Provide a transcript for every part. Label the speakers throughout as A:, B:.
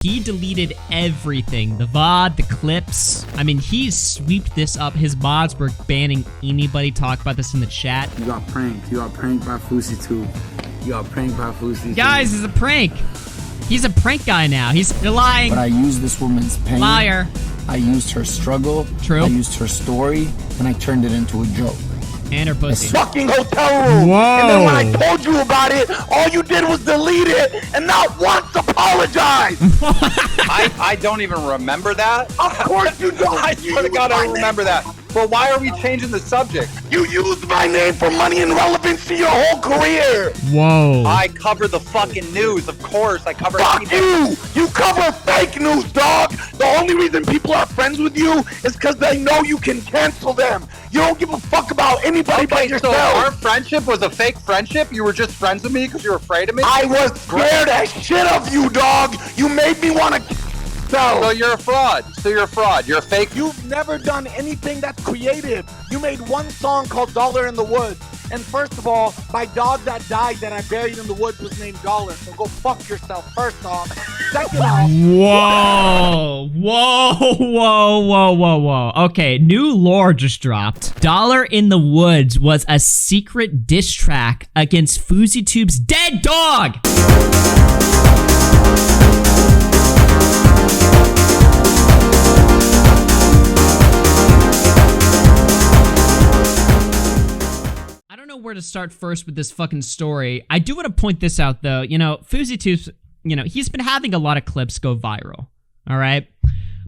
A: He deleted everything. The VOD, the clips. I mean, he sweeped this up. His mods were banning anybody talk about this in the chat.
B: You got pranked. You got pranked by FouseyTube. You got pranked by FouseyTube.
A: Guys, it's a prank. He's a prank guy now. You're lying.
B: But I used this woman's pain.
A: Liar.
B: I used her struggle.
A: True.
B: I used her story, and I turned it into a joke.
A: And her pussy.
C: This fucking hotel room.
A: Whoa.
C: And then when I told you about it, all you did was delete it and not once apologize.
D: I don't even remember that.
C: Of course you don't.
D: I swear to God I don't remember that. But why are we changing the subject?
C: You used my name for money and relevance your whole career.
A: Whoa.
D: I cover the fucking news, of course. I cover
C: Fuck you. You cover fake news, dog. The only reason people are friends with you is because they know you can cancel them. You don't give a fuck about anybody but yourself.
D: So our friendship was a fake friendship? You were just friends with me because you were afraid of me?
C: I was scared as shit of you, dog. You made me want to
D: So you're a fraud. You're a fake.
C: You've never done anything that's creative. You made one song called Dollar in the Woods. And first of all, my dog that died that I buried in the woods was named Dollar. So go fuck yourself, first off. Second off.
A: Whoa. Whoa. Okay, new lore just dropped. Dollar in the Woods was a secret diss track against FouseyTube's dead dog. Where to start first with this fucking story. I do want to point this out though. You know, FouseyTube's, he's been having a lot of clips go viral. All right.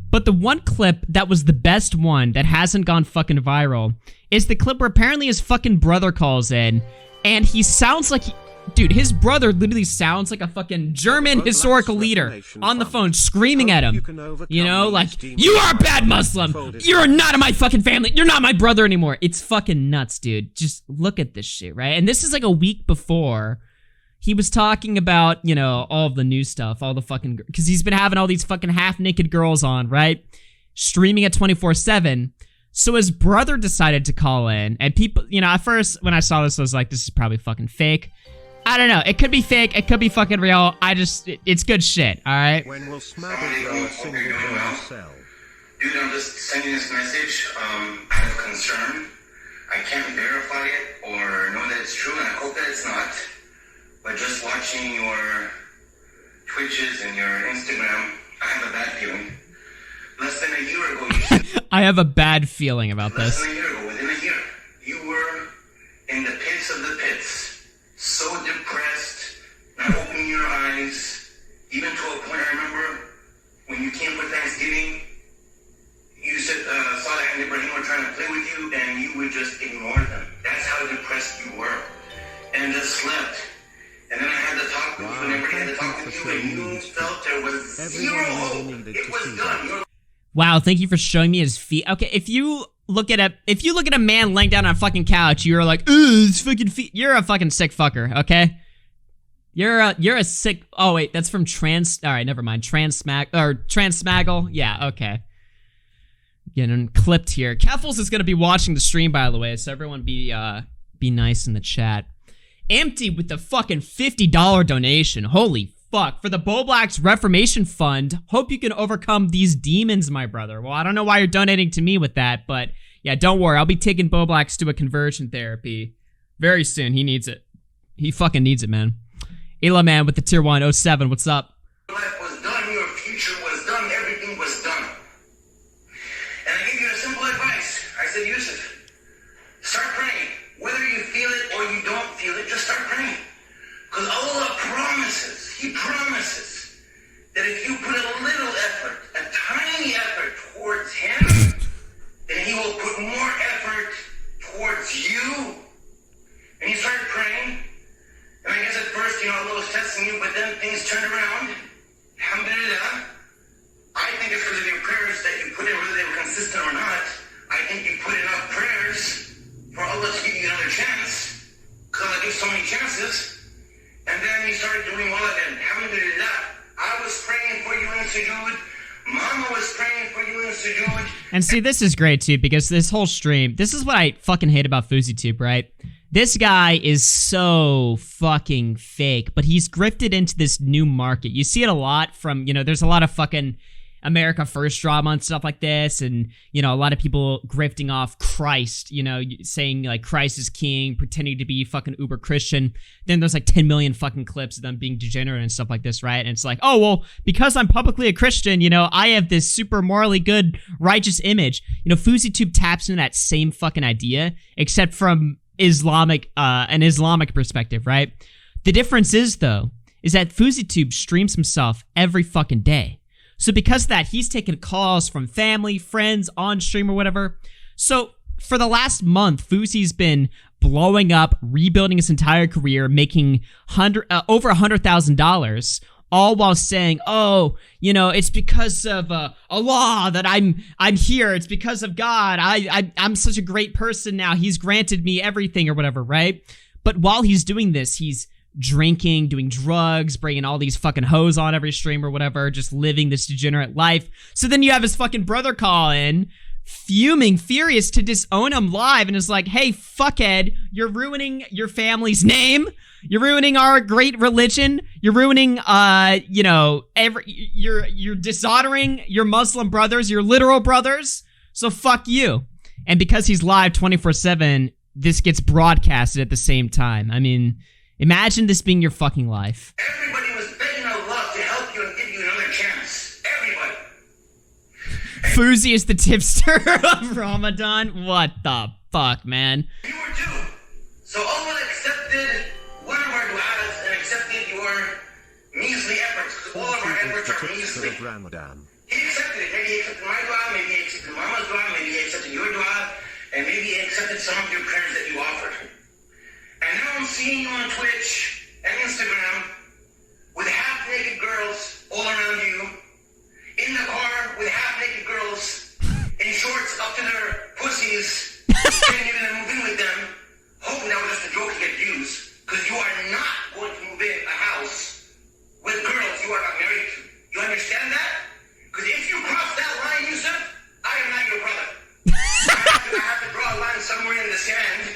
A: But the one clip that was the best one that hasn't gone fucking viral is the clip where apparently his fucking brother calls in and he sounds like dude, his brother literally sounds like a fucking German historical leader on the phone screaming at him. You know, like, you are a bad Muslim. You're not in my fucking family. You're not my brother anymore. It's fucking nuts, dude. Just look at this shit, right? And this is like a week before he was talking about, all of the new stuff, all the fucking, because he's been having all these fucking half-naked girls on, right? Streaming at 24/7. So his brother decided to call in, and people, at first when I saw this, I was like, this is probably fucking fake. I don't know. It could be fake. It could be fucking real. It's good shit, alright?
E: When will Smaggle grow a single brain cell?
F: Dude, I'm just sending this message out of concern. I can't verify it or know that it's true, and I hope that it's not. But just watching your Twitches and your Instagram, I have a bad feeling. Less than a year ago,
A: I have a bad feeling about this.
F: Less than a year ago, within a year, you were in the pits of the pits. So depressed, not opening your eyes, even to a point I remember when you came for Thanksgiving, you said Salah and Ibrahim were trying to play with you and you would just ignore them. That's how depressed you were. And just slept. And then I had to talk with you and everybody had to talk with you and you felt there was zero hope. It was done.
A: Wow, thank you for showing me his feet. Okay, if you look at a man laying down on a fucking couch, you're like, ooh, his fucking feet. You're a fucking sick fucker, okay? You're a sick. Oh wait, that's from All right, never mind. Transmaggle. Yeah, okay. Getting clipped here. Keffels is gonna be watching the stream, by the way, so everyone be nice in the chat. Empty with the fucking $50 donation. Holy fuck. For the Boblax Reformation Fund. Hope you can overcome these demons, my brother. Well, I don't know why you're donating to me with that, but yeah, don't worry. I'll be taking Boblax to a conversion therapy very soon. He needs it. He fucking needs it, man. Ela man with the tier 107. What's up?
F: Life was done. Your future was done. Everything was done. And I gave you a simple advice. I said, Yusuf, start praying. Whether you feel it or you don't feel it, just start praying. Because Allah promises, He promises that if you put a little effort, a tiny effort towards Him, then He will put more effort towards you. And you started praying, and I guess at first, Allah was testing you, but then things turned around. Alhamdulillah. I think it's because of your prayers that you put in, whether they were consistent or not. I think you put enough prayers for Allah to give you another chance, because Allah gives so many chances. And then you started doing well again. Alhamdulillah. I was praying for you in sujood. Mama was praying for you in sujood.
A: And see, this is great too, because this whole stream, this is what I fucking hate about FouseyTube, right? This guy is so fucking fake, but he's grifted into this new market. You see it a lot from, you know, there's a lot of fucking America First drama and stuff like this, and, you know, a lot of people grifting off Christ, you know, saying, like, Christ is king, pretending to be fucking uber Christian. Then there's, like, 10 million fucking clips of them being degenerate and stuff like this, right? And it's like, oh, well, because I'm publicly a Christian, you know, I have this super morally good, righteous image. You know, FouseyTube taps into that same fucking idea, except from an Islamic perspective, right? The difference is, though, is that FouseyTube streams himself every fucking day. So because of that, he's taking calls from family, friends, on stream or whatever. So for the last month, Fousey's been blowing up, rebuilding his entire career, making over $100,000, all while saying, oh, you know, it's because of Allah that I'm here. It's because of God. I'm such a great person now. He's granted me everything or whatever, right? But while he's doing this, he's drinking, doing drugs, bringing all these fucking hoes on every stream or whatever, just living this degenerate life. So then you have his fucking brother call in, fuming, furious to disown him live, and is like, hey, fuckhead, you're ruining your family's name, you're ruining our great religion, you're ruining, you know, you're dishonoring your Muslim brothers, your literal brothers, so fuck you. And because he's live 24/7, this gets broadcasted at the same time. I mean, imagine this being your fucking life.
F: Everybody was begging Allah to help you and give you another chance. Everybody.
A: Fousey is the tipster of Ramadan? What the fuck, man?
F: You were due. So Allah accepted one of our du'as and accepted your measly efforts. Because all of our efforts are measly.
E: Ramadan.
F: He accepted it. Maybe he accepted my dua, maybe he accepted Mama's dua, maybe he accepted your dua, and maybe he accepted some of your prayers that you offered. And now I'm seeing you on Twitch and Instagram with half-naked girls all around you, in the car with half-naked girls in shorts up to their pussies, saying you're gonna move in with them, hoping that was just a joke to get views, because you are not going to move in a house with girls you are not married to. You understand that? Because if you cross that line, Yusuf, I am not your brother. I have to draw a line somewhere in the sand.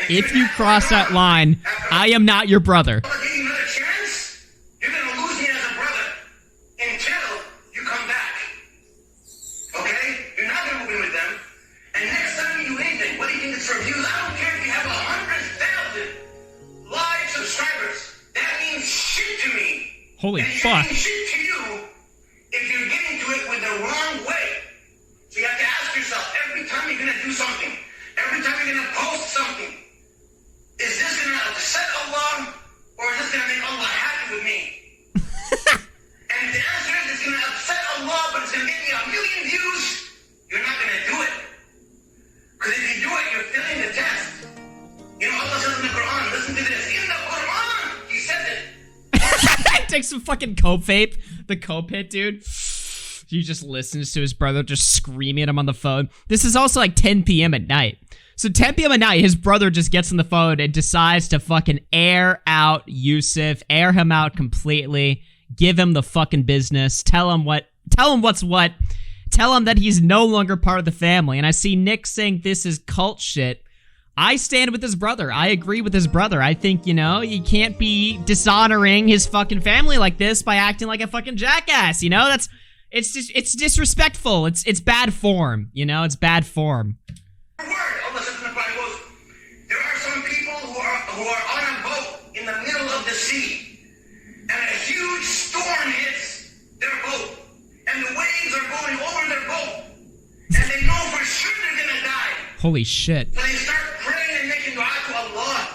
A: If you cross that line, I am not your brother.
F: I'll give you another chance. You're gonna lose me as a brother until you come back. Okay? You're not gonna move in with them. And next time you do anything, what do you think it's for views? I don't care if you have 100,000 live subscribers. That means shit to me.
A: Holy
F: and
A: fuck.
F: It means shit to you if you're getting to it with the wrong way. So you have to ask yourself every time you're gonna do something, every time you're gonna post something, is this going to upset Allah, or is this going to make Allah happy with me? And if the answer is it's going to upset Allah, but it's going to get me 1 million views, you're not going to do it. Because if you do it, you're failing the test. You know, Allah says in the Quran, listen to this, in the Quran, he said it.
A: Take some fucking cope vape. The cope hit, dude. He just listens to his brother just screaming at him on the phone. This is also like 10 p.m. at night. So 10 p.m. at night, his brother just gets on the phone and decides to fucking air out Yusuf, air him out completely, give him the fucking business, tell him what's what, tell him that he's no longer part of the family. And I see Nick saying this is cult shit. I stand with his brother. I agree with his brother. I think, you know, you can't be dishonoring his fucking family like this by acting like a fucking jackass, you know? It's disrespectful. It's bad form, you know? It's bad form.
F: Word. Allah says in the Bible goes, there are some people who are on a boat in the middle of the sea, and a huge storm hits their boat, and the waves are going over their boat, and they know for sure they're gonna die.
A: Holy shit.
F: So they start praying and making dua to Allah,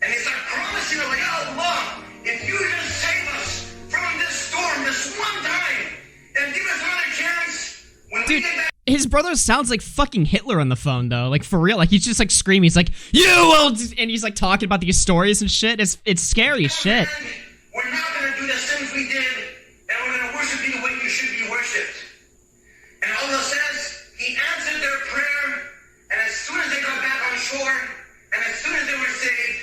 F: and they start promising Allah, Ya Allah, if you just save us from this storm this one time, and give us another chance, when we get back.
A: His brother sounds like fucking Hitler on the phone, though. Like, for real. Like, he's just, like, screaming. He's like, you will... And he's, like, talking about these stories and shit. It's scary as shit.
F: We're not going to do the sins we did, and we're going to worship you the way you should be worshipped. And Allah says, he answered their prayer, and as soon as they got back on shore, and as soon as they were saved,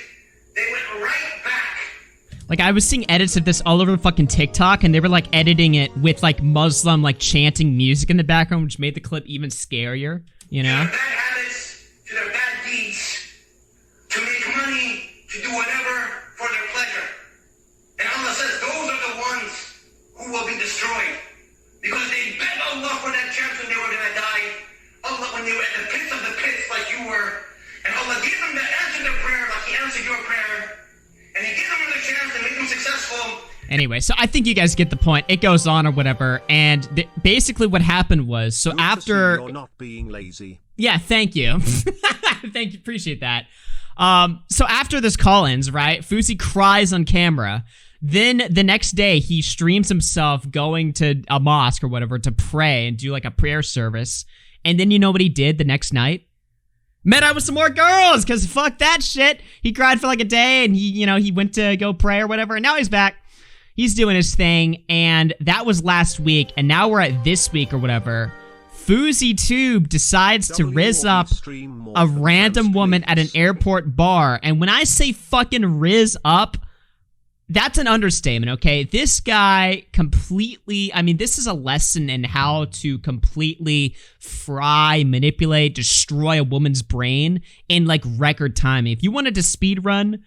F: they went right back.
A: Like, I was seeing edits of this all over fucking TikTok, and they were, like, editing it with, like, Muslim, like, chanting music in the background, which made the clip even scarier, you know?
F: To their bad habits, to their bad deeds, to make money to do whatever for their pleasure. And Allah says those are the ones who will be destroyed. Because they begged Allah for that chance when they were going to die. Allah, when they were at the pits of the pits like you were. And Allah gave them the answer to their prayer like He answered your prayer. And He gave them another chance and made them successful.
A: Anyway, so I think you guys get the point. It goes on or whatever. And basically what happened was, so
E: Good to see
A: after...
E: you're not being lazy.
A: Yeah, thank you. Thank you, appreciate that. So after this call-ins, right, Fousey cries on camera. Then the next day, he streams himself going to a mosque or whatever to pray and do like a prayer service. And then you know what he did the next night? Met out with some more girls, because fuck that shit. He cried for like a day and he went to go pray or whatever. And now he's back. He's doing his thing. And that was last week. And now we're at this week or whatever. FouseyTube decides to rizz up a random woman at an airport bar. And when I say fucking rizz up, that's an understatement, okay? This guy completely, I mean, this is a lesson in how to completely fry, manipulate, destroy a woman's brain in, like, record timing. If you wanted to speedrun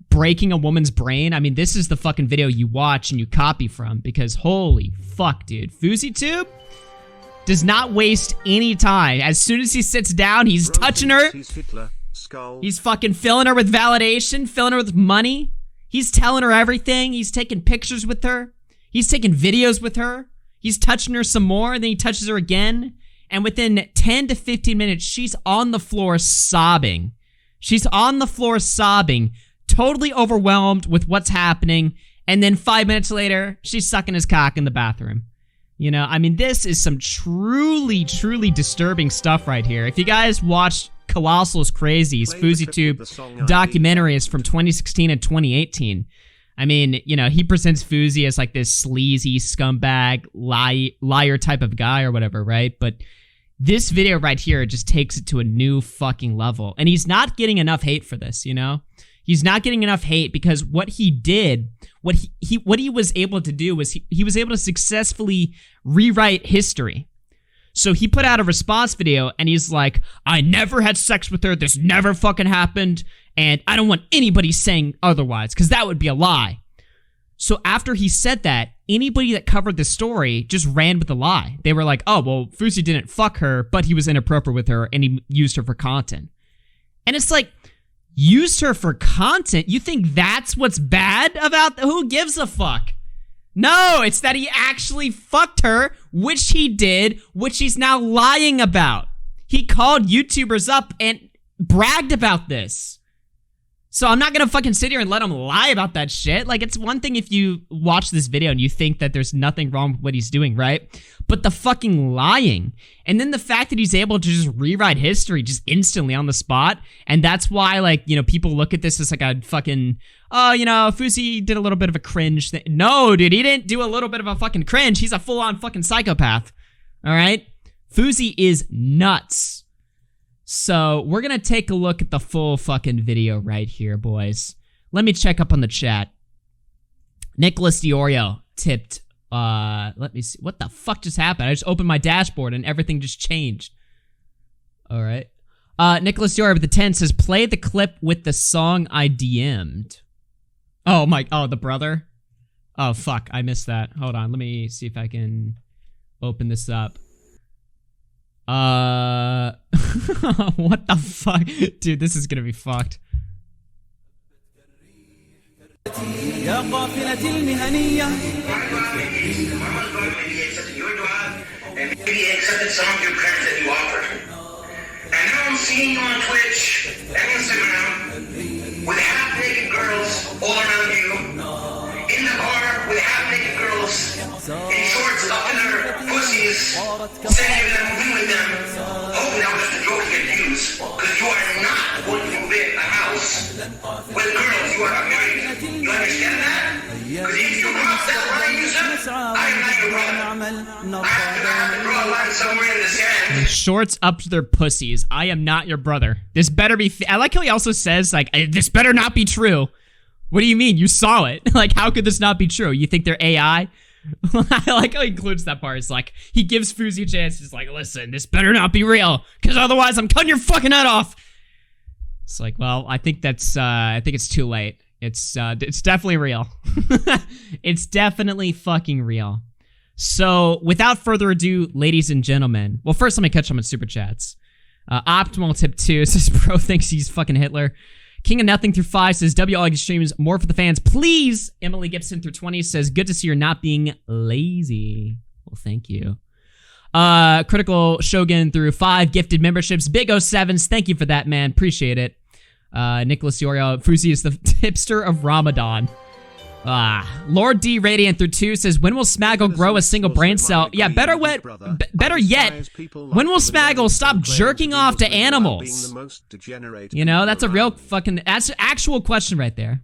A: breaking a woman's brain, I mean, this is the fucking video you watch and you copy from, because holy fuck, dude. FouseyTube does not waste any time. As soon as he sits down, he's touching her. He's fucking filling her with validation, filling her with money. He's telling her everything. He's taking pictures with her. He's taking videos with her. He's touching her some more, and then he touches her again. And within 10 to 15 minutes, she's on the floor sobbing. She's on the floor sobbing, totally overwhelmed with what's happening. And then 5 minutes later, she's sucking his cock in the bathroom. You know, I mean, this is some truly, truly disturbing stuff right here. If you guys watched Colossal's Crazies, FouseyTube documentary is from 2016 and 2018. I mean, you know, he presents Fousey as like this sleazy scumbag, liar type of guy or whatever, right? But this video right here just takes it to a new fucking level. And he's not getting enough hate for this, you know? He's not getting enough hate because what he did, what he was able to do was he was able to successfully rewrite history. So he put out a response video and he's like, I never had sex with her. This never fucking happened. And I don't want anybody saying otherwise because that would be a lie. So after he said that, anybody that covered the story just ran with the lie. They were like, oh, well, Fousey didn't fuck her, but he was inappropriate with her and he used her for content. And it's like, used her for content? You think that's what's bad about? Who gives a fuck? No, it's that he actually fucked her, which he did, which he's now lying about. He called YouTubers up and bragged about this. So I'm not gonna fucking sit here and let him lie about that shit. Like, it's one thing if you watch this video and you think that there's nothing wrong with what he's doing, right? But the fucking lying. And then the fact that he's able to just rewrite history just instantly on the spot. And that's why, like, you know, people look at this as like a fucking, oh, you know, Fousey did a little bit of a cringe thing. No, dude, he didn't do a little bit of a fucking cringe. He's a full-on fucking psychopath. All right? Fousey is nuts. So we're gonna take a look at the full fucking video right here, boys. Let me check up on the chat. Nicholas Diorio tipped, let me see. What the fuck just happened? I just opened my dashboard and everything just changed. All right. Nicholas Diorio with the 10 says, play the clip with the song I DM'd. Oh my, oh, the brother? Oh, fuck, I missed that. Hold on, let me see if I can open this up. What the fuck? Dude, this is gonna be fucked.
F: And maybe accepted some of your prayers that you offered. And now I'm seeing you on Twitch and Instagram with half-naked girls all around you, in the bar with half-naked girls, in shorts up in their pussies, saying you're gonna be with them, hoping that was just a joke to get views, because you are not going to live a house with girls you are married. You understand that? Because if you cross that line, Yusuf, I am not your brother. I have to draw a line somewhere in the sand.
A: Shorts up to their pussies. I am not your brother. This better be. I like how he also says, like, this better not be true. What do you mean? You saw it. Like, how could this not be true? You think they're AI? I like how he includes that part. It's like, he gives Fousey a chance. He's like, listen, this better not be real, because otherwise I'm cutting your fucking head off. It's like, well, I think it's too late. It's definitely real. It's definitely fucking real. So, without further ado, ladies and gentlemen, well, first let me catch up on super chats. Optimal Tip 2 says, bro thinks he's fucking Hitler. King of Nothing through 5 says, Augie streams more for the fans, please. Emily Gibson through 20 says, good to see you're not being lazy. Well, thank you. Critical Shogun through 5 gifted memberships. Big 07s, thank you for that, man. Appreciate it. Nicholas Yorio, Fousey is the tipster of Ramadan. Lord D Radiant through 2 says, when will Smaggle grow a single brain cell? Yeah, better yet, when will Smaggle stop jerking off to animals? You know, that's a real fucking, that's an actual question right there.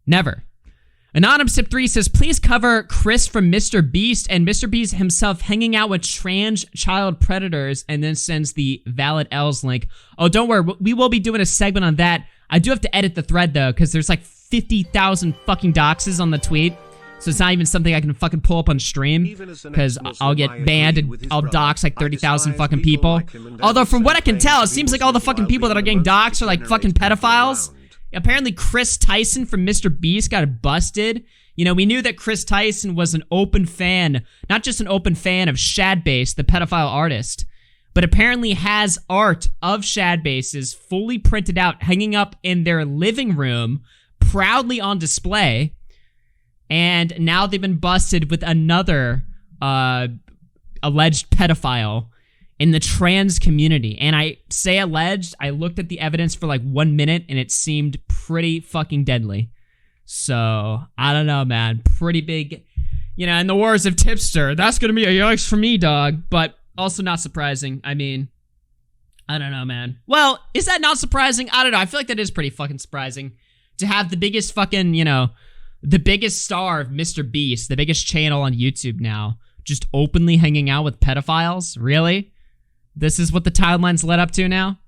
A: Never. Anonymous Tip 3 says, please cover Chris from Mr. Beast and Mr. Beast himself hanging out with trans child predators, and then sends the Valid L's link. Oh, don't worry, we will be doing a segment on that. I do have to edit the thread, though, because there's like 50,000 fucking doxes on the tweet, so it's not even something I can fucking pull up on stream, because I'll get banned and I'll dox like 30,000 fucking people. Although, from what I can tell, it seems like all the fucking people that are getting doxed are like fucking pedophiles. Apparently, Chris Tyson from Mr. Beast got busted. You know, we knew that Chris Tyson was an open fan, not just an open fan of Shadbase, the pedophile artist, but apparently has art of Shadbases fully printed out, hanging up in their living room, proudly on display. And now they've been busted with another alleged pedophile in the trans community. And I say alleged, I looked at the evidence for like 1 minute and it seemed pretty fucking deadly. So, I don't know, man. Pretty big, you know, in the words of Tipster, that's gonna be a yikes for me, dog. But also not surprising. I mean, I don't know, man. Well, is that not surprising? I don't know. I feel like that is pretty fucking surprising. To have the biggest fucking, you know, the biggest star of Mr. Beast, the biggest channel on YouTube now, just openly hanging out with pedophiles? Really? This is what the timeline's led up to now?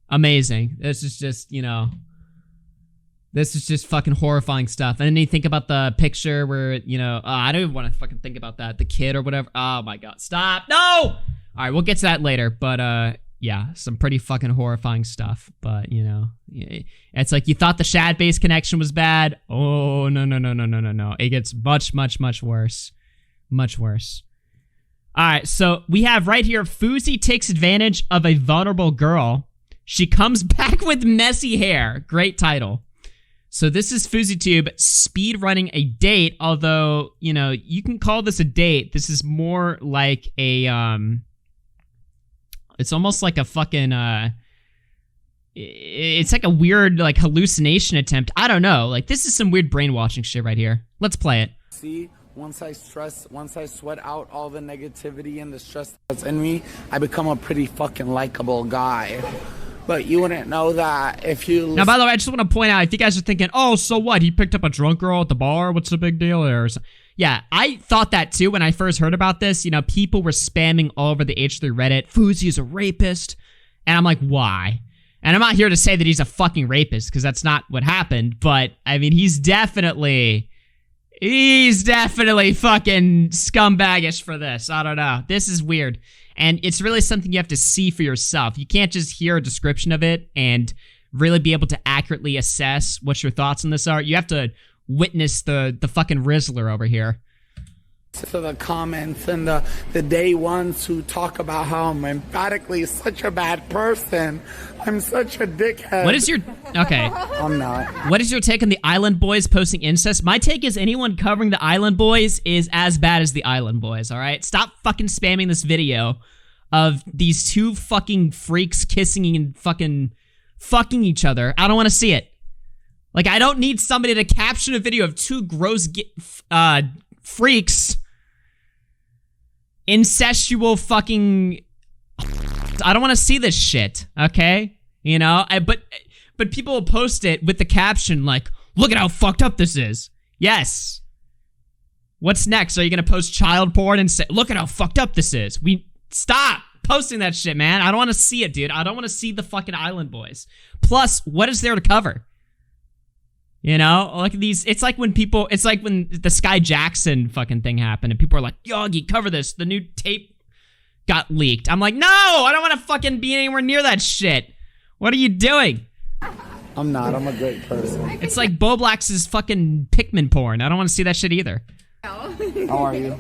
A: Amazing. This is just, you know, this is just fucking horrifying stuff. And then you think about the picture where, you know, I don't even want to fucking think about that. The kid or whatever. Oh my god. Stop. No! Alright, we'll get to that later. But, yeah, some pretty fucking horrifying stuff. But, you know, it's like you thought the Shadbase connection was bad. Oh, no. It gets much, much, much worse. Much worse. Alright, so we have right here, Fousey takes advantage of a vulnerable girl. She comes back with messy hair. Great title. So this is FouseyTube speedrunning a date, although, you know, you can call this a date. This is more like a, it's almost like a fucking, it's like a weird, like, hallucination attempt. I don't know. Like, this is some weird brainwashing shit right here. Let's play it.
C: See, once I sweat out all the negativity and the stress that's in me, I become a pretty fucking likable guy. But you wouldn't know that if you...
A: Now, by the way, I just want to point out, if you guys are thinking, oh, so what? He picked up a drunk girl at the bar? What's the big deal there? Yeah, I thought that too when I first heard about this. You know, people were spamming all over the H3 Reddit, Fousey is a rapist. And I'm like, why? And I'm not here to say that he's a fucking rapist, because that's not what happened. But, I mean, he's definitely fucking scumbaggish for this. I don't know. This is weird. And it's really something you have to see for yourself. You can't just hear a description of it and really be able to accurately assess what your thoughts on this are. You have to witness the fucking Rizzler over here.
C: To the comments and the day ones who talk about how I'm emphatically such a bad person. I'm such a dickhead.
A: What is your... Okay.
C: I'm not.
A: What is your take on the Island Boys posting incest? My take is anyone covering the Island Boys is as bad as the Island Boys, alright? Stop fucking spamming this video of these two fucking freaks kissing and fucking each other. I don't want to see it. Like, I don't need somebody to caption a video of two gross freaks incestual fucking... I don't want to see this shit, okay? You know? But people will post it with the caption like, look at how fucked up this is. Yes. What's next? Are you gonna post child porn and say, look at how fucked up this is? Stop posting that shit, man. I don't want to see it, dude. I don't want to see the fucking Island Boys. Plus, what is there to cover? You know, like these, it's like when the Sky Jackson fucking thing happened and people are like, Augie, cover this. The new tape got leaked. I'm like, no, I don't want to fucking be anywhere near that shit. What are you doing?
B: I'm not. I'm a great person.
A: It's like Bo Black's fucking Pikmin porn. I don't want to see that shit either.
B: How are you?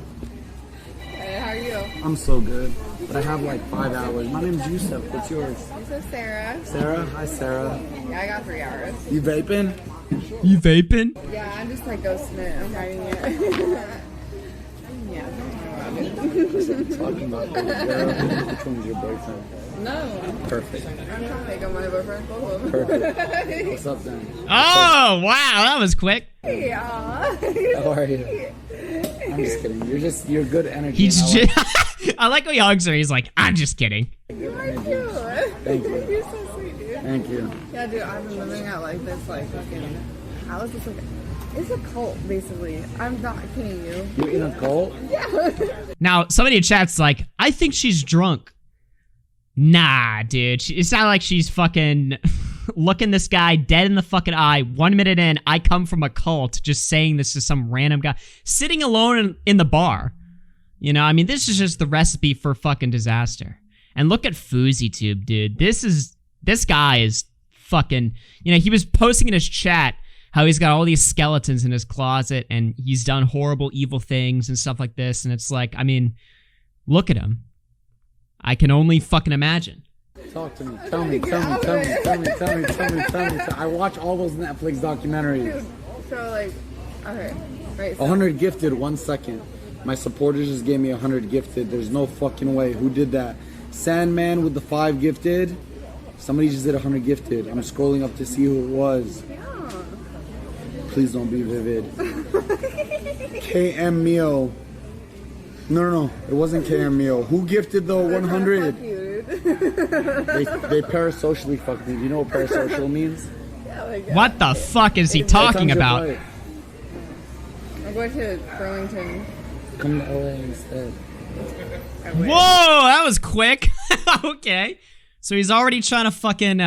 G: Hey, how are you?
B: I'm so good. But I have like 5 hours. My name's Yusuf. What's yours?
G: This is Sarah.
B: Sarah? Hi, Sarah.
G: Yeah, I got 3 hours.
B: You vaping?
A: You vaping?
G: Yeah, I'm just like ghosting it. I'm hiding it. Yeah.
B: Talking about that. Which one's your boyfriend?
G: No.
B: Perfect.
G: I'm trying to make him my boyfriend. Both of them.
B: Perfect. What's up then?
A: Oh, wow. That was quick.
G: Yeah.
B: How are you? I'm just kidding. You're good energy.
A: He's
B: and
A: just... I like when he hugs her. He's like, I'm just kidding.
G: You are cute.
B: Thank you.
G: You're so sweet, dude.
B: Thank you.
G: Yeah, dude, I've been living at like this, like fucking house. It's like, it's a cult, basically. I'm not kidding you.
B: You in a cult?
G: Yeah.
A: Now, somebody in chat's like, I think she's drunk. Nah, dude. It's not like she's fucking looking this guy dead in the fucking eye. 1 minute in, I come from a cult, just saying this to some random guy. Sitting alone in the bar. You know, I mean, this is just the recipe for fucking disaster. And look at FouseyTube, dude. This guy is fucking... You know, he was posting in his chat how he's got all these skeletons in his closet and he's done horrible, evil things and stuff like this. And it's like, I mean, look at him. I can only fucking imagine.
B: Talk to me. Tell me. I watch all those Netflix documentaries.
G: Dude, so like, okay. Right. So
B: 100 gifted, 1 second. My supporters just gave me 100 gifted. There's no fucking way. Who did that? Sandman with the 5 gifted. Somebody just did 100 gifted. I'm scrolling up to see who it was.
G: yeah.
B: Please don't be vivid. KM Mio. No. It wasn't KM Mio. Who gifted the 100?
G: Fuck you, dude.
B: They parasocially fucked me. Do you know what parasocial means?
G: Yeah, like,
A: What the fuck is he talking about?
G: I'm going to Burlington.
B: Come to LA instead.
A: Whoa, that was quick. Okay. So he's already trying to fucking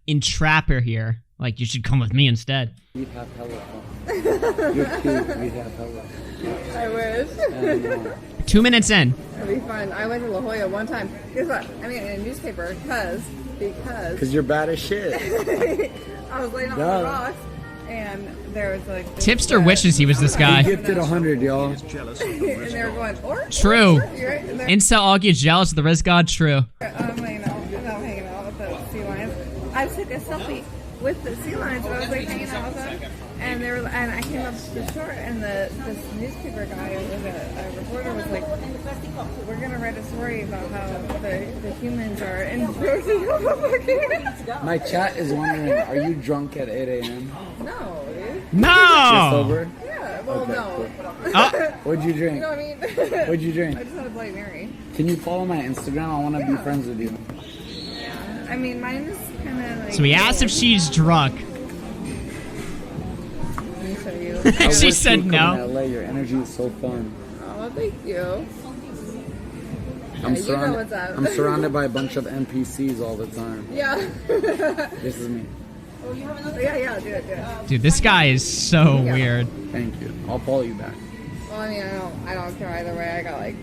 A: entrap her here. Like, you should come with me instead.
B: We'd have hella fun. You're cute. We'd have hella.
G: I wish.
A: 2 minutes in.
G: It'd be fun. I went to La Jolla one time. Guess what? I mean, in a newspaper because
B: You're bad as shit.
G: I was laying on
B: Duh.
G: the rocks and there was like this,
A: Tipster wishes he was this guy.
B: He gifted 100, y'all.
G: and they were going, or
A: True.
G: right? And they're-
A: Incel Augie is jealous of the Riz God. True.
G: I'm laying out and I'm hanging out with the sea lions. I took a selfie with the sea lions and I was like hanging out with them. And they were, and I came up to the shore, and this newspaper guy, a reporter, was like, "We're gonna write a story about how the humans are encroaching on the fucking."
B: My chat is wondering, are you drunk at 8 a.m.?
G: No, dude.
B: You're
A: No.
B: sober?
G: Yeah, well,
B: Okay,
G: no.
B: What'd you drink?
G: You know what I mean?
B: What'd you drink?
G: I just had a Bloody Mary.
B: Can you follow my Instagram? I want to be friends with you.
G: I mean, mine is kind of like.
A: So he asked if she's drunk.
G: Let me show you.
B: I
A: She
B: wish
A: said
B: you would
A: no.
B: come to LA. Your energy is so fun.
G: Oh, thank you.
B: I'm
G: you know
B: surrounded.
G: what's up.
B: I'm surrounded by a bunch of NPCs all the time.
G: Yeah.
B: This is me.
G: Yeah, do it.
A: Dude, this guy is so weird.
B: Thank you. I'll follow you back.
G: Well, I mean, I don't care either way. I got like,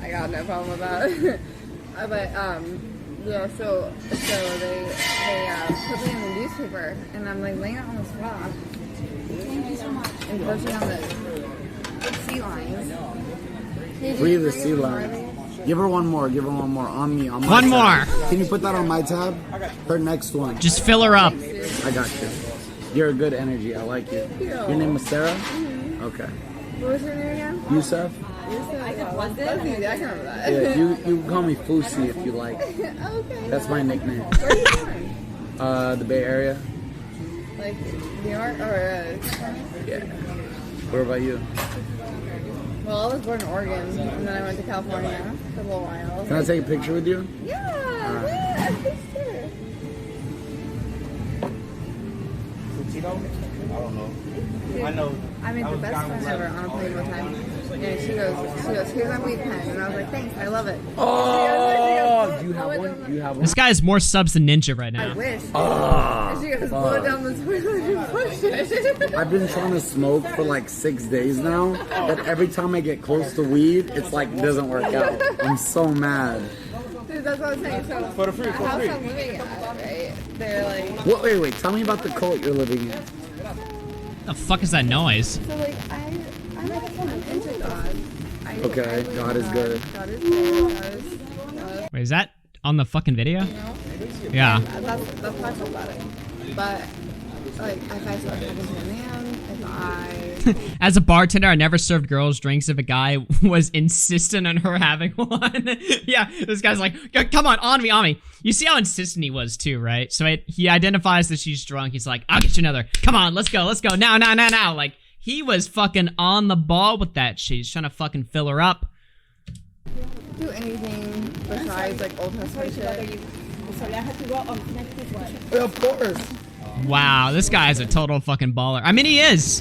G: I got no problem with that. But yeah. So they put me in the newspaper, and I'm like laying out on this rock, and pushing on the sea lions.
B: Free the sea lion. Give her one more. Give her one more. On me. On my
A: One
B: tab.
A: more.
B: Can you put that on my tab? Her next one.
A: Just fill her up.
B: I got you. You're a good energy. I like you. Your name was Sarah? Okay.
G: What was your name again?
B: Yusuf?
G: That's easy. I can remember that.
B: Yeah, you can call me Fousey if you like.
G: Okay.
B: That's my nickname.
G: Where are you from?
B: The Bay Area?
G: Like New York or?
B: Yeah. What about you?
G: Well, I was born in Oregon, and then I went to California for a little while.
B: Can I take a picture with you?
G: Yeah, sure. I made the best friend ever on a plane one time. And she goes, here's my weed pen. And I was like, thanks, I love it.
B: Oh, do you have one? Do you have one?
A: This guy has more subs than Ninja right
G: I
A: now.
G: wish. And she goes, blow it down the toilet and push it.
B: I've been trying to smoke for like 6 days now, but every time I get close to weed, it's like it doesn't work out. I'm so mad.
G: Dude, that's what I'm saying. So
C: For free,
G: the house I'm living at, right? They're like,
B: What? Wait. Tell me about the cult you're living in.
A: The fuck is that noise?
G: so like I'm into God.
B: Okay,
G: I believe
B: God
G: in
B: is good.
G: God is good. God is love.
A: Wait, is that on the fucking video?
G: You know?
A: Yeah.
G: That's how I feel about it. But like, if I start talking to a man, if I
A: As a bartender, I never served girls drinks if a guy was insistent on her having one. Yeah, this guy's like, come on me. You see how insistent he was too, right? So he identifies that she's drunk. He's like, I'll get you another. Come on, let's go. Now. Like, he was fucking on the ball with that shit. He's trying to fucking fill her up.
G: do anything besides like Old Testament shit.
B: Yeah, of course.
A: Wow, this guy is a total fucking baller. I mean, he is.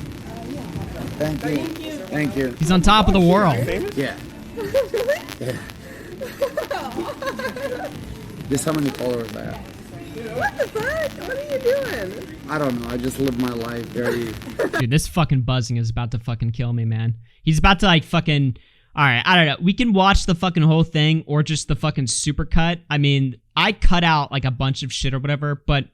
B: Thank you. Thank you.
A: He's on top of the world.
B: Yeah. Yeah. Guess how many followers I have?
G: What the fuck? What are you doing?
B: I don't know. I just live my life very.
A: Dude, this fucking buzzing is about to fucking kill me, man. He's about to like fucking... Alright, I don't know. We can watch the fucking whole thing or just the fucking supercut. I mean, I cut out like a bunch of shit or whatever, but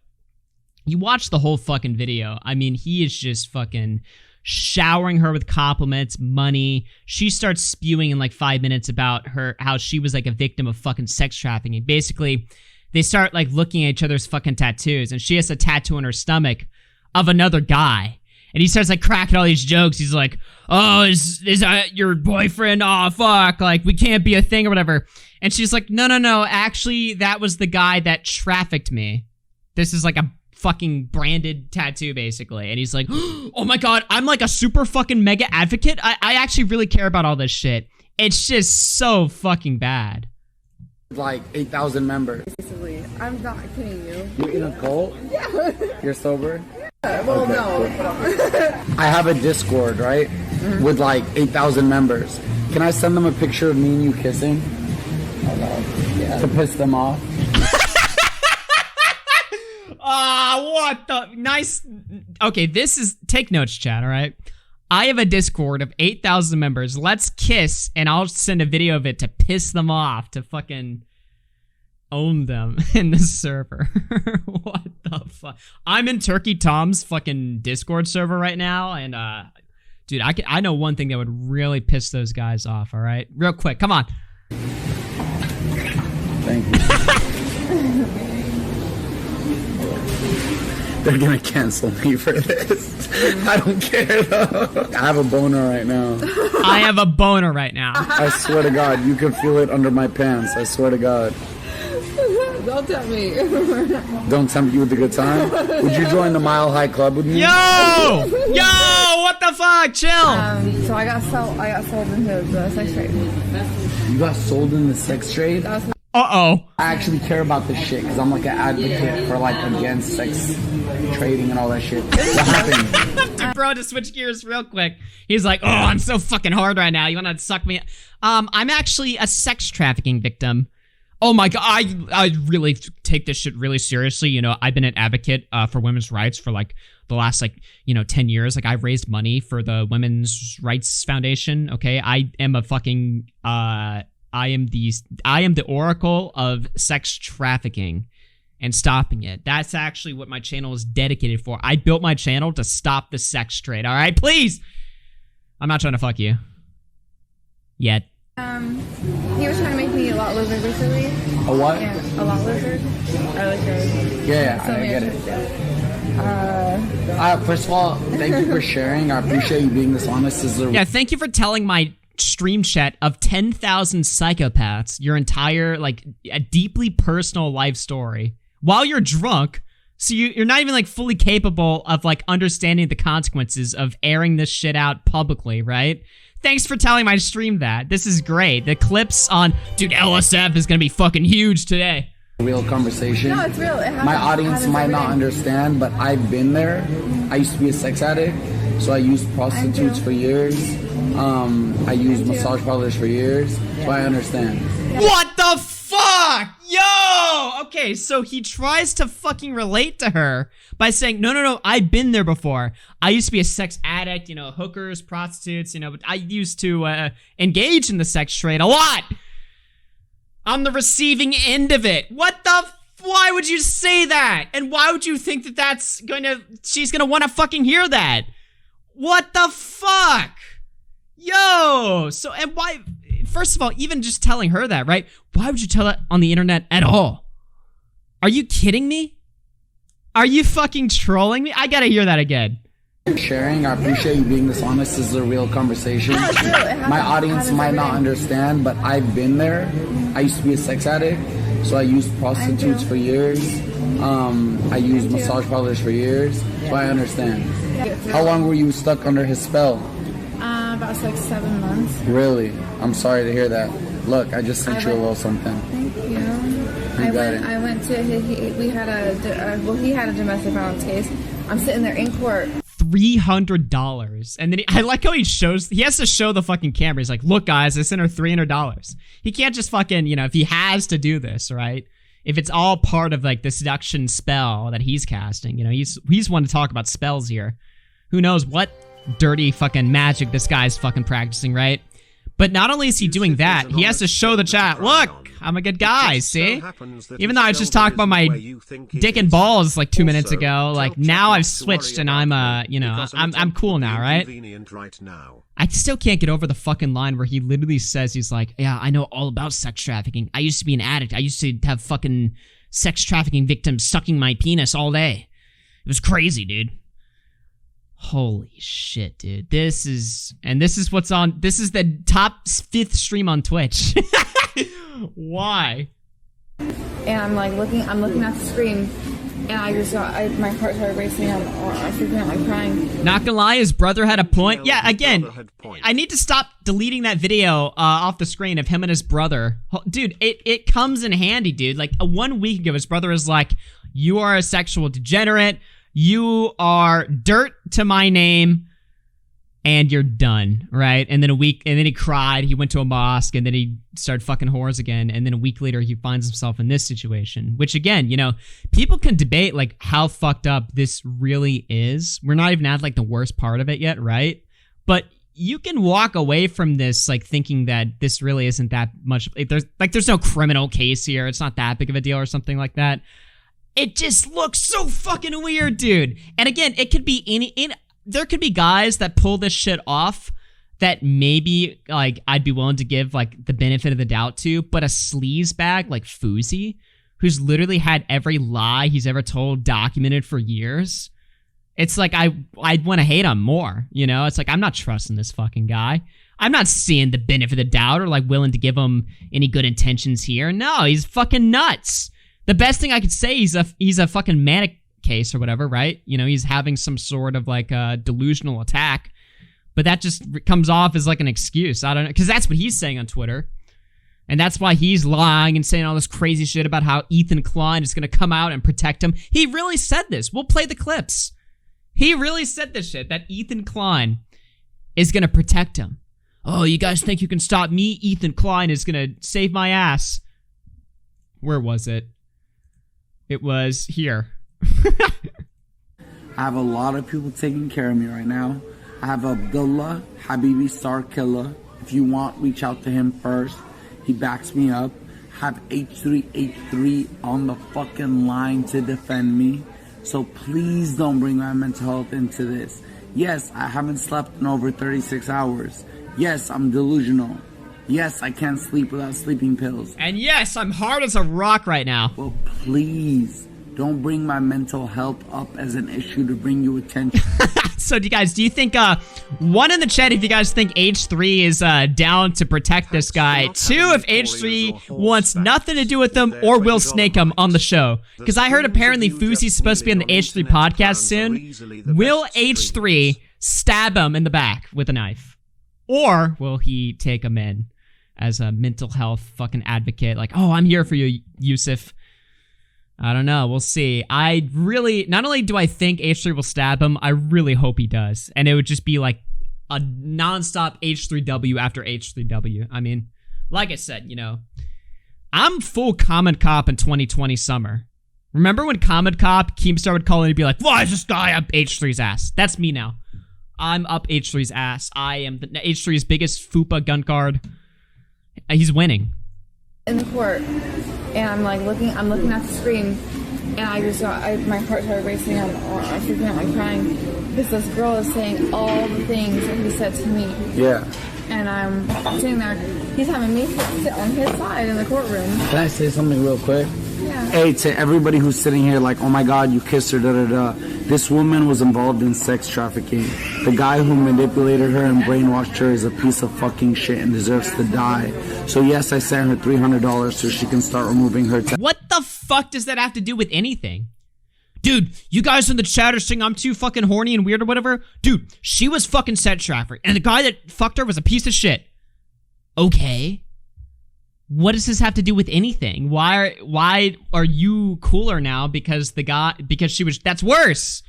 A: you watch the whole fucking video. I mean, he is just fucking showering her with compliments, money. She starts spewing in like 5 minutes about how she was like a victim of fucking sex trafficking. Basically, they start like looking at each other's fucking tattoos, and she has a tattoo on her stomach of another guy. And he starts like cracking all these jokes. He's like, oh, is that your boyfriend? Oh, fuck. Like, we can't be a thing or whatever. And she's like, no. Actually, that was the guy that trafficked me. This is like a fucking branded tattoo, basically. And he's like, oh my God, I'm like a super fucking mega advocate. I actually really care about all this shit. It's just so fucking bad.
B: Like 8,000 members.
G: Basically, I'm not kidding you.
B: You're in a cult?
G: Yeah.
B: You're sober?
G: Well, no.
B: I have a Discord, right? With like 8,000 members. Can I send them a picture of me and you kissing? Yeah. To piss them off?
A: What the nice. Okay, this is take notes, chat. All right, I have a Discord of 8,000 members. Let's kiss, and I'll send a video of it to piss them off, to fucking own them in the server. What the fuck? I'm in Turkey Tom's fucking Discord server right now, and dude, I know one thing that would really piss those guys off. All right, real quick, come on.
B: Thank you. They're gonna cancel me for this. I don't care though. I have a boner right now.
A: I have a boner right now.
B: I swear to God, you can feel it under my pants. I swear to God.
G: Don't tell me.
B: Don't tempt you with a good time. Would you join the Mile High Club with me?
A: Yo, what the fuck? Chill.
G: So I got sold into the sex trade.
B: You got sold in the sex trade?
A: Uh-oh.
B: I actually care about this shit because I'm like an advocate for like against sex trading and all that shit. What happened?
A: Dude, bro, to switch gears real quick. He's like, oh, I'm so fucking hard right now. You wanna suck me? I'm actually a sex trafficking victim. Oh my God, I really take this shit really seriously. You know, I've been an advocate for women's rights for like the last 10 years. Like, I've raised money for the Women's Rights Foundation. Okay, I am a fucking I am the oracle of sex trafficking and stopping it. That's actually what my channel is dedicated for. I built my channel to stop the sex trade. All right, please. I'm not trying to fuck you yet.
G: He was trying to make me a lot lizard basically.
B: A what?
G: Yeah, a lot lizard. I like those.
B: Yeah,
G: So
B: I get
G: many
B: it. First of all, thank you for sharing. I appreciate you being this honest. This is
A: Yeah, thank you for telling my stream chat of 10,000 psychopaths your entire, like, a deeply personal life story while you're drunk. So you're not even, like, fully capable of, like, understanding the consequences of airing this shit out publicly, right? Thanks for telling my stream that. This is great. The clips on, dude, LSF is gonna be fucking huge today.
B: real conversation.
G: No, it's real. It happens.
B: My audience
G: It happens
B: might
G: every
B: not
G: day.
B: understand, but I've been there. I used to be a sex addict, so I used prostitutes for years. I used massage parlors for years, so I understand.
A: What the fuck? Yo! Okay, so he tries to fucking relate to her by saying, no, I've been there before. I used to be a sex addict, you know, hookers, prostitutes, you know, but I used to engage in the sex trade a lot. on the receiving end of it. Why would you say that? And why would you think that she's gonna wanna fucking hear that? What the fuck? Yo, and why, first of all, even just telling her that, right? Why would you tell that on the internet at all? Are you kidding me? Are you fucking trolling me? I gotta hear that again.
B: Sharing, I appreciate you being this honest. This is a real conversation. My audience might not understand, but I've been there. I used to be a sex addict, so I used prostitutes for years. I used massage parlors for years, so I understand. How long were you stuck under his spell?
G: About 7 months.
B: Really? I'm sorry to hear that. Look, I just sent you a little something.
G: Thank you. I went to he had a domestic violence case. I'm sitting there in court.
A: $300, and then I like how he has to show the fucking camera. He's like, look guys, I sent her $300. He can't just fucking, if he has to do this, right? If it's all part of like the seduction spell that he's casting, he's one to talk about spells here. Who knows what dirty fucking magic this guy's fucking practicing, right? But not only is he doing that, he has to show the chat, look, I'm a good guy, see? Even though I was just talking about my dick and balls like 2 minutes ago, like now I've switched and I'm I'm cool now, right? I still can't get over the fucking line where he literally says, he's like, yeah, I know all about sex trafficking. I used to be an addict. I used to have fucking sex trafficking victims sucking my penis all day. It was crazy, dude. Holy shit, dude. This is the top 5th stream on Twitch. Why?
G: And I'm looking at the screen, and my heart started racing. I'm freaking out, I'm crying.
A: Not gonna lie, his brother had a point. Yeah, again, I need to stop deleting that video off the screen of him and his brother. Dude, it comes in handy, dude. Like 1 week ago, his brother is like, you are a sexual degenerate. You are dirt to my name, and you're done, right? And then he cried, he went to a mosque, and then he started fucking whores again, and then a week later, he finds himself in this situation, which again, people can debate, like, how fucked up this really is. We're not even at, like, the worst part of it yet, right? But you can walk away from this, like, thinking that this really isn't that much, there's no criminal case here, it's not that big of a deal or something like that. It just looks so fucking weird, dude. And again, it could be there could be guys that pull this shit off that maybe, like, I'd be willing to give, like, the benefit of the doubt to, but a sleazebag like Fousey, who's literally had every lie he's ever told documented for years, it's like, I'd want to hate him more, It's like, I'm not trusting this fucking guy. I'm not seeing the benefit of the doubt or, like, willing to give him any good intentions here. No, he's fucking nuts. The best thing I could say, he's a fucking manic case or whatever, right? He's having some sort of like a delusional attack, but that just comes off as like an excuse. I don't know, because that's what he's saying on Twitter, and that's why he's lying and saying all this crazy shit about how Ethan Klein is gonna come out and protect him. He really said this. We'll play the clips. He really said this shit, that Ethan Klein is gonna protect him. Oh, you guys think you can stop me? Ethan Klein is gonna save my ass. Where was it? It was here.
B: I have a lot of people taking care of me right now. I have Abdullah, Habibi Star Killer. If you want, reach out to him first. He backs me up. Have H3H3 on the fucking line to defend me. So please don't bring my mental health into this. Yes, I haven't slept in over 36 hours. Yes, I'm delusional. Yes, I can't sleep without sleeping pills.
A: And yes, I'm hard as a rock right now.
B: Well, please, don't bring my mental health up as an issue to bring you attention.
A: So, do you think, one in the chat if you guys think H3 is down to protect this guy. 2 if H3 wants nothing to do with him or will snake him on the show. Because I heard apparently Fousey's supposed to be on the H3 podcast soon. Will H3 stab him in the back with a knife? Or will he take him in as a mental health fucking advocate? Like, oh, I'm here for you, Yusuf. I don't know. We'll see. I really, not only do I think H3 will stab him, I really hope he does. And it would just be like a nonstop H3W after H3W. I mean, like I said, I'm full Common Cop in 2020 summer. Remember when Common Cop, Keemstar would call in and be like, why is this guy up H3's ass? That's me now. I'm up H3's ass. I am H3's biggest FUPA gun card. He's winning.
G: in the court, and I'm looking at the screen, and I just got, my heart started racing. I'm freaking out, like crying, because this girl is saying all the things that he said to me.
B: Yeah.
G: And I'm sitting there. He's having me sit on his side in the courtroom.
B: Can I say something real quick?
G: Yeah.
B: Hey, to everybody who's sitting here like, oh my God, you kissed her, da-da-da. This woman was involved in sex trafficking. The guy who manipulated her and brainwashed her is a piece of fucking shit and deserves to die. So yes, I sent her $300 so she can start removing her...
A: What the fuck does that have to do with anything? Dude, you guys in the chat are saying I'm too fucking horny and weird or whatever. Dude, she was fucking sex trafficked, and the guy that fucked her was a piece of shit. Okay. What does this have to do with anything? Why are you cooler now because she was... That's worse.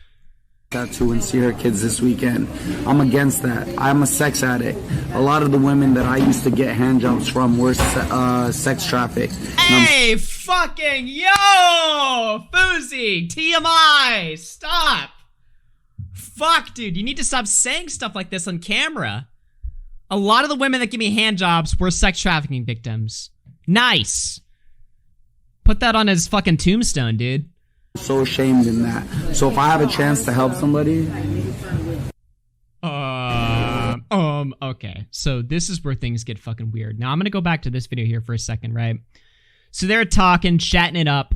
B: Tattoo and see her kids this weekend. I'm against that. I'm a sex addict. A lot of the women that I used to get handjobs from were sex trafficked.
A: Hey, fucking yo! Fousey! TMI! Stop! Fuck, dude. You need to stop saying stuff like this on camera. A lot of the women that give me handjobs were sex trafficking victims. Nice. Put that on his fucking tombstone, dude.
B: So ashamed in that. So if I have a chance to help somebody...
A: Okay. So this is where things get fucking weird. Now I'm gonna go back to this video here for a second, right? So they're talking, chatting it up,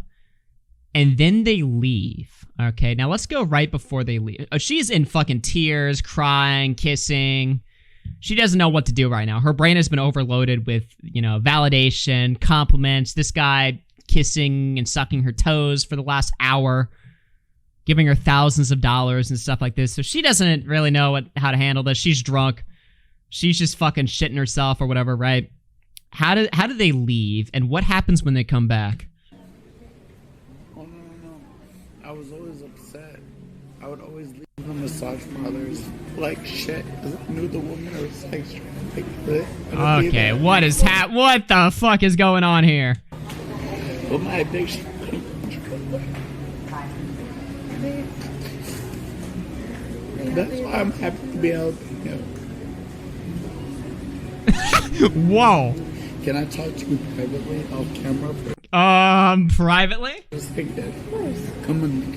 A: and then they leave. Okay, now let's go right before they leave. Oh, she's in fucking tears, crying, kissing. She doesn't know what to do right now. Her brain has been overloaded with, you know, validation, compliments, this guy kissing and sucking her toes for the last hour, giving her thousands of dollars and stuff like this. So she doesn't really know how to handle this. She's drunk. She's just fucking shitting herself or whatever, right? How do they leave, and what happens when they come back?
B: Oh, no. I was always upset. I would always leave the massage parlors like shit because I knew the woman was sex trafficked.
A: Okay, what the fuck is going on here?
B: But my addiction... That's why I'm happy to be helping you.
A: Whoa.
B: Can I talk to you privately off camera?
A: Privately?
B: Just like that. Of course. Come on.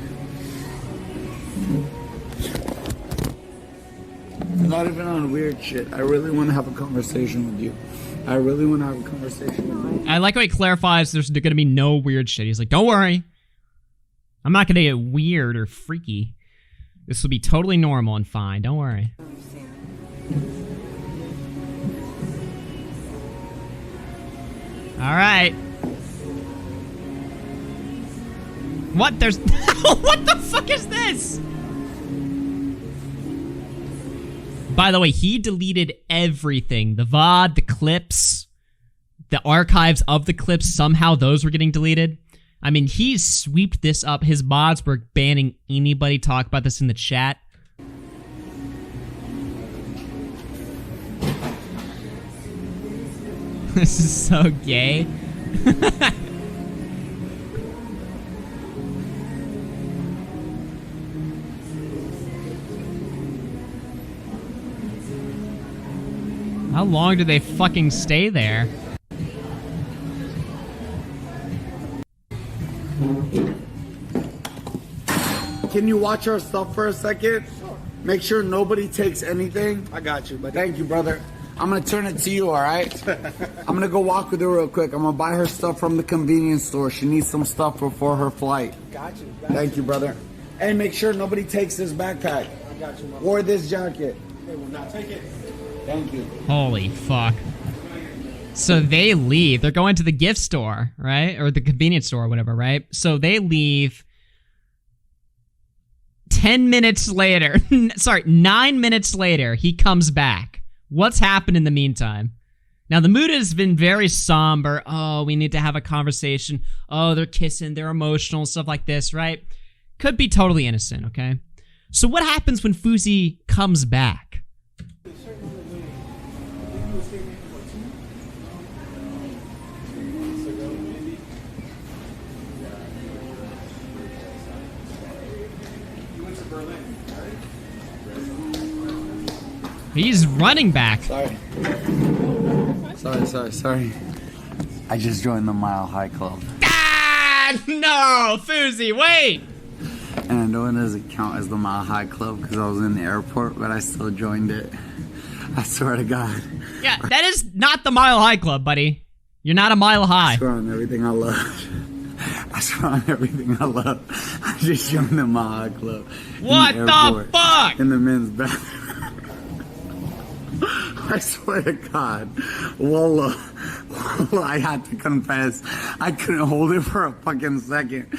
B: Not even on weird shit. I really want to have a conversation with you. I really want to have a conversation with you.
A: I like how he clarifies there's gonna be no weird shit. He's like, don't worry. I'm not gonna get weird or freaky. This will be totally normal and fine. Don't worry. Alright. What? There's... What the fuck is this? By the way, he deleted everything. The VOD, the clips, the archives of the clips. Somehow those were getting deleted. I mean, he sweeped this up. His mods were banning anybody talk about this in the chat. This is so gay. How long do they fucking stay there?
B: Can you watch our stuff for a second? Sure. Make sure nobody takes anything. I got you, buddy. Thank you, brother. I'm gonna turn it to you, all right? I'm gonna go walk with her real quick. I'm gonna buy her stuff from the convenience store. She needs some stuff before her flight. Got you. Thank you, brother. And make sure nobody takes this backpack. I got you, Mom. Or this jacket. They will not take it. Thank you.
A: Holy fuck. So they leave. They're going to the gift store, right? Or the convenience store or whatever, right? So they leave. 10 minutes later, sorry, 9 minutes later, he comes back. What's happened in the meantime? Now, the mood has been very somber. Oh, we need to have a conversation. Oh, they're kissing, they're emotional, stuff like this, right? Could be totally innocent, okay? So what happens when Fousey comes back? He's running back.
B: Sorry. I just joined the Mile High Club.
A: Ah, no, Fousey, wait.
B: And I know it doesn't count as the Mile High Club because I was in the airport, but I still joined it. I swear to God.
A: Yeah, that is not the Mile High Club, buddy. You're not a mile high.
B: I swear on everything I love. I swear on everything I love. I just joined the Mile High Club.
A: What the fuck?
B: In the men's bathroom. I swear to God. Wallah, I had to confess. I couldn't hold it for a fucking second.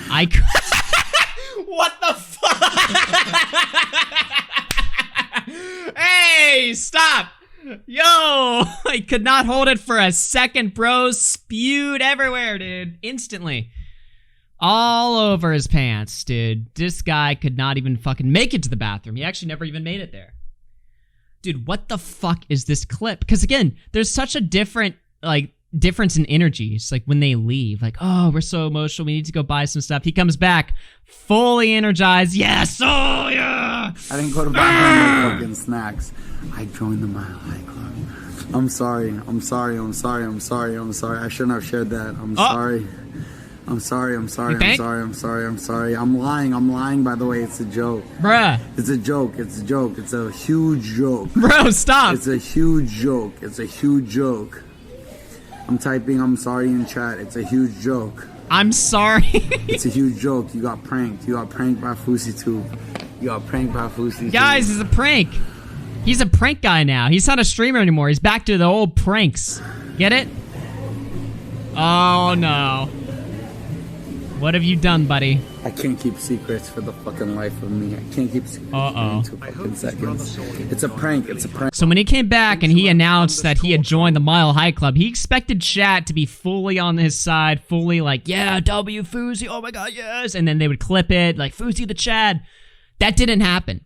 A: What the fuck? Hey, stop. Yo, I could not hold it for a second, bro. Spewed everywhere, dude. Instantly. All over his pants, dude. This guy could not even fucking make it to the bathroom. He actually never even made it there. Dude, what the fuck is this clip? Because again, there's such a difference in energies, like when they leave, like, oh, we're so emotional, we need to go buy some stuff. He comes back fully energized. Yes, oh yeah.
B: I didn't go to buy my fucking snacks. I joined the Mile High Club. I'm sorry. I shouldn't have shared that. I'm sorry. I'm sorry. I'm lying, by the way. It's a joke.
A: Bruh.
B: It's a joke. It's a huge joke.
A: Bro, stop.
B: It's a huge joke. I'm typing I'm sorry in chat. It's a huge joke.
A: I'm sorry.
B: It's a huge joke. You got pranked. You got pranked by FouseyTube.
A: Guys, it's a prank. He's a prank guy now. He's not a streamer anymore. He's back to the old pranks. Get it? Oh, no. What have you done, buddy?
B: I can't keep secrets for the fucking life of me. I can't keep secrets for 2 fucking seconds. It's a prank.
A: So when he came back and he announced that he had joined the Mile High Club, he expected chat to be fully on his side, fully like, yeah, W Fousey, oh my god, yes. And then they would clip it, like, Fousey the Chad. That didn't happen.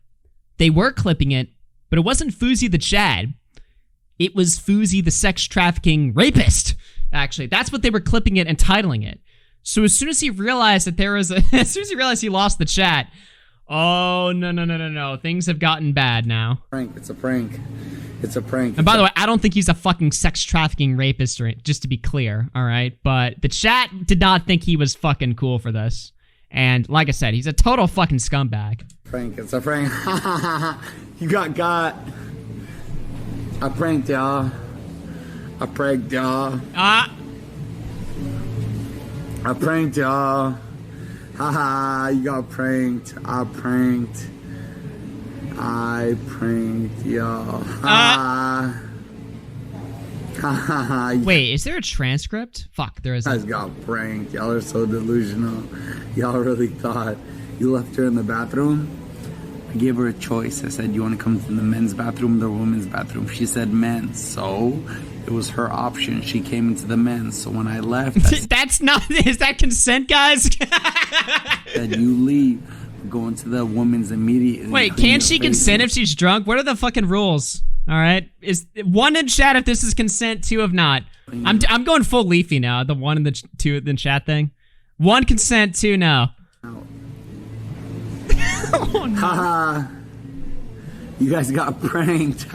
A: They were clipping it, but it wasn't Fousey the Chad. It was Fousey the sex trafficking rapist, actually. That's what they were clipping it and titling it. So as soon as he realized that as soon as he realized he lost the chat, oh, no. Things have gotten bad now.
B: It's a prank.
A: And by the way, I don't think he's a fucking sex trafficking rapist, just to be clear, all right? But the chat did not think he was fucking cool for this. And like I said, he's a total fucking scumbag.
B: It's a prank. You got. I pranked y'all. I pranked y'all. Haha, you got pranked. I pranked y'all.
A: Wait, is there a transcript? Fuck, there isn't.
B: You guys got pranked. Y'all are so delusional. Y'all really thought you left her in the bathroom? I gave her a choice. I said, you want to come to the men's bathroom or the women's bathroom? She said men's. So it was her option. She came into the men's. So when I left, is
A: that consent, guys?
B: said you leave. We're going to the women's immediately.
A: Wait, can't she consent if she's drunk? What are the fucking rules? All right, is 1 in chat if this is consent, 2 if not. I'm going full Leafy now. The 1 and the 2 in the chat thing. 1 consent, 2 no. Oh, no.
B: Haha. You guys got pranked. You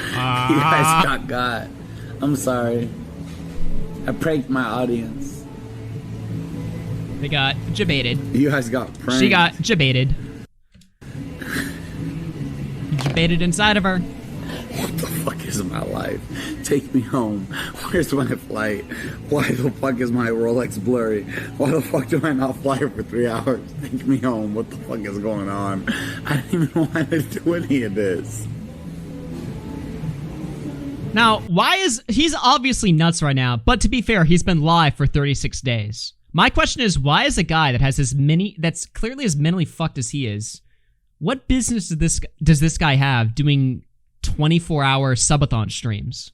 B: guys got. I'm sorry. I pranked my audience.
A: They got jebaited.
B: You guys got pranked.
A: She got jebaited. Jebaited inside of her.
B: What the fuck is my life? Take me home. Where's my flight? Why the fuck is my Rolex blurry? Why the fuck do I not fly for 3 hours? Take me home. What the fuck is going on? I didn't even want to do any of this.
A: Now, he's obviously nuts right now, but to be fair, he's been live for 36 days. My question is, why is a guy that has that's clearly as mentally fucked as he is, what business does this guy have doing 24-hour subathon streams?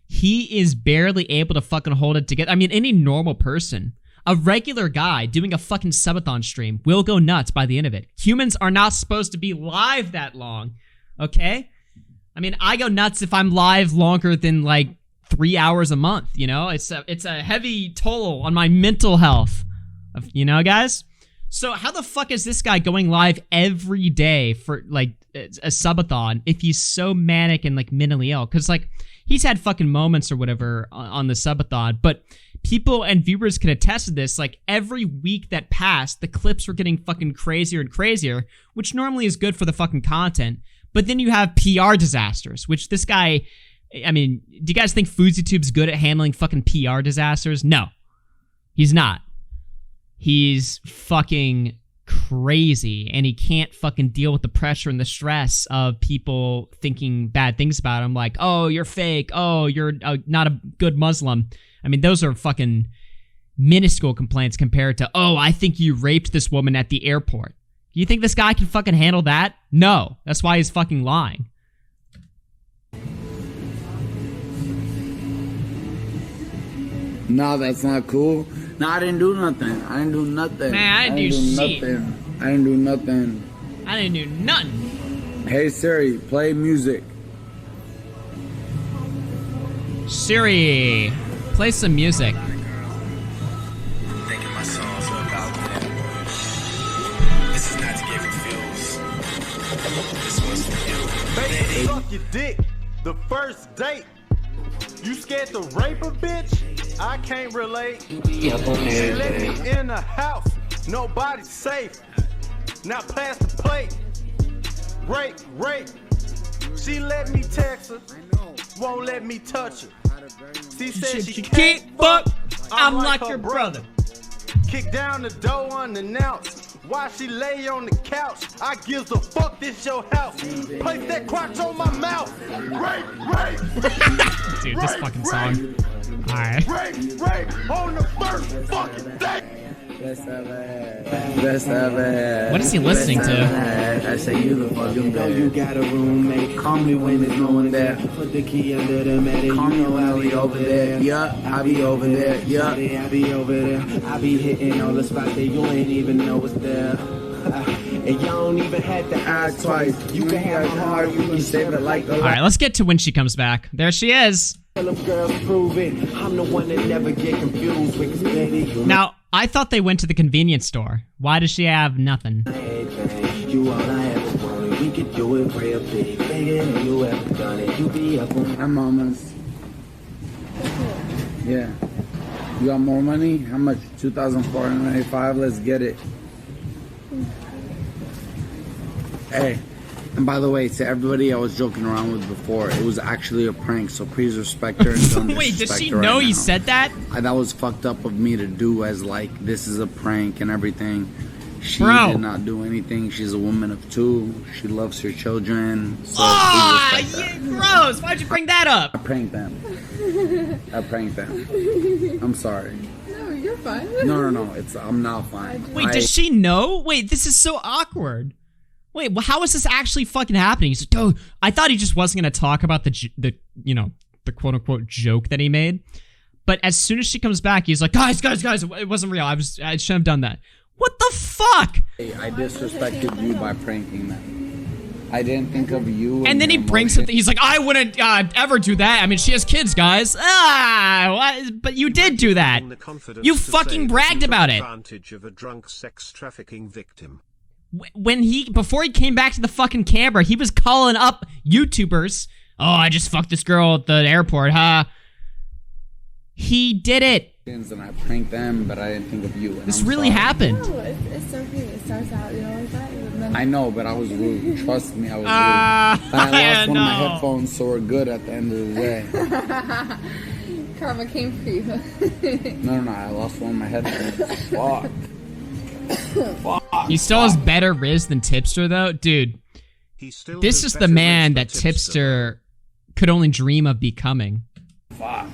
A: He is barely able to fucking hold it together. I mean, any normal person, a regular guy doing a fucking subathon stream will go nuts by the end of it. Humans are not supposed to be live that long, okay? I mean, I go nuts if I'm live longer than like 3 hours a month, you know? It's a heavy toll on my mental health, you know, guys? So how the fuck is this guy going live every day for like a subathon if he's so manic and like mentally ill? Because like he's had fucking moments or whatever on the subathon, but people and viewers can attest to this. Like, every week that passed, the clips were getting fucking crazier and crazier, which normally is good for the fucking content. But then you have PR disasters, which this guy, I mean, do you guys think FouseyTube's good at handling fucking PR disasters? No, he's not. He's fucking crazy, and he can't fucking deal with the pressure and the stress of people thinking bad things about him, like, oh, you're fake, oh, you're not a good Muslim. I mean, those are fucking minuscule complaints compared to, oh, I think you raped this woman at the airport. You think this guy can fucking handle that? No. That's why he's fucking lying.
B: No, that's not cool. No, I didn't do nothing. I didn't do nothing.
A: Man, I didn't do shit.
B: Nothing. I didn't do nothing.
A: I didn't do nothing.
B: Hey Siri, play music.
A: Siri, play some music.
F: Thinking my songs are about that. This is not to get confused. This one's for you.
H: Baby, suck your dick. The first date. You scared to rape a bitch? I can't relate. She let me in the house. Nobody's safe. Now pass the plate. Rape, rape. She let me text her. Won't let me touch her. She said she can't fuck.
A: I'm like your brother.
H: Kick down the door unannounced. While she lay on the couch, I gives a fuck, this your house. Place that crotch on my mouth. Rape, rape.
A: Dude, this fucking song. Alright.
H: Rape, rape on the first fucking day.
B: Let's have it.
A: What is he listening to?
B: I say you the fucking bed.
I: You got a roommate. Call me when there's no one there. Put the key under the mat.
B: Call me when I be over there. Yeah, I be over there. Yeah,
I: I be over there. I be hitting all the spots that you ain't even know was there. And you don't even have to ask twice. You can have my heart. You can save it like a lot.
A: Alright, let's get to when she comes back. There she is.
I: Tell them girls prove it. I'm the one that never get confused with baby.
A: Now, I thought they went to the convenience store. Why does she have nothing?
I: You all I ever wanted. We could do it real big. Bigger than you ever done it. You be up on
B: I'm almost. Yeah. You got more money? How much? 2,495. Let's get it. Hey. And by the way, to everybody I was joking around with before, it was actually a prank, so please respect her and don't
A: Wait, does
B: disrespect
A: she
B: her
A: know
B: right
A: you
B: now.
A: said that?
B: That was fucked up of me to do, as like, this is a prank and everything. She
A: Bro.
B: did not do anything. She's a woman of two. She loves her children. So
A: Ah,
B: please respect that.
A: gross! Why'd you bring that up?
B: I pranked them. I pranked them. I'm sorry.
G: No, you're fine.
B: No. I'm not fine.
A: Wait, does she know? Wait, this is so awkward. Wait, well, how is this actually fucking happening? He's like, oh, I thought he just wasn't going to talk about the quote-unquote joke that he made. But as soon as she comes back, he's like, guys, it wasn't real. I shouldn't have done that. What the fuck?
B: I disrespected you by pranking them. I didn't think of you.
A: And then he brings it. He's like, I wouldn't ever do that. I mean, she has kids, guys. But you did do that. You fucking bragged about it.
E: Advantage of a drunk sex trafficking victim.
A: Before he came back to the fucking camera, he was calling up YouTubers. Oh, I just fucked this girl at the airport, huh? He did it.
B: And I pranked them, but I didn't think of you.
A: This really happened.
G: No, it's okay. It starts out, like that. And then
B: I know, but I was rude. Trust me, I was rude. And I lost one of my headphones, so we're good at the end of the day.
G: karma came for you.
B: No, I lost one of my headphones. Fuck.
A: He still has better Riz than Tipster, though? Dude, this is the man that Tipster could only dream of becoming.
B: Fuck.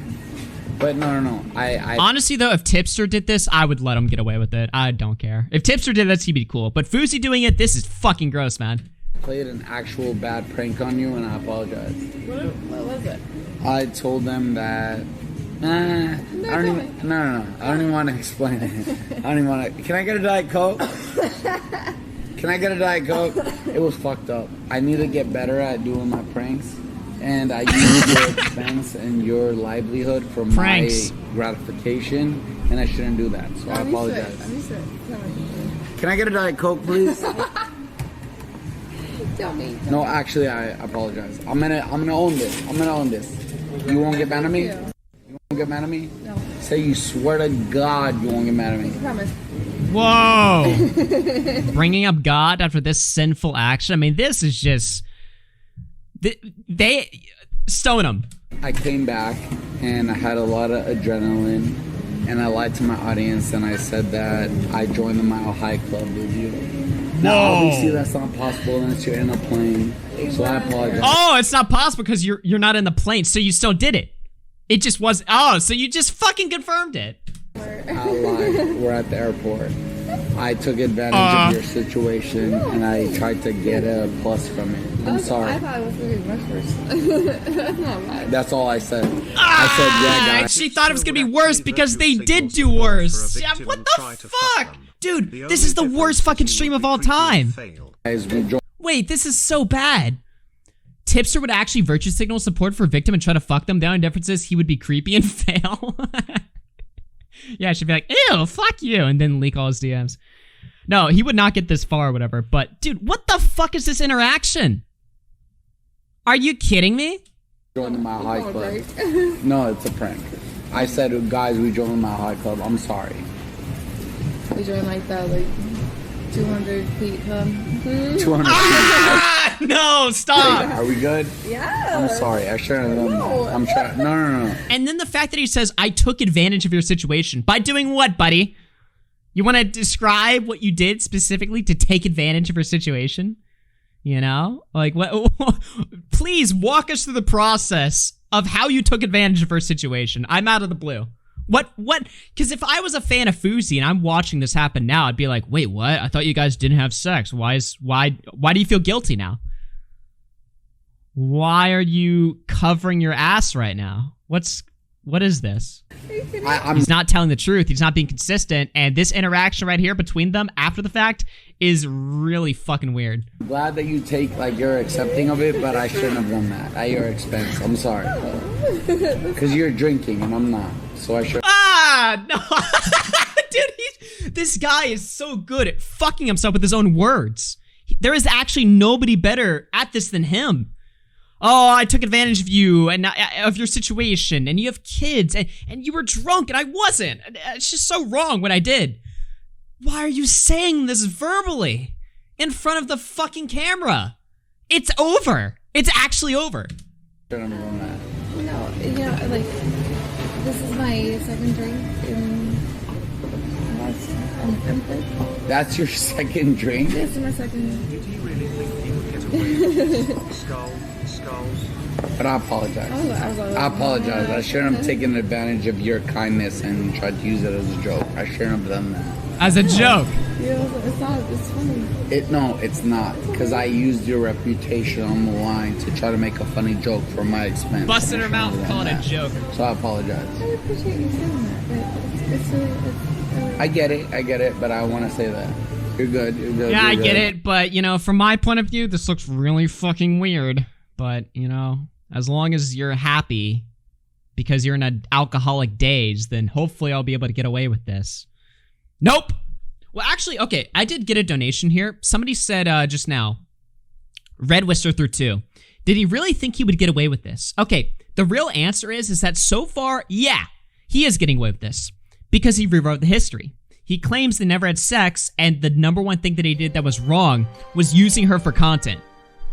B: But no. I
A: honestly, though, if Tipster did this, I would let him get away with it. I don't care. If Tipster did this, he'd be cool. But Fousey doing it, this is fucking gross, man.
B: played an actual bad prank on you, and I apologize.
G: What was it?
B: I told them that... I don't even want to explain it. I don't even want to... Can I get a Diet Coke? Can I get a Diet Coke? It was fucked up. I need to get better at doing my pranks. And I use your expense and your livelihood for
A: pranks.
B: my gratification. And I shouldn't do that. So I apologize. Can I get a Diet Coke, please?
G: Tell me.
B: No, actually, I apologize. I'm gonna own this. I'm gonna own this. You won't get mad at me?
G: You.
B: You won't get mad at me?
G: No.
B: Say you swear to God you won't get mad at me.
G: I promise.
A: Whoa! Bringing up God after this sinful action. I mean, this is just... They... Stone him.
B: I came back and I had a lot of adrenaline and I lied to my audience and I said that I joined the Mile High Club with you. Now, obviously that's not possible unless you're in a plane, so I apologize.
A: Oh, it's not possible because you're not in the plane, so you still did it. It just was... Oh, so you just fucking confirmed it.
B: I lied. We're at the airport. I took advantage of your situation and I tried to get a plus from it. I'm sorry.
G: I thought it was going to be much worse. That's not bad.
B: That's all I said. I said, yeah, guys.
A: She thought it was going to be worse because they did do worse. Yeah, what the fuck? Dude, this is the worst fucking stream of all time. Wait, this is so bad. Tipster would actually virtue signal support for victim and try to fuck them. The only difference is he would be creepy and fail. Yeah, she'd be like, ew, fuck you, and then leak all his DMs. No, he would not get this far or whatever, but dude, what the fuck is this interaction? Are you kidding me?
B: Join my high club. No, it's a prank. I said, guys, we joined my high club. I'm sorry.
G: We joined like that, like 200 feet from.
B: 200 feet.
A: No, stop.
B: Are we good?
G: Yeah.
B: I'm sorry. I shouldn't have done that. I'm trying. No.
A: And then the fact that he says, I took advantage of your situation. By doing what, buddy? You want to describe what you did specifically to take advantage of her situation? You know? Like, what? Please walk us through the process of how you took advantage of her situation. I'm out of the blue. What? Because if I was a fan of Fousey and I'm watching this happen now, I'd be like, wait, what? I thought you guys didn't have sex. Why do you feel guilty now? Why are you covering your ass right now? What is this? He's not telling the truth. He's not being consistent. And this interaction right here between them after the fact is really fucking weird.
B: I'm glad that you you're accepting of it, but I shouldn't have done that at your expense. I'm sorry. Because you're drinking and I'm not. So I should.
A: No. Dude, this guy is so good at fucking himself with his own words. There is actually nobody better at this than him. Oh, I took advantage of you and of your situation, and you have kids, and you were drunk, and I wasn't. It's just so wrong what I did. Why are you saying this verbally in front of the fucking camera? It's over. It's actually over.
G: No, like, this is my second drink
B: That's your second drink?
G: This is my second.
E: Did he really think he would get away with skull?
B: But I apologize. I apologize. I shouldn't have taken advantage of your kindness and tried to use it as a joke. I shouldn't have done that.
A: As a joke?
G: Yeah, it's not. It's funny.
B: No, it's not. Because I used your reputation on the line to try to make a funny joke for my expense.
A: Busting her mouth and calling it a joke.
B: So I apologize.
G: I appreciate you saying that, but it's really...
B: I get it, but I want to say that. You're good.
A: Yeah, I get it, but, you know, from my point of view, this looks really fucking weird. But, you know, as long as you're happy because you're in an alcoholic daze, then hopefully I'll be able to get away with this. Nope! Well, actually, okay, I did get a donation here. Somebody said just now, Red Whistler through 2. Did he really think he would get away with this? Okay, the real answer is that so far, yeah, he is getting away with this. Because he rewrote the history. He claims they never had sex, and the number one thing that he did that was wrong was using her for content.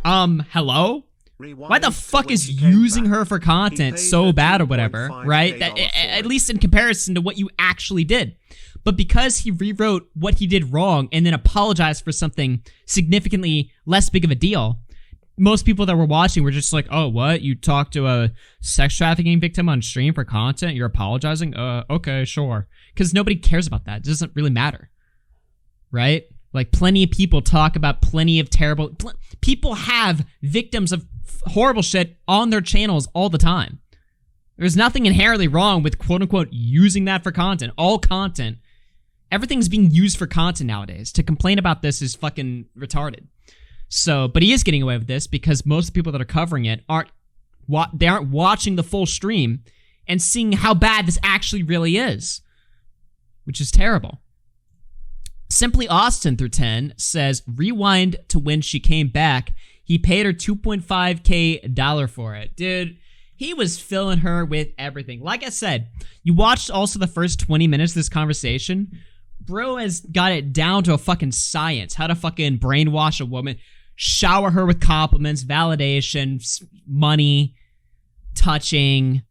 A: Hello? Why the fuck is using her for content so bad or whatever, right? At least in comparison to what you actually did. But because he rewrote what he did wrong and then apologized for something significantly less big of a deal, most people that were watching were just like, oh, what? You talked to a sex trafficking victim on stream for content? You're apologizing? Okay, sure. Because nobody cares about that. It doesn't really matter. Right? Like, plenty of people talk about plenty of terrible... people have victims of horrible shit on their channels all the time. There's nothing inherently wrong with quote-unquote using that for content. All content. Everything's being used for content nowadays. To complain about this is fucking retarded. So, but he is getting away with this because most people that are covering it aren't watching the full stream and seeing how bad this actually really is. Which is terrible. Simply Austin through 10 says, rewind to when she came back. He paid her $2.5K for it. Dude, He was filling her with everything. Like I said, you watched also the first 20 minutes of this conversation. Bro has got it down to a fucking science. How to fucking brainwash a woman, shower her with compliments, validation, money, touching,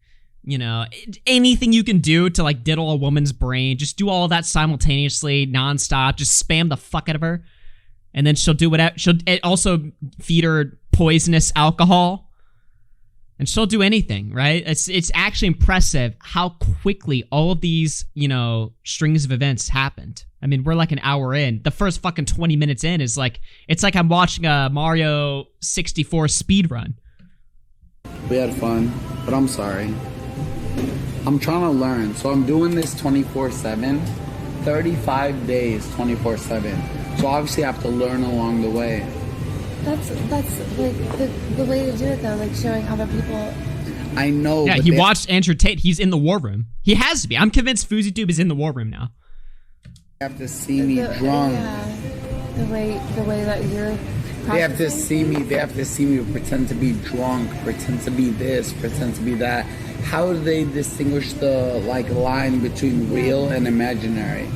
A: you know, anything you can do to like diddle a woman's brain. Just do all of that simultaneously, nonstop. Just spam the fuck out of her. And then she'll do whatever. She'll also feed her poisonous alcohol. And she'll do anything, right? It's actually impressive how quickly all of these, you know, strings of events happened. I mean, we're like an hour in. The first fucking 20 minutes in is like, it's like I'm watching a Mario 64 speedrun.
B: We had fun, but I'm sorry. I'm trying to learn, so I'm doing this 24/7, 35 days 24/7. So obviously I have to learn along the way.
G: That's like the way to do it though, like showing other people.
B: I know.
A: Yeah, he watched Andrew Tate. He's in the war room. He has to be. I'm convinced FouseyTube is in the war room now.
B: They have to see me drunk.
G: Yeah, the way that you're.
B: They have to see me. They have to see me pretend to be drunk, pretend to be this, pretend to be that. How do they distinguish the like line between real and imaginary?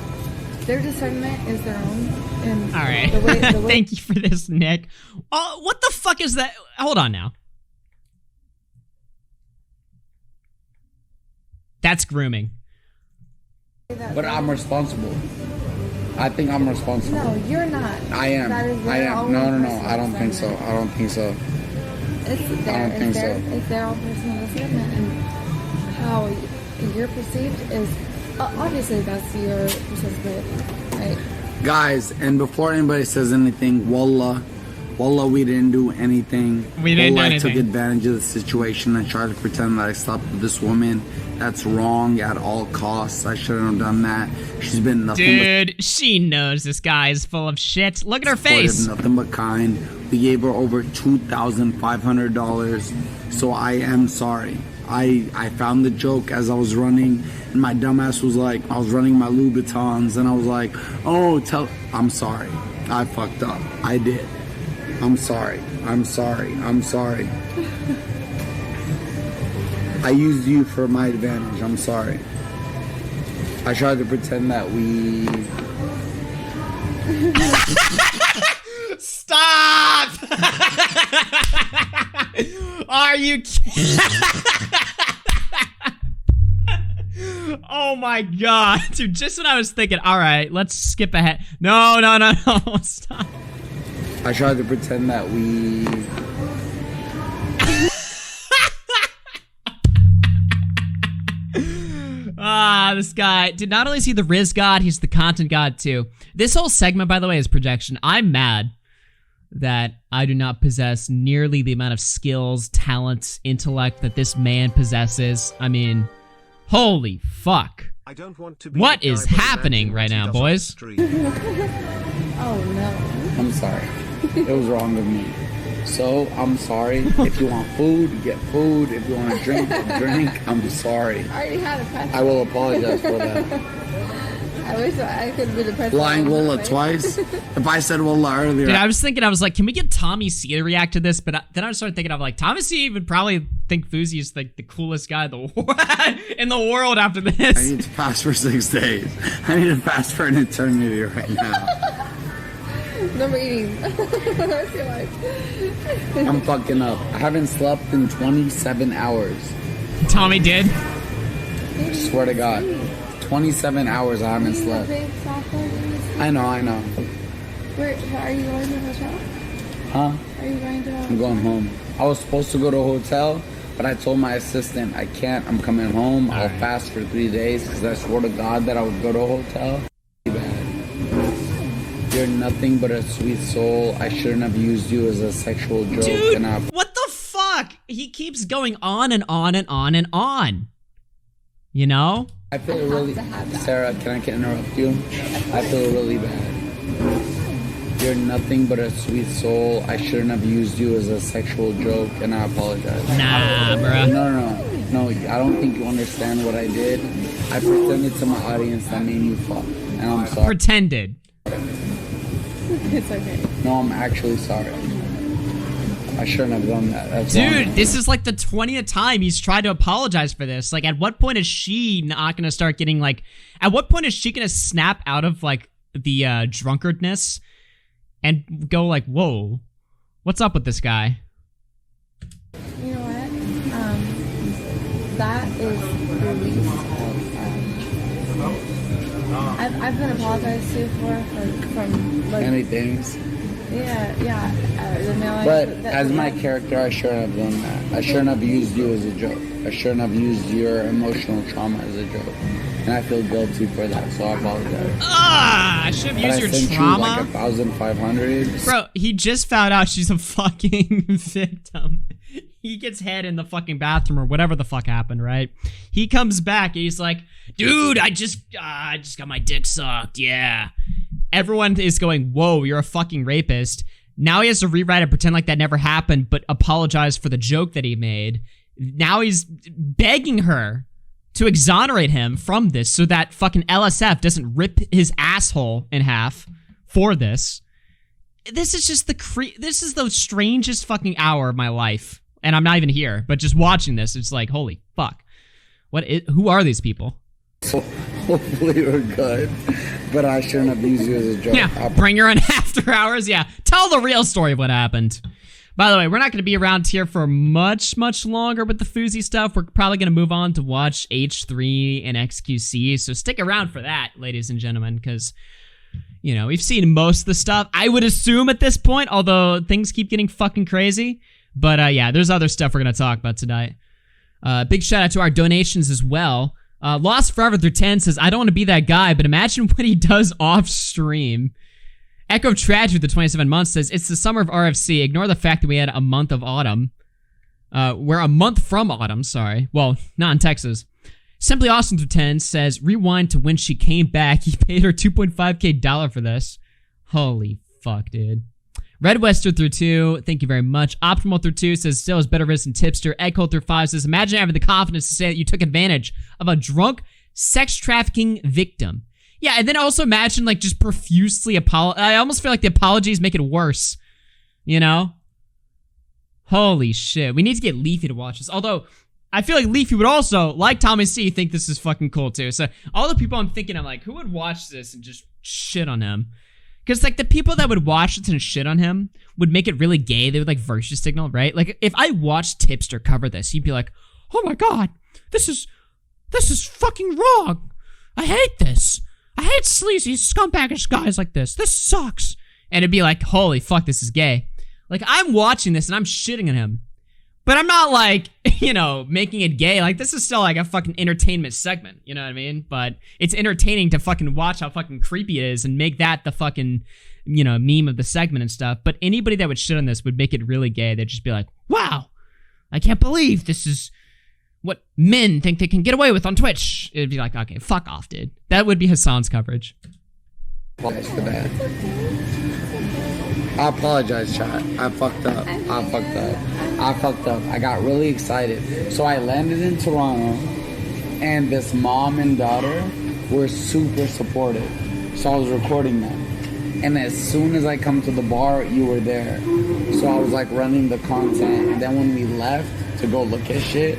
G: Their discernment is their own. And
A: all right.
G: The way
A: Thank you for this, Nick. Oh, what the fuck is that? Hold on now. That's grooming.
B: But I'm responsible. I think I'm responsible.
G: No, you're not.
B: I am. I am. No. I don't think so. I don't think so.
G: It's their own personal discernment, and how you're perceived is obviously that's your responsibility, right?
B: Guys, and before anybody says anything, wallah, we didn't do anything.
A: We didn't do anything.
B: I took advantage of the situation and tried to pretend that I slept with this woman. That's wrong at all costs. I shouldn't have done that. She's been nothing
A: Dude, she knows this guy is full of shit. Look at her face.
B: Nothing but kind. We gave her over $2,500. So I am sorry. I found the joke as I was running, and my dumbass was like, I was running my Louboutins, and I was like, oh, I'm sorry. I fucked up. I did. I'm sorry. I'm sorry. I'm sorry. I used you for my advantage. I'm sorry. I tried to pretend that we...
A: Stop! Are you kidding? Oh my god. Dude, just when I was thinking, alright, let's skip ahead. No. Stop.
B: I tried to pretend that we...
A: This guy. Dude, not only is he the Riz god, he's the content god too. This whole segment, by the way, is projection. I'm mad that I do not possess nearly the amount of skills, talents, intellect that this man possesses. I mean, holy fuck.
E: I don't want to be
A: what is happening right now, boys?
G: Oh no.
B: I'm sorry. It was wrong of me. So, I'm sorry. If you want food, get food. If you want to drink, drink. I'm sorry.
G: I already had a question.
B: I will apologize for that.
G: I wish I could be the president.
B: Lying Wallah twice? If I said Wallah earlier...
A: Dude, I was like, can we get Tommy C to react to this? But then I started thinking of like, Tommy C would probably think Fousey is like the coolest guy in the world after this.
B: I need to fast for 6 days. I need to fast for an eternity right now.
G: No eating. What's your life?
B: I'm fucking up. I haven't slept in 27 hours.
A: Tommy did?
B: Swear to God. 27 hours I haven't slept. I know.
G: Where are you going to a hotel?
B: Huh?
G: Are you going to
B: I'm going home. I was supposed to go to a hotel, but I told my assistant I can't. I'm coming home. I'll fast for 3 days because I swore to God that I would go to a hotel. Bad. You're nothing but a sweet soul. I shouldn't have used you as a sexual joke.
A: Dude, what the fuck? He keeps going on and on and on and on. You know?
B: I feel really... Sarah, can I interrupt you? I feel really bad. You're nothing but a sweet soul. I shouldn't have used you as a sexual joke, and I apologize.
A: Nah, bruh.
B: No, I don't think you understand what I did. I pretended to my audience that made you fuck, and I'm sorry.
A: Pretended.
G: It's okay.
B: No, I'm actually sorry. I shouldn't have done that. That's
A: Dude,
B: wrong.
A: this is like the 20th time he's tried to apologize for this. Like, at what point is she not gonna start getting, like, at what point is she gonna snap out of, like, the drunkardness and go like, whoa, what's up with this guy?
G: You know what? That is the least of, I've been apologized to from like,
B: Many things.
G: Yeah, the mail.
B: But as my character, I shouldn't have done that. I shouldn't have used you as a joke. I shouldn't have used your emotional trauma as a joke. And I feel guilty for that, so I apologize.
A: I should have used
B: I
A: your
B: sent
A: trauma.
B: you like 1,500.
A: Bro, he just found out she's a fucking victim. He gets head in the fucking bathroom or whatever the fuck happened, right? He comes back and he's like, dude, I just got my dick sucked, yeah. Everyone is going, whoa, you're a fucking rapist. Now he has to rewrite and pretend like that never happened, but apologize for the joke that he made. Now he's begging her to exonerate him from this so that fucking LSF doesn't rip his asshole in half for this. This is just this is the strangest fucking hour of my life. And I'm not even here, but just watching this, it's like, holy fuck. Who are these people?
B: Hopefully we're good. But I shouldn't have used you as a joke.
A: Yeah, bring her in after hours. Yeah, tell the real story of what happened. By the way, we're not going to be around here for much longer with the Fousey stuff. We're probably going to move on to watch H3 and XQC. So stick around for that, ladies and gentlemen, because, you know, we've seen most of the stuff, I would assume at this point, although things keep getting fucking crazy. But yeah, there's other stuff we're going to talk about tonight. Big shout out to our donations as well. Lost Forever through 10 says, I don't want to be that guy, but imagine what he does off stream. Echo of Tragedy with the 27 months says, it's the summer of RFC. Ignore the fact that we had a month of autumn. We're a month from autumn, sorry. Well, not in Texas. Simply Awesome through 10 says, rewind to when she came back. He paid her $2.5K for this. Holy fuck, dude. Red Wester through 2, thank you very much. Optimal through 2 says, still is better risk than Tipster. Egghole through 5 says, imagine having the confidence to say that you took advantage of a drunk sex trafficking victim. Yeah, and then also imagine, like, just profusely I almost feel like the apologies make it worse. You know? Holy shit. We need to get Leafy to watch this. Although, I feel like Leafy would also, like Tommy C, think this is fucking cool too. So, all the people I'm thinking, I'm like, who would watch this and just shit on him? Because, like, the people that would watch this and shit on him would make it really gay. They would, like, virtue signal, right? Like, if I watched Tipster cover this, he'd be like, oh my god, this is fucking wrong. I hate this. I hate sleazy, scumbaggish guys like this. This sucks. And it'd be like, holy fuck, this is gay. Like, I'm watching this and I'm shitting on him. But I'm not, like, you know, making it gay. Like, this is still, like, a fucking entertainment segment. You know what I mean? But it's entertaining to fucking watch how fucking creepy it is and make that the fucking, you know, meme of the segment and stuff. But anybody that would shit on this would make it really gay. They'd just be like, wow, I can't believe this is what men think they can get away with on Twitch. It'd be like, okay, fuck off, dude. That would be Hassan's coverage.
B: Apologize for that. I apologize, chat. I fucked up. I got really excited. So I landed in Toronto, and this mom and daughter were super supportive. So I was recording them. And as soon as I come to the bar, you were there. So I was like running the content. And then when we left to go look at shit,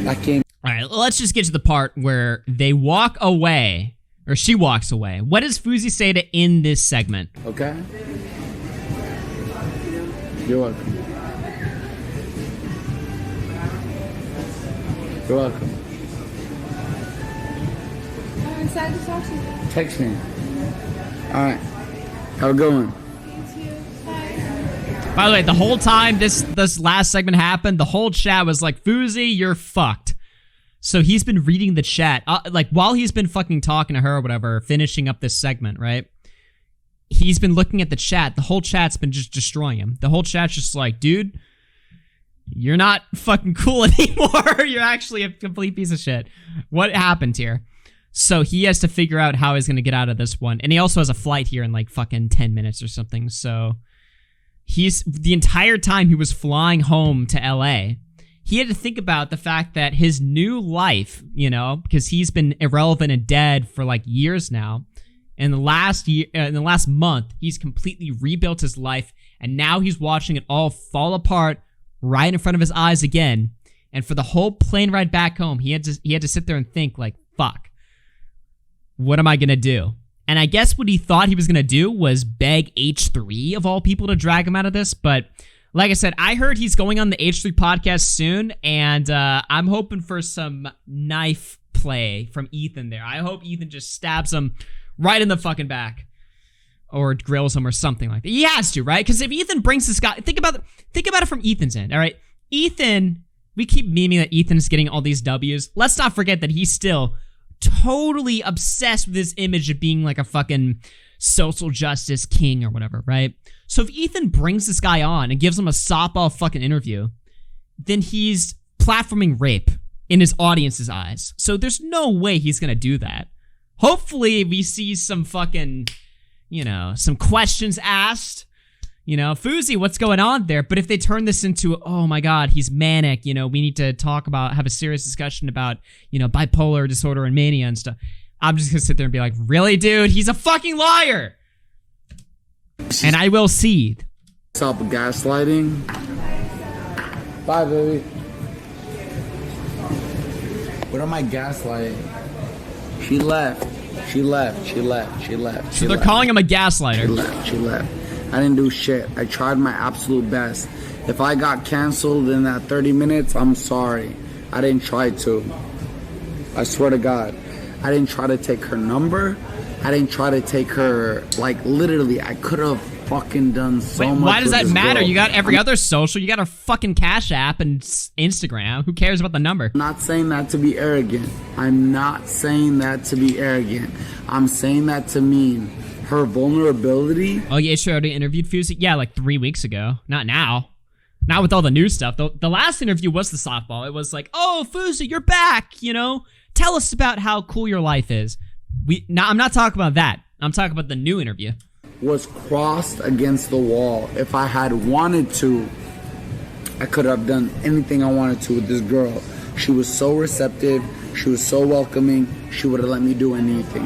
B: I came.
A: All right, let's just get to the part where they walk away, or she walks away. What does Fousey say to end this segment?
B: Okay. You're welcome. You're welcome.
G: I'm excited to talk to you.
B: Text me. Alright. Have a good one.
A: By the way, the whole time this last segment happened, the whole chat was like, Fousey, you're fucked. So he's been reading the chat. Like, while he's been fucking talking to her or whatever, finishing up this segment, right? He's been looking at the chat. The whole chat's been just destroying him. The whole chat's just like, dude, you're not fucking cool anymore. You're actually a complete piece of shit. What happened here? So he has to figure out how he's going to get out of this one. And he also has a flight here in like fucking 10 minutes or something. So the entire time he was flying home to LA, he had to think about the fact that his new life, you know, because he's been irrelevant and dead for like years now. In the last month, he's completely rebuilt his life And now he's watching it all fall apart right in front of his eyes again. And for the whole plane ride back home, he had to sit there and think like, fuck, what am I gonna do? And I guess what he thought he was gonna do was beg H3 of all people to drag him out of this. But like I said, I heard he's going on the H3 podcast soon, and I'm hoping for some knife play from Ethan there. I hope Ethan just stabs him right in the fucking back. Or grills him or something like that. He has to, right? Because if Ethan brings this guy... Think about it from Ethan's end, all right? Ethan... We keep memeing that Ethan's getting all these W's. Let's not forget that he's still totally obsessed with his image of being like a fucking social justice king or whatever, right? So if Ethan brings this guy on and gives him a softball fucking interview, then he's platforming rape in his audience's eyes. So there's no way he's gonna do that. Hopefully we see some fucking, you know, some questions asked. You know, Fousey, what's going on there? But if they turn this into, oh my god, he's manic, you know, we need to have a serious discussion about, you know, bipolar disorder and mania and stuff. I'm just gonna sit there and be like, really, dude? He's a fucking liar! And I will seethe.
B: Stop gaslighting. Bye, baby. What am I gaslighting? She left.
A: So they're calling him a gaslighter.
B: She left. I didn't do shit. I tried my absolute best. If I got canceled in that 30 minutes, I'm sorry. I didn't try to. I swear to God. I didn't try to take her number. I didn't try to take her, like, literally, I could have fucking done so much.
A: Why does that matter?
B: Girl.
A: You got every other social. You got a fucking Cash App and Instagram. Who cares about the number?
B: I'm not saying that to be arrogant. I'm saying that to mean her vulnerability.
A: Oh, yeah, she already interviewed Fousey? Yeah, like 3 weeks ago. Not now. Not with all the new stuff. The last interview was the softball. It was like, oh, Fousey, you're back, you know? Tell us about how cool your life is. I'm not talking about that. I'm talking about the new interview.
B: Was crossed against the wall. If I had wanted to, I could have done anything I wanted to with this girl. She was so receptive. She was so welcoming. She would have let me do anything.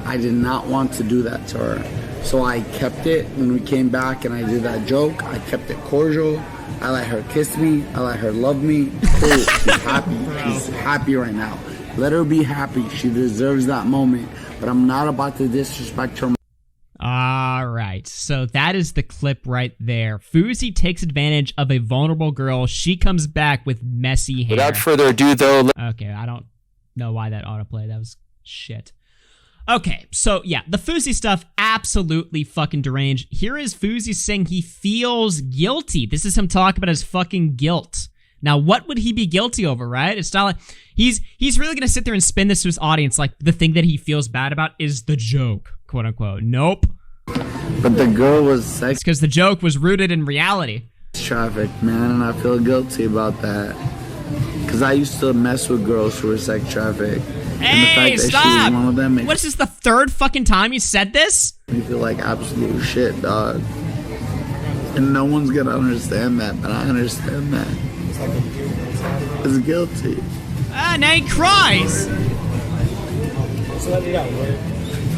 B: I did not want to do that to her. So I kept it when we came back and I did that joke. I kept it cordial. I let her kiss me. I let her love me. Cool. She's happy. She's happy right now. Let her be happy. She deserves that moment. But I'm not about to disrespect her.
A: All right. So that is the clip right there. Fousey takes advantage of a vulnerable girl. She comes back with messy hair.
D: Without further ado, though...
A: Okay, I don't know why that autoplay. That was shit. Okay, so yeah, the Fousey stuff, absolutely fucking deranged. Here is Fousey saying he feels guilty. This is him talking about his fucking guilt. Now, what would he be guilty over, right? It's not like... He's really gonna sit there and spin this to his audience like the thing that he feels bad about is the joke, quote unquote. Nope.
B: But the girl was sex...
A: because the joke was rooted in reality.
B: Traffic, man, and I feel guilty about that. Because I used to mess with girls who were sex trafficked.
A: Hey, stop!
B: One of them
A: what is this, the third fucking time you said this?
B: You feel like absolute shit, dog. And no one's gonna understand that, but I understand that. It's guilty.
A: Ah, now he cries!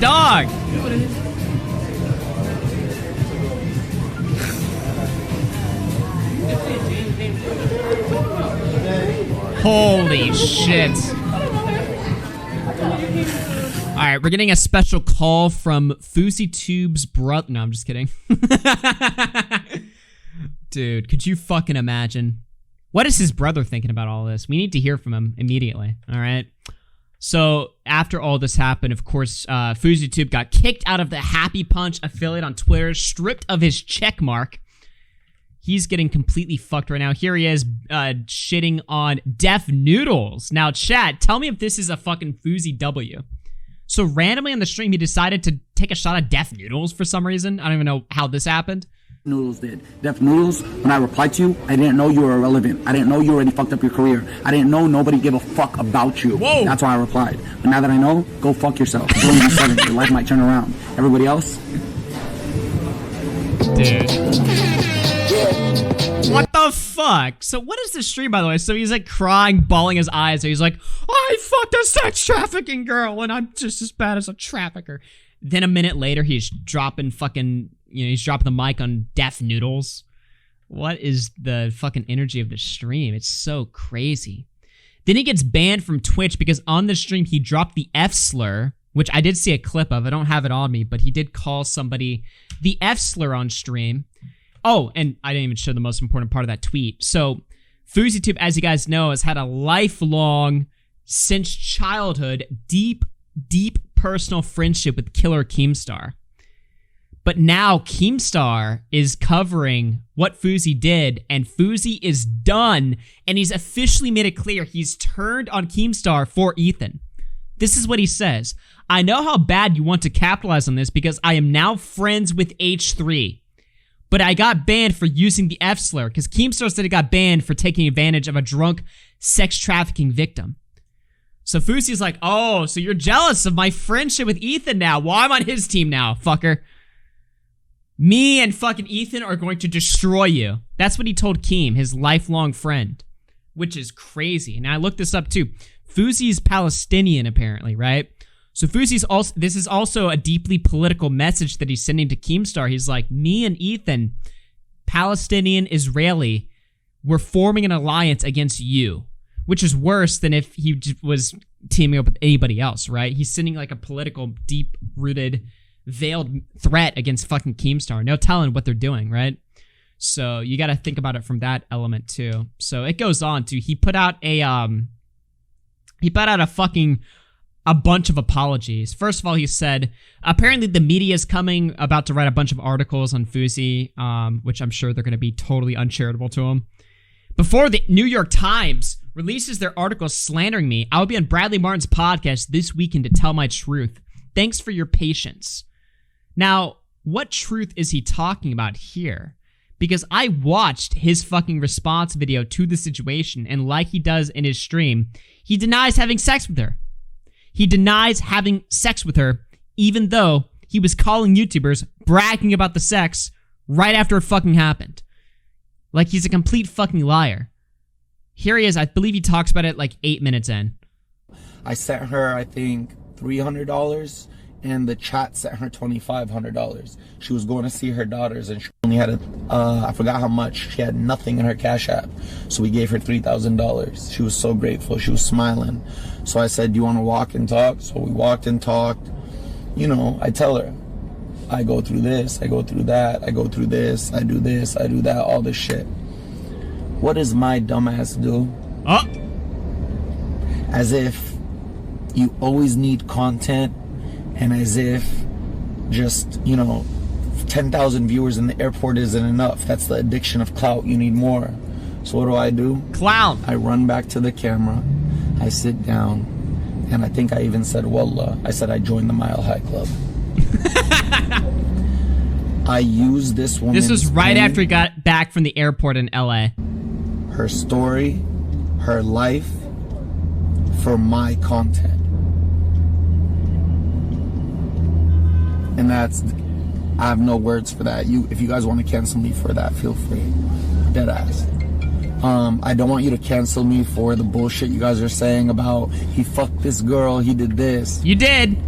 A: Dog! Holy shit. Alright, we're getting a special call from FouseyTube's brother. No, I'm just kidding. Dude, could you fucking imagine? What is his brother thinking about all this? We need to hear from him immediately, alright? So, after all this happened, of course, FouseyTube got kicked out of the Happy Punch affiliate on Twitter, stripped of his check mark. He's getting completely fucked right now. Here he is, shitting on Def Noodles. Now, chat, tell me if this is a fucking Fousey W. So, randomly on the stream, he decided to take a shot at Def Noodles for some reason. I don't even know how this happened.
I: Noodles did. Def Noodles, when I replied to you, I didn't know you were irrelevant. I didn't know you already fucked up your career. I didn't know nobody gave a fuck about you.
A: Whoa.
I: That's why I replied. But now that I know, go fuck yourself. Join my seven. Your life might turn around. Everybody else?
A: Dude. What the fuck? So what is this stream, by the way? So he's like crying, bawling his eyes. So he's like, I fucked a sex trafficking girl and I'm just as bad as a trafficker. Then a minute later, he's dropping fucking he's dropping the mic on Deaf Noodles. What is the fucking energy of the stream? It's so crazy. Then he gets banned from Twitch because on the stream he dropped the F slur, which I did see a clip of. I don't have it on me, but he did call somebody the F slur on stream. Oh, and I didn't even show the most important part of that tweet. So FouseyTube, as you guys know, has had a lifelong, since childhood, deep personal friendship with Killer KEEMSTAR. But now KEEMSTAR is covering what Fousey did, and Fousey is done, and he's officially made it clear he's turned on KEEMSTAR for Ethan. This is what he says. I know how bad you want to capitalize on this because I am now friends with H3. But I got banned for using the F slur because KEEMSTAR said he got banned for taking advantage of a drunk sex trafficking victim. So Fousey's like, oh, so you're jealous of my friendship with Ethan now. Well, I'm on his team now, fucker. Me and fucking Ethan are going to destroy you. That's what he told Keem, his lifelong friend, which is crazy. And I looked this up too. Fousey's Palestinian, apparently, right? So Fousey's also, this is also a deeply political message that he's sending to KEEMSTAR. He's like, me and Ethan, Palestinian, Israeli, we're forming an alliance against you, which is worse than if he was teaming up with anybody else, right? He's sending like a political, deep-rooted, veiled threat against fucking KEEMSTAR. No telling what they're doing, right? So you got to think about it from that element too. So it goes on to, he put out a bunch of apologies. First of all, he said, apparently the media is about to write a bunch of articles on Fousey, which I'm sure they're going to be totally uncharitable to him. Before the New York Times releases their article slandering me, I will be on Bradley Martin's podcast this weekend to tell my truth. Thanks for your patience. Now, what truth is he talking about here? Because I watched his fucking response video to the situation, and like he does in his stream, he denies having sex with her. He denies having sex with her, even though he was calling YouTubers, bragging about the sex right after it fucking happened. Like, he's a complete fucking liar. Here he is. I believe he talks about it like 8 minutes in.
B: I sent her, I think, $300, and the chat sent her $2,500. She was going to see her daughters, and she only had I forgot how much. She had nothing in her Cash App, so we gave her $3,000. She was so grateful. She was smiling. So I said, do you want to walk and talk? So we walked and talked. You know, I tell her, I go through this, I go through that, I go through this, I do that, all this shit. What does my dumbass do?
A: Oh.
B: As if you always need content, and as if just, 10,000 viewers in the airport isn't enough. That's the addiction of clout. You need more. So what do?
A: Clown.
B: I run back to the camera. I sit down, and I think I even said, Wallah. I said I joined the Mile High Club. I use this woman.
A: This was right after he got back from the airport in LA.
B: Her story, her life, for my content. And that's, I have no words for that. If you guys want to cancel me for that, feel free. Deadass. I don't want you to cancel me for the bullshit you guys are saying about he fucked this girl, he did this.
A: You did.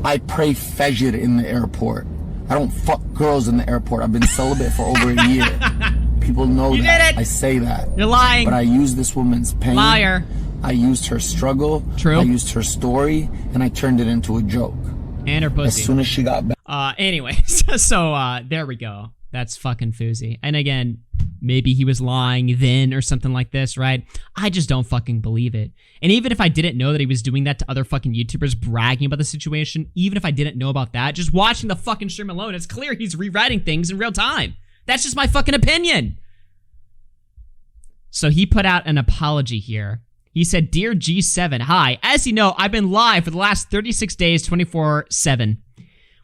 B: I pray Fajr in the airport. I don't fuck girls in the airport. I've been celibate for over a year. People know
A: you
B: that.
A: Did it.
B: I say that.
A: You're lying.
B: But I used this woman's pain.
A: Liar.
B: I used her struggle.
A: True.
B: I used her story, and I turned it into a joke.
A: And her pussy.
B: As soon as she got back.
A: Anyway, so there we go. That's fucking Fousey. And again, maybe he was lying then or something like this, right? I just don't fucking believe it. And even if I didn't know that he was doing that to other fucking YouTubers bragging about the situation, even if I didn't know about that, just watching the fucking stream alone, it's clear he's rewriting things in real time. That's just my fucking opinion. So he put out an apology here. He said, Dear G7, hi. As you know, I've been live for the last 36 days, 24/7.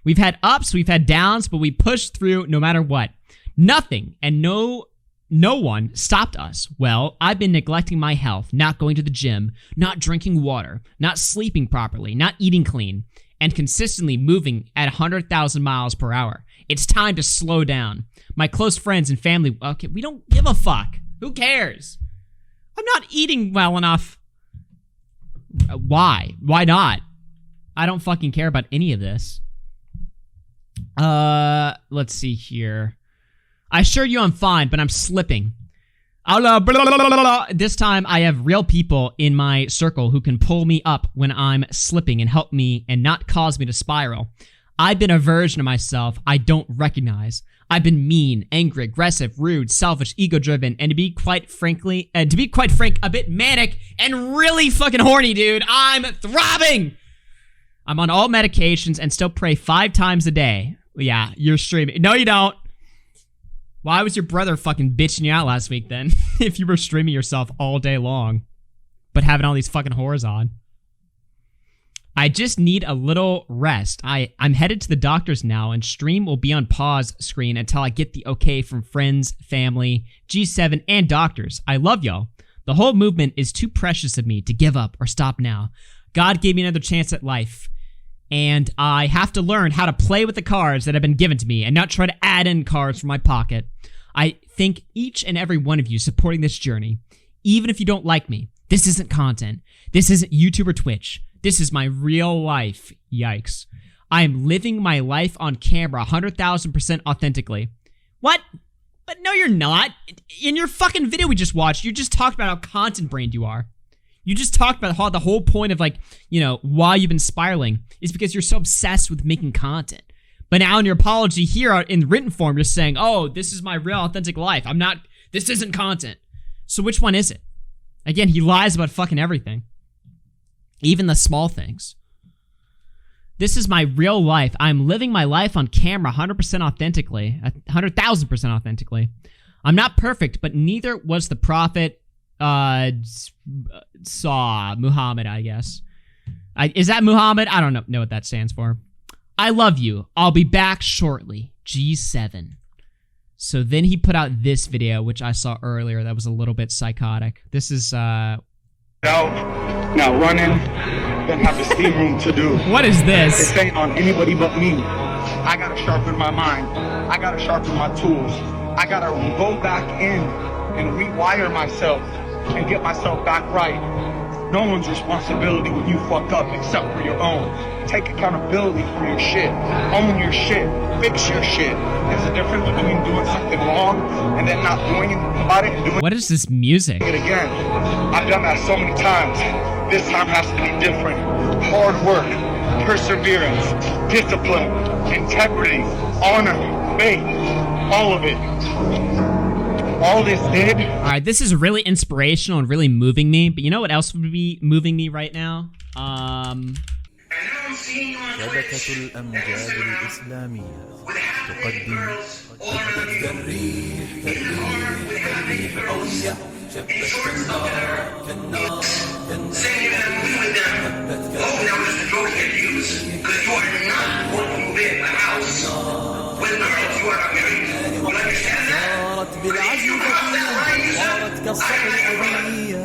A: We've had ups, we've had downs, but we pushed through no matter what. Nothing and no one stopped us. Well, I've been neglecting my health, not going to the gym, not drinking water, not sleeping properly, not eating clean, and consistently moving at 100,000 miles per hour. It's time to slow down. My close friends and family, okay, we don't give a fuck. Who cares? I'm not eating well enough. Why? Why not? I don't fucking care about any of this. Let's see here. I assure you I'm fine, but I'm slipping. This time I have real people in my circle who can pull me up when I'm slipping and help me and not cause me to spiral. I've been a version of myself I don't recognize. I've been mean, angry, aggressive, rude, selfish, ego-driven, and to be quite frank, a bit manic and really fucking horny, dude. I'm throbbing! I'm on all medications and still pray 5 times a day. Yeah, you're streaming. No, you don't. Why was your brother fucking bitching you out last week then? If you were streaming yourself all day long, but having all these fucking whores on. I just need a little rest. I'm headed to the doctor's now, and stream will be on pause screen until I get the okay from friends, family, G7, and doctors. I love y'all. The whole movement is too precious of me to give up or stop now. God gave me another chance at life, and I have to learn how to play with the cards that have been given to me and not try to add in cards from my pocket. I thank each and every one of you supporting this journey. Even if you don't like me, this isn't content. This isn't YouTube or Twitch. This is my real life. Yikes. I am living my life on camera 100,000% authentically. What? But no, you're not. In your fucking video we just watched, you just talked about how content brained you are. You just talked about how the whole point of, like, you know, why you've been spiraling is because you're so obsessed with making content. But now in your apology here in written form, you're saying, oh, this is my real authentic life. This isn't content. So which one is it? Again, he lies about fucking everything. Even the small things. This is my real life. I'm living my life on camera 100% authentically. 100,000% authentically. I'm not perfect, but neither was the prophet Muhammad, I guess. Is that Muhammad? I don't know what that stands for. I love you. I'll be back shortly. G7. So then he put out this video, which I saw earlier. That was a little bit psychotic. This is,
J: Out, now running, then have the steam room to do.
A: What is this?
J: This ain't on anybody but me. I gotta sharpen my mind. I gotta sharpen my tools. I gotta go back in and rewire myself and get myself back right. No one's responsibility when you fuck up except for your own. Take accountability for your shit. Own your shit. Fix your shit. There's a difference between doing something wrong and then not doing anything about it and doing
A: What is this music?
J: it again. I've done that so many times. This time has to be different. Hard work, perseverance, discipline, integrity, honor, faith, all of it. All this did.
A: Alright, this is really inspirational and really moving me, but you know what else would be moving me right now?
K: شبكة الأمجاد الإسلامية تقدم صارت بالعزم صارت كالصقر الأبية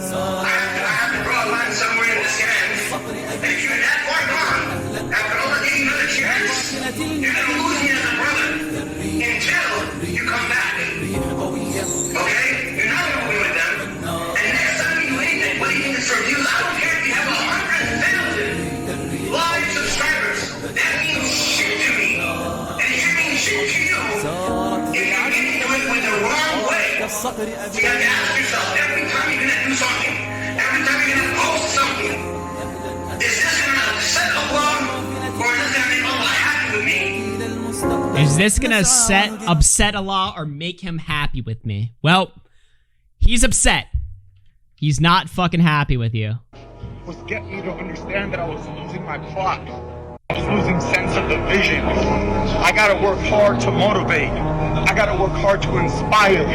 F: So you have to ask yourself, every time you're gonna do something, every time you're gonna post something, is this gonna upset Allah, or is this gonna make Allah happy with me?
A: Is this gonna upset Allah or make him happy with me? Well, he's upset. He's not fucking happy with you.
J: Was get me to understand that I was losing my plot. I was losing sense of the vision. I gotta work hard to motivate. I gotta work hard to inspire.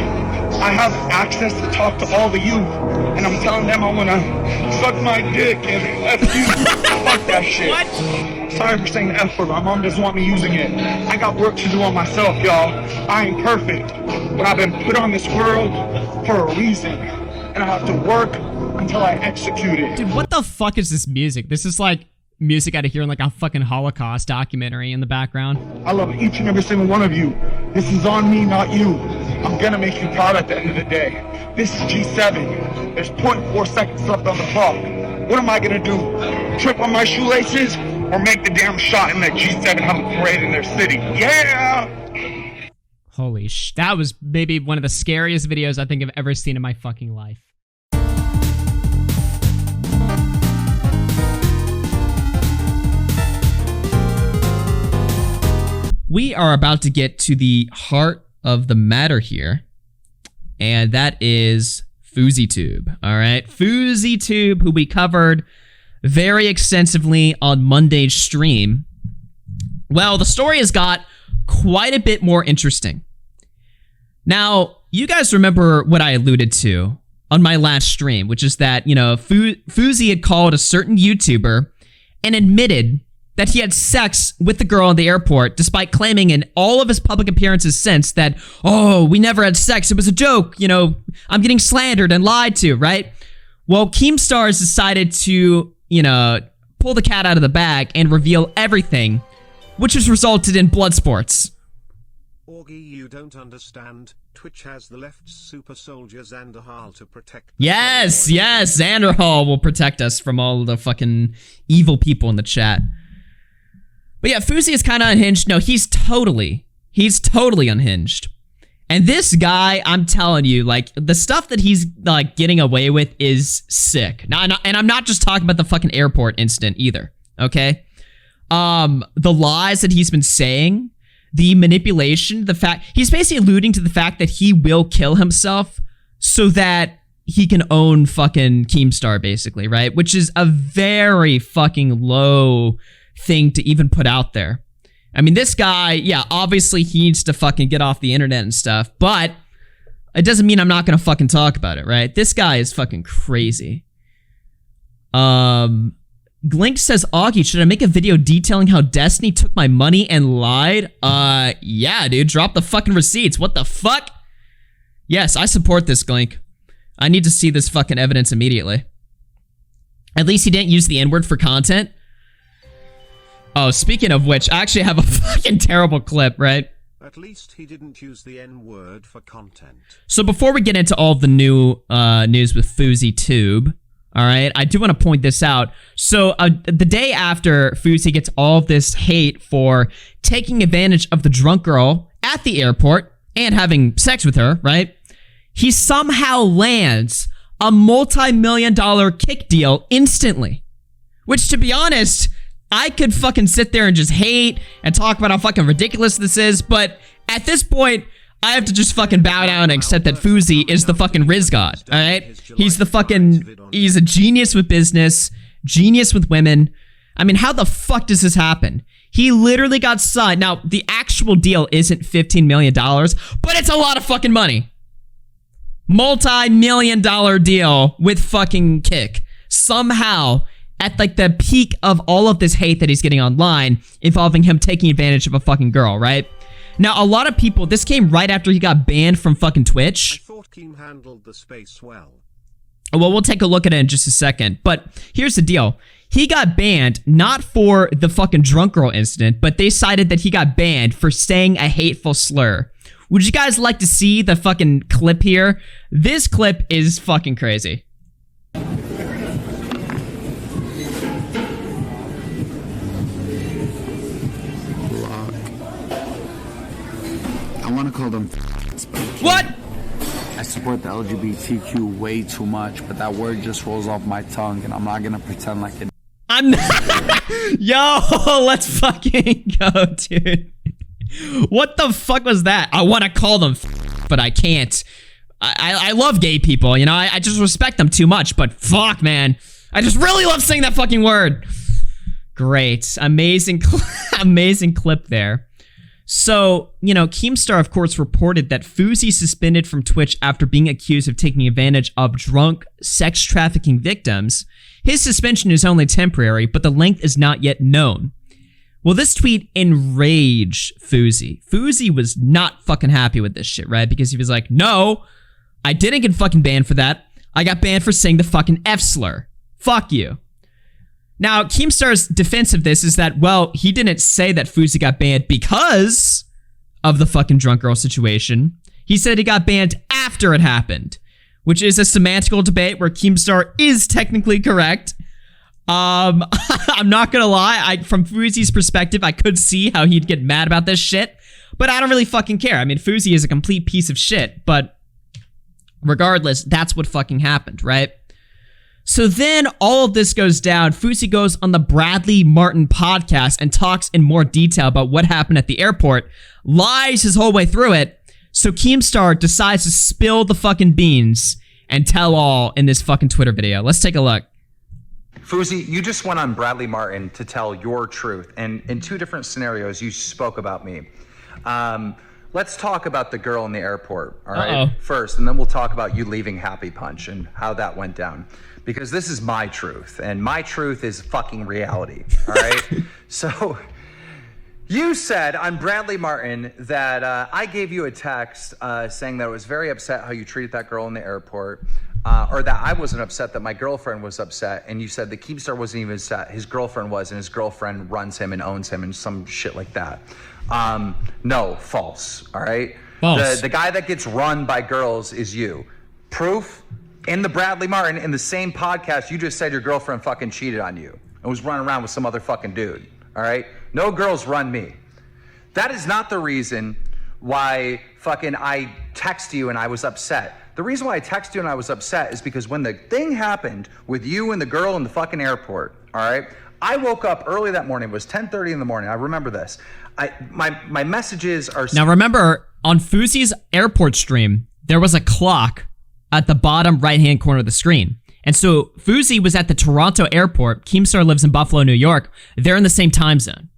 J: I have access to talk to all the youth, and I'm telling them I wanna suck my dick and F you. Fuck that shit.
A: What?
J: Sorry for saying the F word, my mom doesn't want me using it. I got work to do on myself, y'all. I ain't perfect, but I've been put on this world for a reason, and I have to work until I execute it.
A: Dude, what the fuck is this music? This is like music out of here in like a fucking Holocaust documentary in the background.
J: I love each and every single one of you. This is on me, not you. I'm gonna make you proud at the end of the day. This is G7. There's 0.4 seconds left on the clock. What am I gonna do? Trip on my shoelaces? or make the damn shot and let G7 have a parade in their city. Yeah!
A: Holy sh! That was maybe one of the scariest videos I think I've ever seen in my fucking life. We are about to get to the heart of the matter here, and that is FouseyTube. All right, FouseyTube, who we covered very extensively on Monday's stream. Well, the story has got quite a bit more interesting. Now, you guys remember what I alluded to on my last stream, which is that, you know, Fousey had called a certain YouTuber and admitted that he had sex with the girl at the airport, despite claiming in all of his public appearances since that, oh, we never had sex, it was a joke, you know, I'm getting slandered and lied to, right? Well, KEEMSTAR has decided to, you know, pull the cat out of the bag and reveal everything, which has resulted in blood sports.
L: Augie, you don't understand. Twitch has the left's super soldier Xanderhal to protect.
A: Yes, yes, Xanderhal will protect us from all the fucking evil people in the chat. But yeah, Fousey is kind of unhinged. No, he's totally unhinged. And this guy, I'm telling you, like, the stuff that he's, like, getting away with is sick. Now, and I'm not just talking about the fucking airport incident either, okay? The lies that he's been saying, the manipulation, the fact, he's basically alluding to the fact that he will kill himself so that he can own fucking KEEMSTAR, basically, right? Which is a very fucking low thing to even put out there. I mean, this guy, yeah, obviously he needs to fucking get off the internet and stuff, but it doesn't mean I'm not gonna fucking talk about it, right? This guy is fucking crazy. Glink says, Augie, should I make a video detailing how Destiny took my money and lied? Yeah, dude, drop the fucking receipts. What the fuck? Yes, I support this, Glink. I need to see this fucking evidence immediately. At least he didn't use the N-word for content. Oh, speaking of which, I actually have a fucking terrible clip, right?
L: At least he didn't use the N-word for content.
A: So before we get into all the new news with FouseyTube, all right, I do want to point this out. So the day after Fousey gets all of this hate for taking advantage of the drunk girl at the airport and having sex with her, right? He somehow lands a multi-million-dollar kick deal instantly. Which, to be honest, I could fucking sit there and just hate and talk about how fucking ridiculous this is, but at this point, I have to just fucking bow down and accept that Fousey is the fucking Riz God, alright? He's the fucking, he's a genius with business, genius with women. I mean, how the fuck does this happen? He literally got signed. Now, the actual deal isn't $15 million, but it's a lot of fucking money. Multi-million-dollar deal with fucking Kick. Somehow, at like the peak of all of this hate that he's getting online, involving him taking advantage of a fucking girl, right? Now, a lot of people, this came right after he got banned from fucking Twitch.
L: I thought Keem handled the space well.
A: Well, we'll take a look at it in just a second. But here's the deal. He got banned not for the fucking drunk girl incident, but they cited that he got banned for saying a hateful slur. Would you guys like to see the fucking clip here? This clip is fucking crazy.
B: I want to call them
A: what?
B: I support the LGBTQ way too much, but that word just rolls off my tongue, and I'm not gonna pretend like it.
A: I'm not. Yo, let's fucking go, dude. What the fuck was that? I want to call them, but I can't. I love gay people, you know. I just respect them too much, but fuck, man. I just really love saying that fucking word. Great, amazing, amazing clip there. So, you know, Keemstar, of course, reported that Fousey suspended from Twitch after being accused of taking advantage of drunk sex trafficking victims. His suspension is only temporary, but the length is not yet known. Well, this tweet enraged Fousey. Fousey was not fucking happy with this shit, right? Because he was like, no, I didn't get fucking banned for that. I got banned for saying the fucking F slur. Fuck you. Now, Keemstar's defense of this is that, well, he didn't say that Fousey got banned because of the fucking drunk girl situation. He said he got banned after it happened, which is a semantical debate where Keemstar is technically correct. I I'm not gonna lie. From Fousey's perspective, I could see how he'd get mad about this shit, but I don't really fucking care. I mean, Fousey is a complete piece of shit, but regardless, that's what fucking happened, right? So then all of this goes down. Fousey goes on the Bradley Martin podcast and talks in more detail about what happened at the airport, lies his whole way through it. So Keemstar decides to spill the fucking beans and tell all in this fucking Twitter video. Let's take a look.
D: Fousey, you just went on Bradley Martin to tell your truth, and in 2 different scenarios, you spoke about me. Let's talk about the girl in the airport, all right? First, and then we'll talk about you leaving Happy Punch and how that went down. Because this is my truth, and my truth is fucking reality, all right? So, you said on Bradley Martin that I gave you a text saying that I was very upset how you treated that girl in the airport, or that I wasn't upset, that my girlfriend was upset, and you said the Keemstar wasn't even upset, his girlfriend was, and his girlfriend runs him and owns him and some shit like that. No, false, all right?
A: False.
D: The guy that gets run by girls is you. Proof? In the Bradley Martin, in the same podcast, you just said your girlfriend fucking cheated on you and was running around with some other fucking dude, all right? No girls run me. That is not the reason why fucking I text you and I was upset. The reason why I text you and I was upset is because when the thing happened with you and the girl in the fucking airport, all right? I woke up early that morning. It was 10:30 in the morning. I remember this. My messages are...
A: Now remember, on Fousey's airport stream, there was a clock at the bottom right-hand corner of the screen. And so Fousey was at the Toronto airport. Keemstar lives in Buffalo, New York. They're in the same time zone.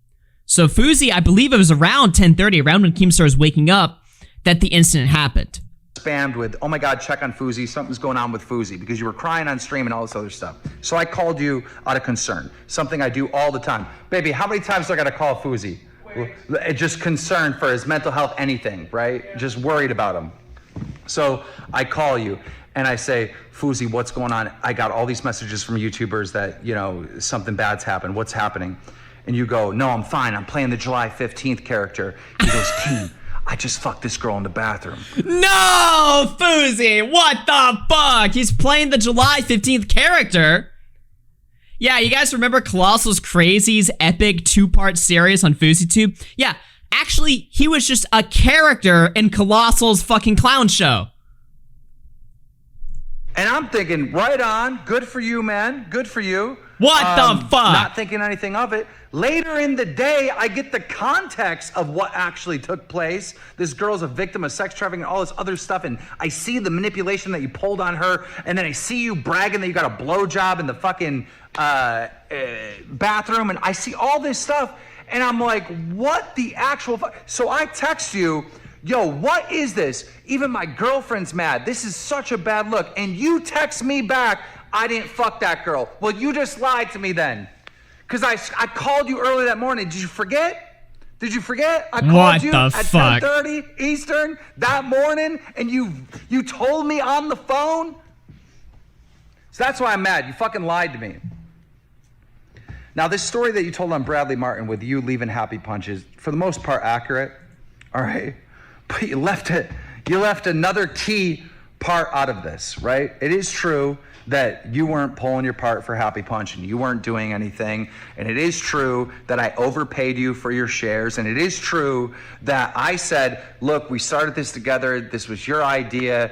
A: So Fousey, I believe it was around 10:30, around when Keemstar was waking up, that the incident happened.
D: Spammed with, oh my God, check on Fousey. Something's going on with Fousey, because you were crying on stream and all this other stuff. So I called you out of concern, something I do all the time. Baby, how many times do I got to call Fousey? Just concerned for his mental health, anything, right? Just worried about him. So I call you and I say, Fousey, what's going on? I got all these messages from YouTubers that, you know, something bad's happened. What's happening? And you go, no, I'm fine. I'm playing the July 15th character. He goes, Keem, I just fucked this girl in the bathroom.
A: No, Fousey, what the fuck? He's playing the July 15th character? Yeah, you guys remember Colossal's Crazy's epic 2-part series on FouseyTube? Yeah. Actually, he was just a character in Colossal's fucking clown show.
D: And I'm thinking, right on, good for you, man, good for you.
A: What the fuck?
D: Not thinking anything of it. Later in the day, I get the context of what actually took place. This girl's a victim of sex trafficking and all this other stuff, and I see the manipulation that you pulled on her, and then I see you bragging that you got a blowjob in the fucking bathroom, and I see all this stuff, and I'm like, what the actual fuck? So I text you, yo, what is this? Even my girlfriend's mad. This is such a bad look. And you text me back, I didn't fuck that girl. Well, you just lied to me then. Because I called you early that morning. Did you forget? Did you forget? I called you at 10:30 Eastern that morning, and you told me on the phone? So that's why I'm mad. You fucking lied to me. Now, this story that you told on Bradley Martin with you leaving Happy Punch is, for the most part, accurate. All right? But you left another key part out of this, right? It is true that you weren't pulling your part for Happy Punch and you weren't doing anything. And it is true that I overpaid you for your shares. And it is true that I said, look, we started this together. This was your idea.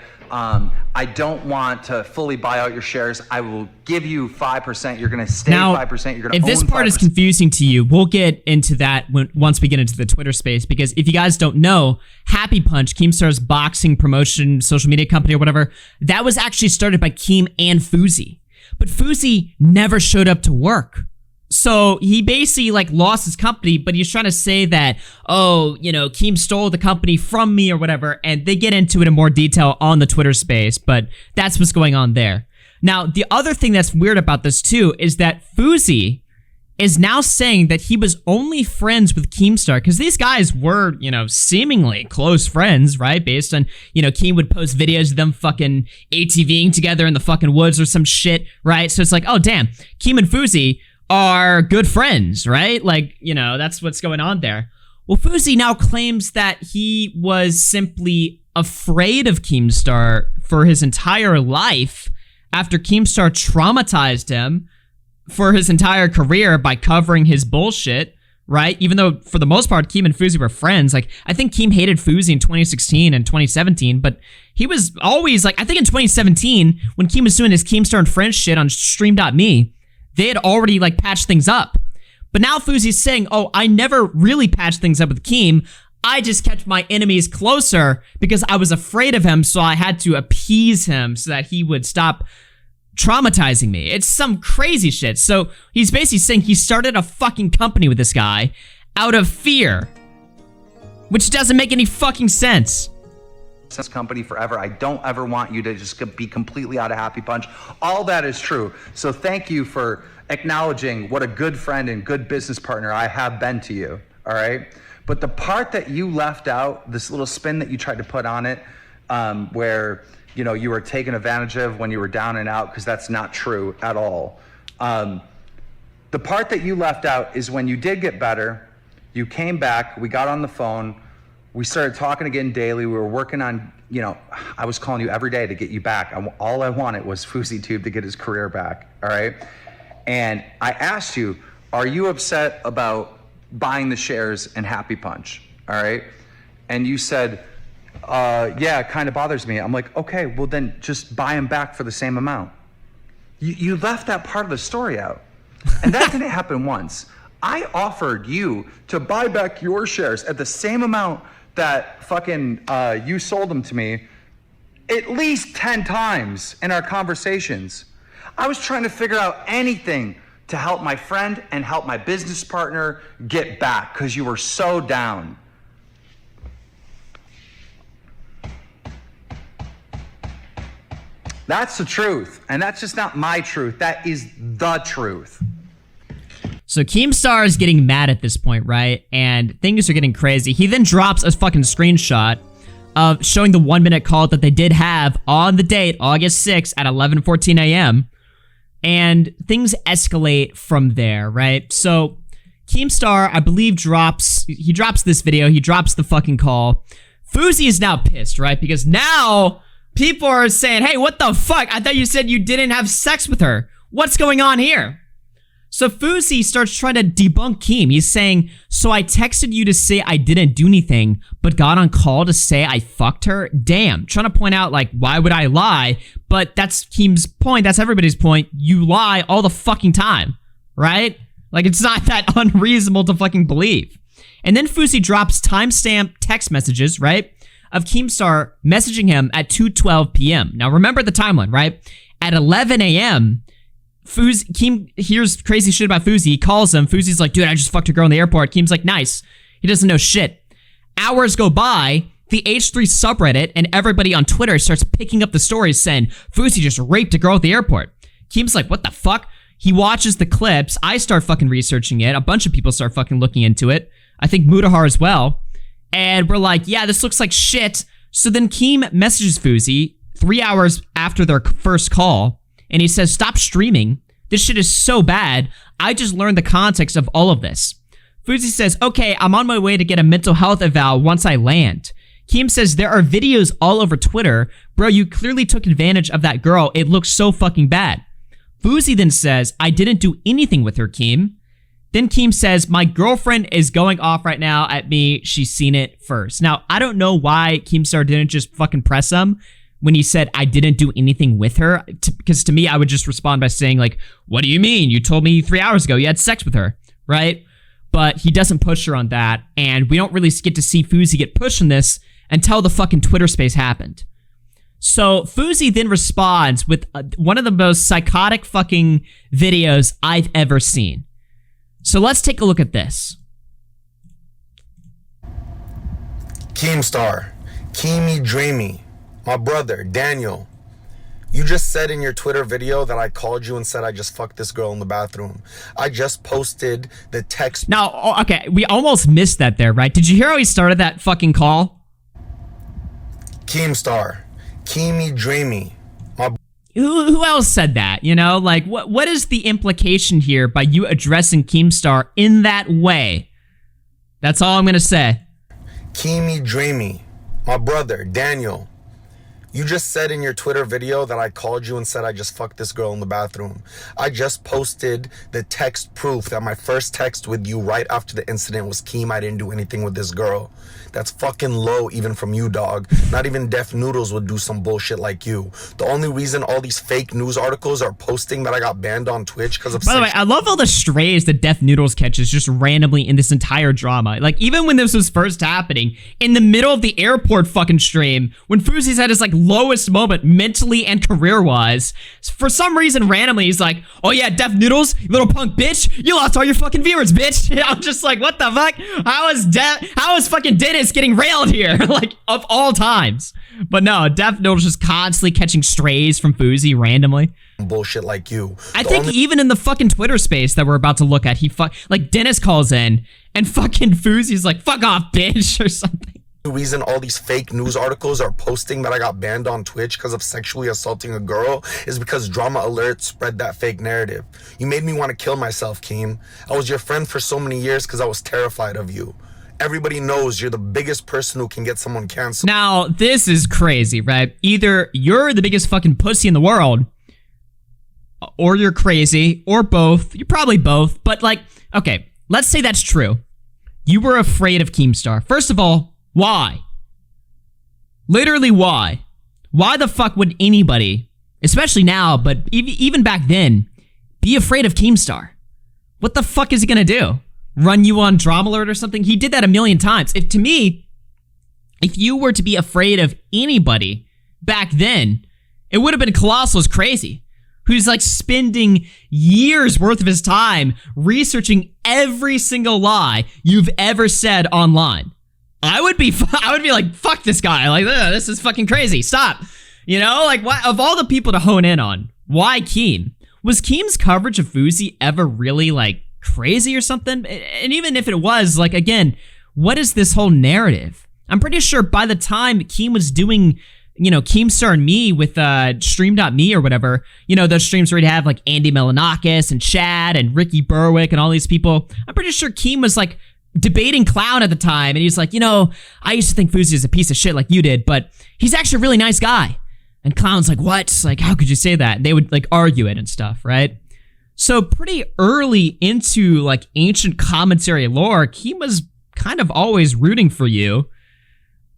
D: I don't want to fully buy out your shares. I will give you 5%. You're going to stay
A: now,
D: 5%. You're going to
A: if
D: own
A: this part
D: 5%.
A: is confusing to you, we'll get into that once we get into the Twitter space. Because if you guys don't know, Happy Punch, Keemstar's boxing promotion, social media company or whatever, that was actually started by Keem and Fousey. But Fousey never showed up to work. So he basically lost his company, but he's trying to say that, oh, Keem stole the company from me or whatever, and they get into it in more detail on the Twitter space, but that's what's going on there. Now, the other thing that's weird about this too is that Fousey is now saying that he was only friends with Keemstar, because these guys were, seemingly close friends, right? Based on, Keem would post videos of them fucking ATVing together in the fucking woods or some shit, right? So it's like, oh damn, Keem and Fousey are good friends, right? That's what's going on there. Well, Fousey now claims that he was simply afraid of Keemstar for his entire life after Keemstar traumatized him for his entire career by covering his bullshit, right? Even though, for the most part, Keem and Fousey were friends. Like, I think Keem hated Fousey in 2016 and 2017, but he was always, like, I think in 2017, when Keem was doing his Keemstar and Friends shit on Stream.me, they had already, like, patched things up. But now Fousey's saying, oh, I never really patched things up with Keem. I just kept my enemies closer because I was afraid of him, so I had to appease him so that he would stop traumatizing me. It's some crazy shit. So he's basically saying he started a fucking company with this guy out of fear, which doesn't make any fucking sense.
D: This company forever. I don't ever want you to just be completely out of Happy Punch. All that is true. So thank you for acknowledging what a good friend and good business partner I have been to you. All right. But the part that you left out, this little spin that you tried to put on it, where, you know, you were taken advantage of when you were down and out, because that's not true at all. The part that you left out is when you did get better, you came back, we got on the phone, we started talking again daily, we were working on, you know, I was calling you every day to get you back. All I wanted was FouseyTube to get his career back, all right? And I asked you, are you upset about buying the shares in Happy Punch, all right? And you said, yeah, it kind of bothers me. I'm like, okay, well then just buy them back for the same amount. You left that part of the story out. And that didn't happen once. I offered you to buy back your shares at the same amount that fucking you sold them to me at least 10 times in our conversations. I was trying to figure out anything to help my friend and help my business partner get back because you were so down. That's the truth. And that's just not my truth. That is the truth.
A: So Keemstar is getting mad at this point, right? And things are getting crazy. He then drops a fucking screenshot of showing the 1-minute call that they did have on the date, August 6th at 11:14 a.m. And things escalate from there, right? So Keemstar, I believe, drops this video. He drops the fucking call. Fousey is now pissed, right? Because now people are saying, hey, what the fuck? I thought you said you didn't have sex with her. What's going on here? So Fousey starts trying to debunk Keem. He's saying, so I texted you to say I didn't do anything, but got on call to say I fucked her? Damn. Trying to point out, like, why would I lie? But that's Keem's point. That's everybody's point. You lie all the fucking time, right? Like, it's not that unreasonable to fucking believe. And then Fousey drops timestamp text messages, right, of Keemstar messaging him at 2:12 p.m. Now, remember the timeline, right? At 11 a.m., Keem hears crazy shit about Fousey. He calls him. Fousey's like, dude, I just fucked a girl in the airport. Keem's like, nice. He doesn't know shit. Hours go by. The H3 subreddit and everybody on Twitter starts picking up the stories saying, Fousey just raped a girl at the airport. Keem's like, what the fuck? He watches the clips. I start fucking researching it. A bunch of people start fucking looking into it. I think Mudahar as well. And we're like, yeah, this looks like shit. So then Keem messages Fousey 3 hours after their first call. And he says, stop streaming. This shit is so bad. I just learned the context of all of this. Fousey says, okay, I'm on my way to get a mental health eval once I land. Keem says, there are videos all over Twitter. Bro, you clearly took advantage of that girl. It looks so fucking bad. Fousey then says, I didn't do anything with her, Keem. Then Keem says, my girlfriend is going off right now at me. She's seen it first. Now, I don't know why Keemstar didn't just fucking press him when he said, I didn't do anything with her. Because to me, I would just respond by saying, like, what do you mean? You told me 3 hours ago you had sex with her, right? But he doesn't push her on that. And we don't really get to see Fousey get pushed on this until the fucking Twitter space happened. So Fousey then responds with one of the most psychotic fucking videos I've ever seen. So let's take a look at this.
M: Keemstar, Keemy Dreamy, my brother, Daniel. You just said in your Twitter video that I called you and said I just fucked this girl in the bathroom. I just posted the text.
A: Now, okay, we almost missed that there, right? Did you hear how he started that fucking call?
M: Keemstar, Keemy Dreamy, my...
A: Who else said that, you know? Like, what is the implication here by you addressing Keemstar in that way? That's all I'm gonna say.
M: Keemy Dreamy, my brother, Daniel. You just said in your Twitter video that I called you and said I just fucked this girl in the bathroom. I just posted the text proof that my first text with you right after the incident was, Keem, I didn't do anything with this girl. That's fucking low even from you, dog. Not even Deaf Noodles would do some bullshit like you. The only reason all these fake news articles are posting that I got banned on Twitch because of...
A: By the way, I love all the strays that Deaf Noodles catches just randomly in this entire drama. Like, even when this was first happening, in the middle of the airport fucking stream, when Fousey's at his, like, lowest moment mentally and career-wise, for some reason, randomly, he's like, oh yeah, Deaf Noodles, you little punk bitch, you lost all your fucking viewers, bitch. I'm just like, what the fuck? How is fucking Dennis getting railed here? Like, of all times. But no, Deaf Noodles just constantly catching strays from Fousey randomly.
M: Bullshit like you.
A: I think even in the fucking Twitter space that we're about to look at, like Dennis calls in and fucking Fousey's like, fuck off, bitch, or something.
M: The reason all these fake news articles are posting that I got banned on Twitch because of sexually assaulting a girl is because Drama Alert spread that fake narrative. You made me want to kill myself, Keem. I was your friend for so many years because I was terrified of you. Everybody knows you're the biggest person who can get someone canceled.
A: Now, this is crazy, right? Either you're the biggest fucking pussy in the world, or you're crazy, or both. You're probably both, but like, okay, let's say that's true. You were afraid of Keemstar. First of all, why? Literally, why? Why the fuck would anybody, especially now, but even back then, be afraid of Keemstar? What the fuck is he gonna do? Run you on Drama Alert or something? He did that a million times. To me, if you were to be afraid of anybody back then, it would have been Colossal's Crazy, who's like spending years worth of his time researching every single lie you've ever said online. I would be like, fuck this guy. Like, this is fucking crazy. Stop. You know, like, why, of all the people to hone in on, why Keem? Was Keem's coverage of Fousey ever really like crazy or something? And even if it was, like, again, what is this whole narrative? I'm pretty sure by the time Keem was doing, you know, Keemstar and Me with Stream.me or whatever, you know, those streams where he'd have like Andy Melanakis and Chad and Ricky Berwick and all these people, I'm pretty sure Keem was like debating Clown at the time, and he's like, you know, I used to think Fousey is a piece of shit like you did, but he's actually a really nice guy. And Clown's like, what? Like, how could you say that? And they would like argue it and stuff, right? So pretty early into like ancient commentary lore, Keem was kind of always rooting for you,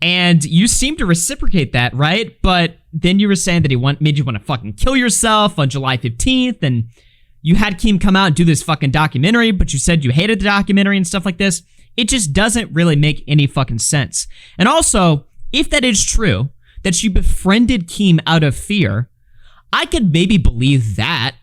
A: and you seem to reciprocate that, right? But then you were saying that he made you want to fucking kill yourself on July 15th, and you had Keem come out and do this fucking documentary, but you said you hated the documentary and stuff like this. It just doesn't really make any fucking sense. And also, if that is true, that you befriended Keem out of fear, I could maybe believe that.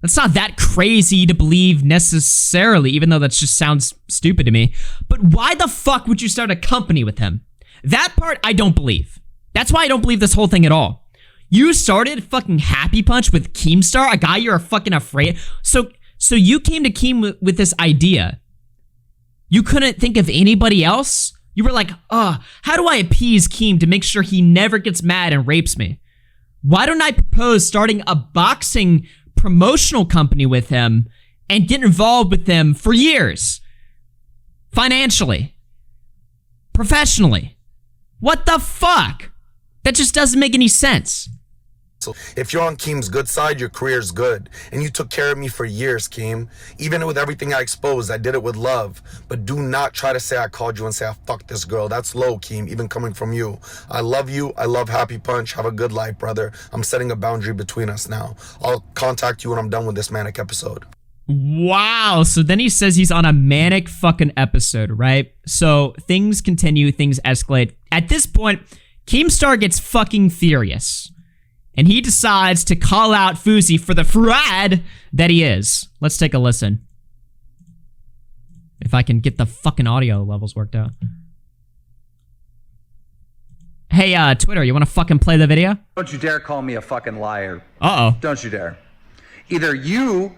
A: That's not that crazy to believe necessarily, even though that just sounds stupid to me. But why the fuck would you start a company with him? That part I don't believe. That's why I don't believe this whole thing at all. You started fucking Happy Punch with Keemstar, a guy you're fucking afraid. So you came to Keem with this idea. You couldn't think of anybody else? You were like, how do I appease Keem to make sure he never gets mad and rapes me? Why don't I propose starting a boxing promotional company with him and get involved with them for years? Financially. Professionally. What the fuck? That just doesn't make any sense.
M: So if you're on Keem's good side, your career's good. And you took care of me for years, Keem. Even with everything I exposed, I did it with love. But do not try to say I called you and say I fucked this girl. That's low, Keem, even coming from you. I love you. I love Happy Punch. Have a good life, brother. I'm setting a boundary between us now. I'll contact you when I'm done with this manic episode.
A: Wow. So then he says he's on a manic fucking episode, right? So things continue, things escalate. At this point, Keemstar gets fucking furious, and he decides to call out Fousey for the fraud that he is. Let's take a listen. If I can get the fucking audio levels worked out. Hey, Twitter, you want to fucking play the video?
D: Don't you dare call me a fucking liar.
A: Uh-oh.
D: Don't you dare. Either you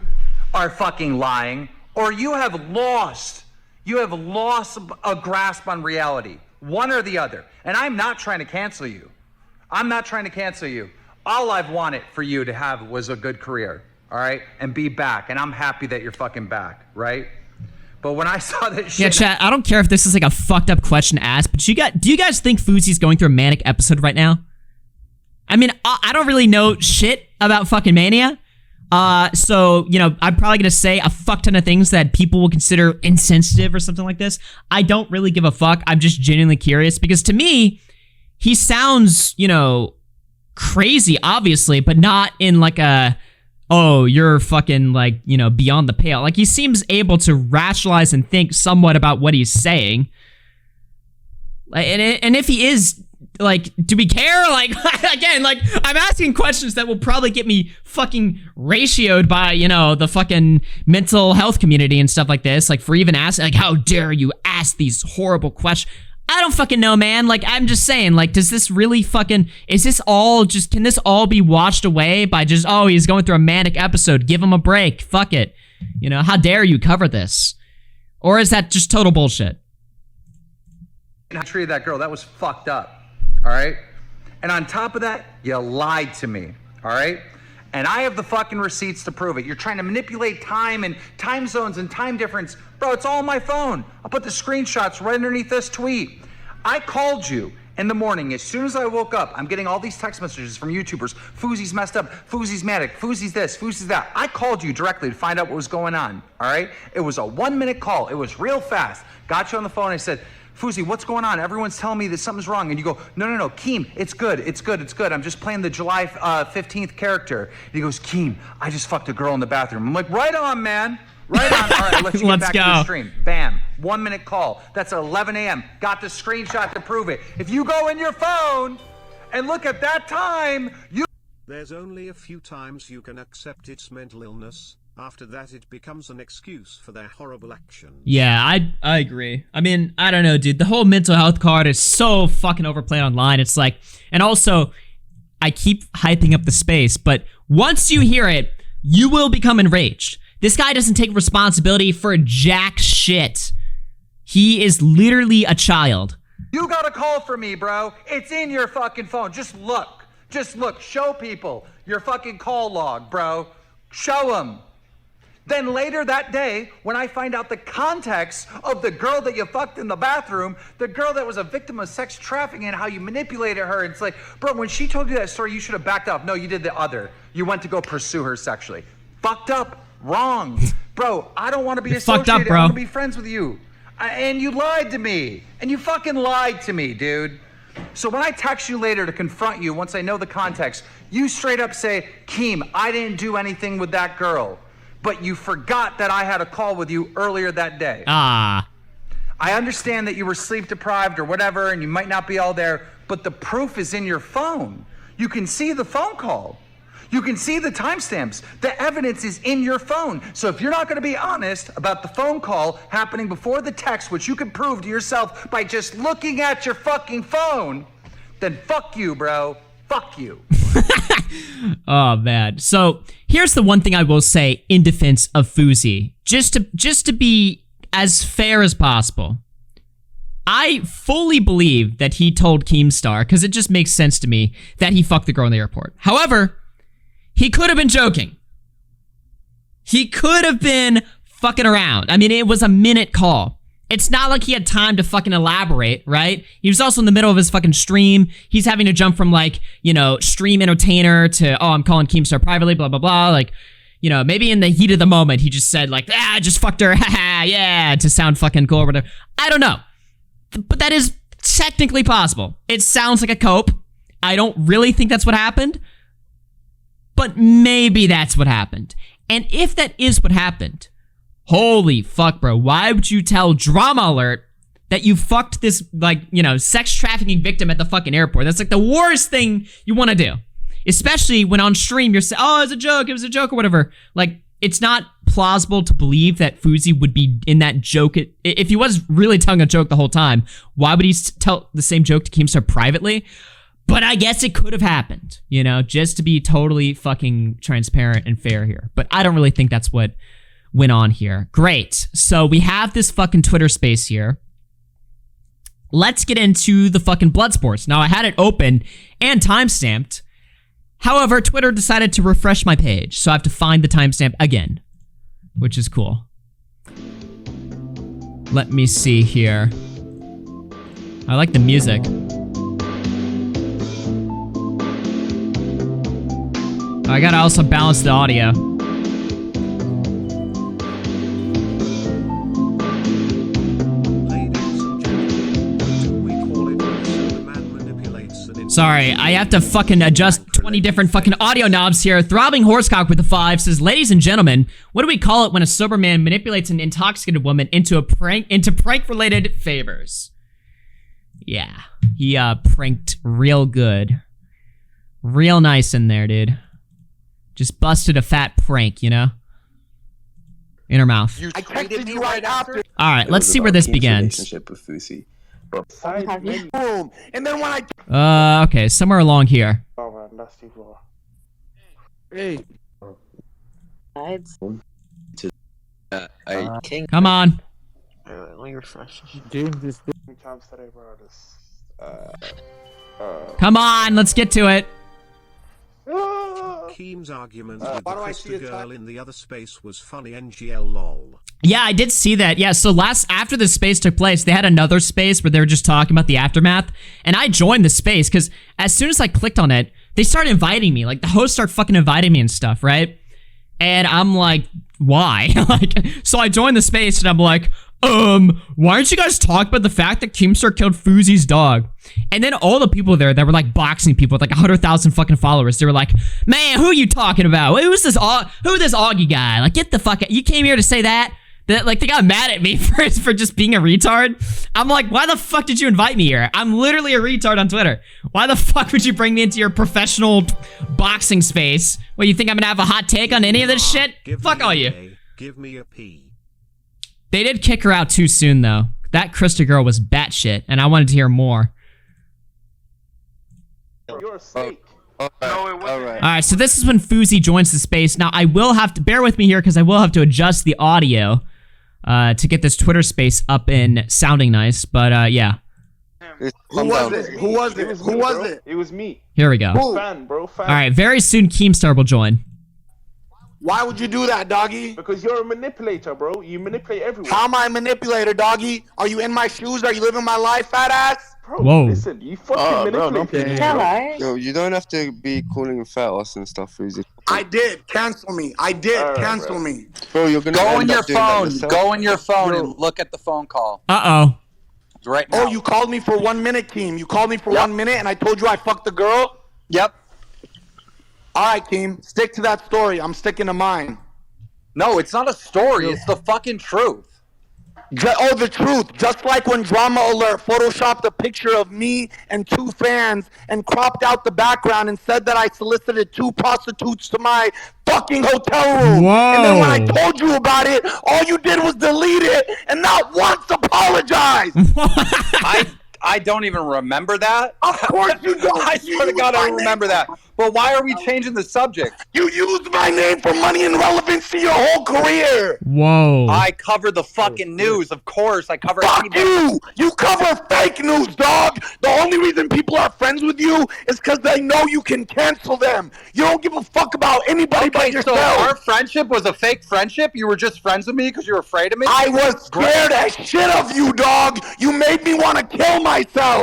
D: are fucking lying, or you have lost a grasp on reality. One or the other. And I'm not trying to cancel you. I'm not trying to cancel you. All I've wanted for you to have was a good career, all right? And be back. And I'm happy that you're fucking back, right? But when I saw that shit...
A: Yeah, chat, I don't care if this is like a fucked up question to ask, but do you guys think Fousey's going through a manic episode right now? I mean, I don't really know shit about fucking Mania. So, you know, I'm probably gonna say a fuck ton of things that people will consider insensitive or something like this. I don't really give a fuck. I'm just genuinely curious because to me, he sounds, you know, crazy, obviously, but not in like a, oh, you're fucking like, you know, beyond the pale. Like he seems able to rationalize and think somewhat about what he's saying. And if he is, like, do we care? Like, again, like, I'm asking questions that will probably get me fucking ratioed by, you know, the fucking mental health community and stuff like this. Like, for even asking, like, how dare you ask these horrible questions? I don't fucking know, man. Like, I'm just saying, like, does this really fucking, is this all just, can this all be washed away by just, oh, he's going through a manic episode. Give him a break. Fuck it. You know, how dare you cover this? Or is that just total bullshit?
D: I treated that girl. That was fucked up. All right? And on top of that, you lied to me. All right? And I have the fucking receipts to prove it. You're trying to manipulate time and time zones and time difference. Bro, it's all on my phone. I'll put the screenshots right underneath this tweet. I called you in the morning. As soon as I woke up, I'm getting all these text messages from YouTubers. Fousey's messed up. Fousey's manic. Fousey's this. Fousey's that. I called you directly to find out what was going on. All right? It was a 1-minute call. It was real fast. Got you on the phone. I said, Fousey, what's going on? Everyone's telling me that something's wrong. And you go, no, Keem, it's good. I'm just playing the July 15th character. And he goes, Keem, I just fucked a girl in the bathroom. I'm like, right on, man. Right on. All right, let's get back to the stream. Bam. 1-minute call. That's 11 a.m. Got the screenshot to prove it. If you go in your phone and look at that time,
L: There's only a few times you can accept its mental illness. After that, it becomes an excuse for their horrible actions.
A: Yeah, I agree. I mean, I don't know, dude. The whole mental health card is so fucking overplayed online. It's like, and also, I keep hyping up the space, but once you hear it, you will become enraged. This guy doesn't take responsibility for jack shit. He is literally a child.
D: You got a call from me, bro. It's in your fucking phone. Just look. Just look. Show people your fucking call log, bro. Show them. Then later that day, when I find out the context of the girl that you fucked in the bathroom, the girl that was a victim of sex trafficking and how you manipulated her, it's like, bro, when she told you that story, you should have backed off. No, you did the other. You went to go pursue her sexually. Fucked up. Wrong. Bro, I don't want to be associated.
A: Fucked up, bro.
D: I want to be friends with you. And you lied to me. And you fucking lied to me, dude. So when I text you later to confront you, once I know the context, you straight up say, Keem, I didn't do anything with that girl. But you forgot that I had a call with you earlier that day.
A: Ah.
D: I understand that you were sleep deprived or whatever, and you might not be all there, but the proof is in your phone. You can see the phone call. You can see the timestamps. The evidence is in your phone. So if you're not going to be honest about the phone call happening before the text, which you can prove to yourself by just looking at your fucking phone, then fuck you, bro. Fuck you.
A: Oh, man. So here's the one thing I will say in defense of Fousey, just to be as fair as possible. I fully believe that he told Keemstar, because it just makes sense to me, that he fucked the girl in the airport. However, he could have been joking. He could have been fucking around. I mean, it was a minute call. It's not like he had time to fucking elaborate, right? He was also in the middle of his fucking stream. He's having to jump from, like, you know, stream entertainer to, oh, I'm calling Keemstar privately, blah, blah, blah. Like, you know, maybe in the heat of the moment, he just said, like, I just fucked her, haha, yeah, to sound fucking cool or whatever. I don't know. But that is technically possible. It sounds like a cope. I don't really think that's what happened. But maybe that's what happened. And if that is what happened, holy fuck, bro. Why would you tell Drama Alert that you fucked this, like, you know, sex trafficking victim at the fucking airport? That's like the worst thing you want to do. Especially when on stream you're saying, oh, it was a joke or whatever. Like, it's not plausible to believe that Fousey would be in that joke. If he was really telling a joke the whole time, why would he tell the same joke to Keemstar privately? But I guess it could have happened, you know, just to be totally fucking transparent and fair here. But I don't really think that's what went on here. Great. So we have this fucking Twitter space here. Let's get into the fucking blood sports. Now, I had it open and timestamped. However, Twitter decided to refresh my page, so I have to find the timestamp again, which is cool. Let me see here. I like the music. I gotta also balance the audio. Sorry, I have to fucking adjust 20 different fucking audio knobs here. Throbbing Horsecock with the 5 says, ladies and gentlemen, what do we call it when a sober man manipulates an intoxicated woman into prank-related favors? Yeah, he pranked real good. Real nice in there, dude. Just busted a fat prank, you know? In her mouth.
C: I texted you right after.
A: Alright, let's see where this begins.
N: Relationship with Fousey.
C: Boom. And then when I...
A: Okay, somewhere along here.
N: Oh man, that's too far.
C: Hey.
A: Come on.
N: Let me refresh.
A: Come on, let's get to it.
L: Keem's argument with the Krista girl in the other space was funny. NGL lol.
A: Yeah, I did see that. Yeah, so after the space took place, they had another space where they were just talking about the aftermath, and I joined the space because as soon as I clicked on it, they started inviting me. Like, the hosts start fucking inviting me and stuff, right? And I'm like, why? So I joined the space, and I'm like, why aren't you guys talking about the fact that Keemstar killed Fousey's dog? And then all the people there that were like boxing people with like 100,000 fucking followers, they were like, man, who are you talking about? Who's this Augie guy? Like, get the fuck out. You came here to say that? Like, they got mad at me for just being a retard. I'm like, why the fuck did you invite me here? I'm literally a retard on Twitter. Why the fuck would you bring me into your professional boxing space? What, you think I'm gonna have a hot take on any of this shit? Fuck all you.
L: Give me a P.
A: They did kick her out too soon, though. That Krista girl was batshit, and I wanted to hear more.
N: You're a snake.
A: Alright, so this is when Fousey joins the space. Now, I will have to, bear with me here, because I will have to adjust the audio to get this Twitter space up and sounding nice, but yeah.
C: Who was it? Who was it? Who was it?
N: It was me.
A: Here we go.
N: Fan, bro. Fan.
A: Alright, very soon Keemstar will join.
C: Why would you do that, doggy?
N: Because you're a manipulator, bro. You manipulate everyone.
C: How am I a manipulator, doggy? Are you in my shoes? Are you living my life, fat ass?
N: Bro,
A: whoa.
N: Listen, you fucking manipulate.
O: Yo, you don't have to be calling him fat ass and stuff, Fousey.
C: I did. Cancel me. I did. Cancel me.
O: Bro, you're gonna
D: go on your phone. Go on your phone and look at the phone call.
A: Uh-oh.
D: Right now.
C: Oh, you called me for 1 minute, Keem. You called me for 1 minute and I told you I fucked the girl?
D: Yep.
C: All right, Keem. Stick to that story. I'm sticking to mine.
D: No, it's not a story. It's the fucking truth.
C: Oh, the truth. Just like when Drama Alert photoshopped a picture of me and 2 fans and cropped out the background and said that I solicited 2 prostitutes to my fucking hotel room.
A: Whoa.
C: And then when I told you about it, all you did was delete it and not once apologize.
D: I don't even remember that.
C: Of course you don't.
D: I swear to God, I don't remember that. But why are we changing the subject?
C: You used my name for money and relevancy your whole career.
A: Whoa.
D: I cover the fucking news. Of course, I cover
C: Fuck you. You cover fake news, dog. The only reason people are friends with you is because they know you can cancel them. You don't give a fuck about anybody but yourself.
D: So our friendship was a fake friendship? You were just friends with me because you were afraid of me?
C: I was scared as shit of you, dog. You made me want to kill myself.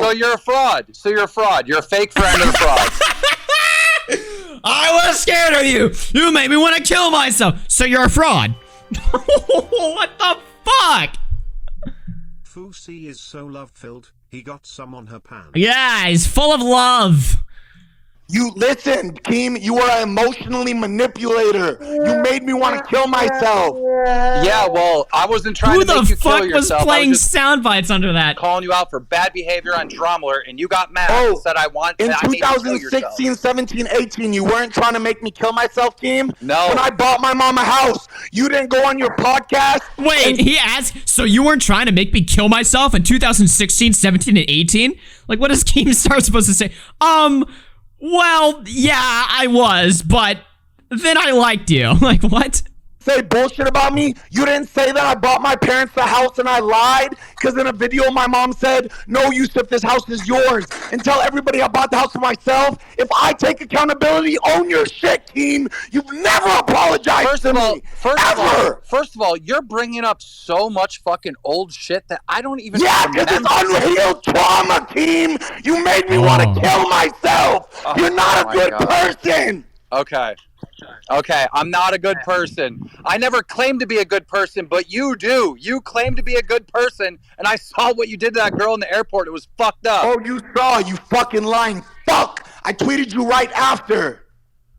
D: So you're a fraud. So you're a fraud. You're a fake friend and a fraud.
A: I was scared of you. You made me want to kill myself. So you're a fraud. What the fuck?
L: Fousey is so love-filled, he got some on her pants.
A: Yeah, he's full of love.
C: You listen, Keem, you are an emotionally manipulator. You made me want to kill myself.
D: Yeah, well, I wasn't trying to make you kill yourself.
A: Who the fuck was playing sound bites under that?
D: Calling you out for bad behavior on Drama Alert, and you got mad and said
C: in 2016, 17, 18, you weren't trying to make me kill myself, Keem?
D: No.
C: When I bought my mom a house, you didn't go on your podcast?
A: Wait, he asked, so you weren't trying to make me kill myself in 2016, 17, and 18? Like, what is KEEMSTAR supposed to say? Well, yeah, I was, but then I liked you. Like, what?
C: Say bullshit about me? You didn't say that I bought my parents the house and I lied? Because in a video my mom said, no, Yusuf, this house is yours. And tell everybody I bought the house for myself. If I take accountability, own your shit, Keem. You've never apologized to me.
D: First of all, you're bringing up so much fucking old shit that I don't even remember.
C: Because it's unhealed trauma, Keem. You made me want to kill myself. You're not a good person.
D: Okay. Okay, I'm not a good person. I never claimed to be a good person, but you do. You claim to be a good person, and I saw what you did to that girl in the airport. It was fucked up.
C: Oh, you saw, you fucking lying fuck. I tweeted you right after.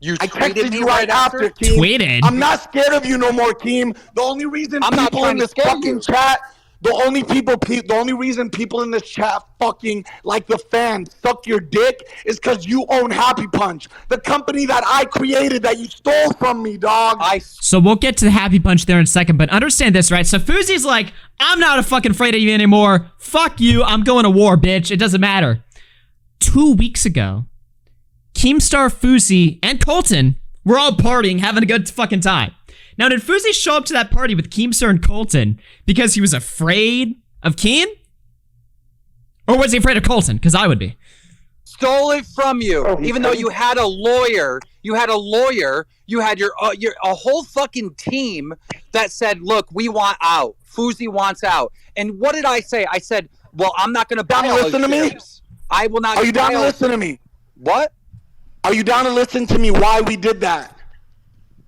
C: I texted you right after, Keem.
A: Tweeted?
C: I'm not scared of you no more, Keem. The only reason people in this fucking chat, the only reason people in this chat fucking like the fans suck your dick is because you own Happy Punch, the company that I created that you stole from me, dog.
A: So we'll get to the Happy Punch there in a second, but understand this, right? So Fousey's like, I'm not fucking afraid of you anymore. Fuck you. I'm going to war, bitch. It doesn't matter. 2 weeks ago, Keemstar, Fousey, and Colton were all partying, having a good fucking time. Now, did Fousey show up to that party with Keemstar and Colton because he was afraid of Keem? Or was he afraid of Colton? Because I would be.
D: Stole it from you, even though you had a lawyer. You had your a whole fucking team that said, "Look, we want out. Fousey wants out." And what did I say? I said, "Well, I'm not going to buy all
C: listen to me.
D: I will not."
C: Are you down to listen to me?
D: What?
C: Are you down to listen to me? Why we did that?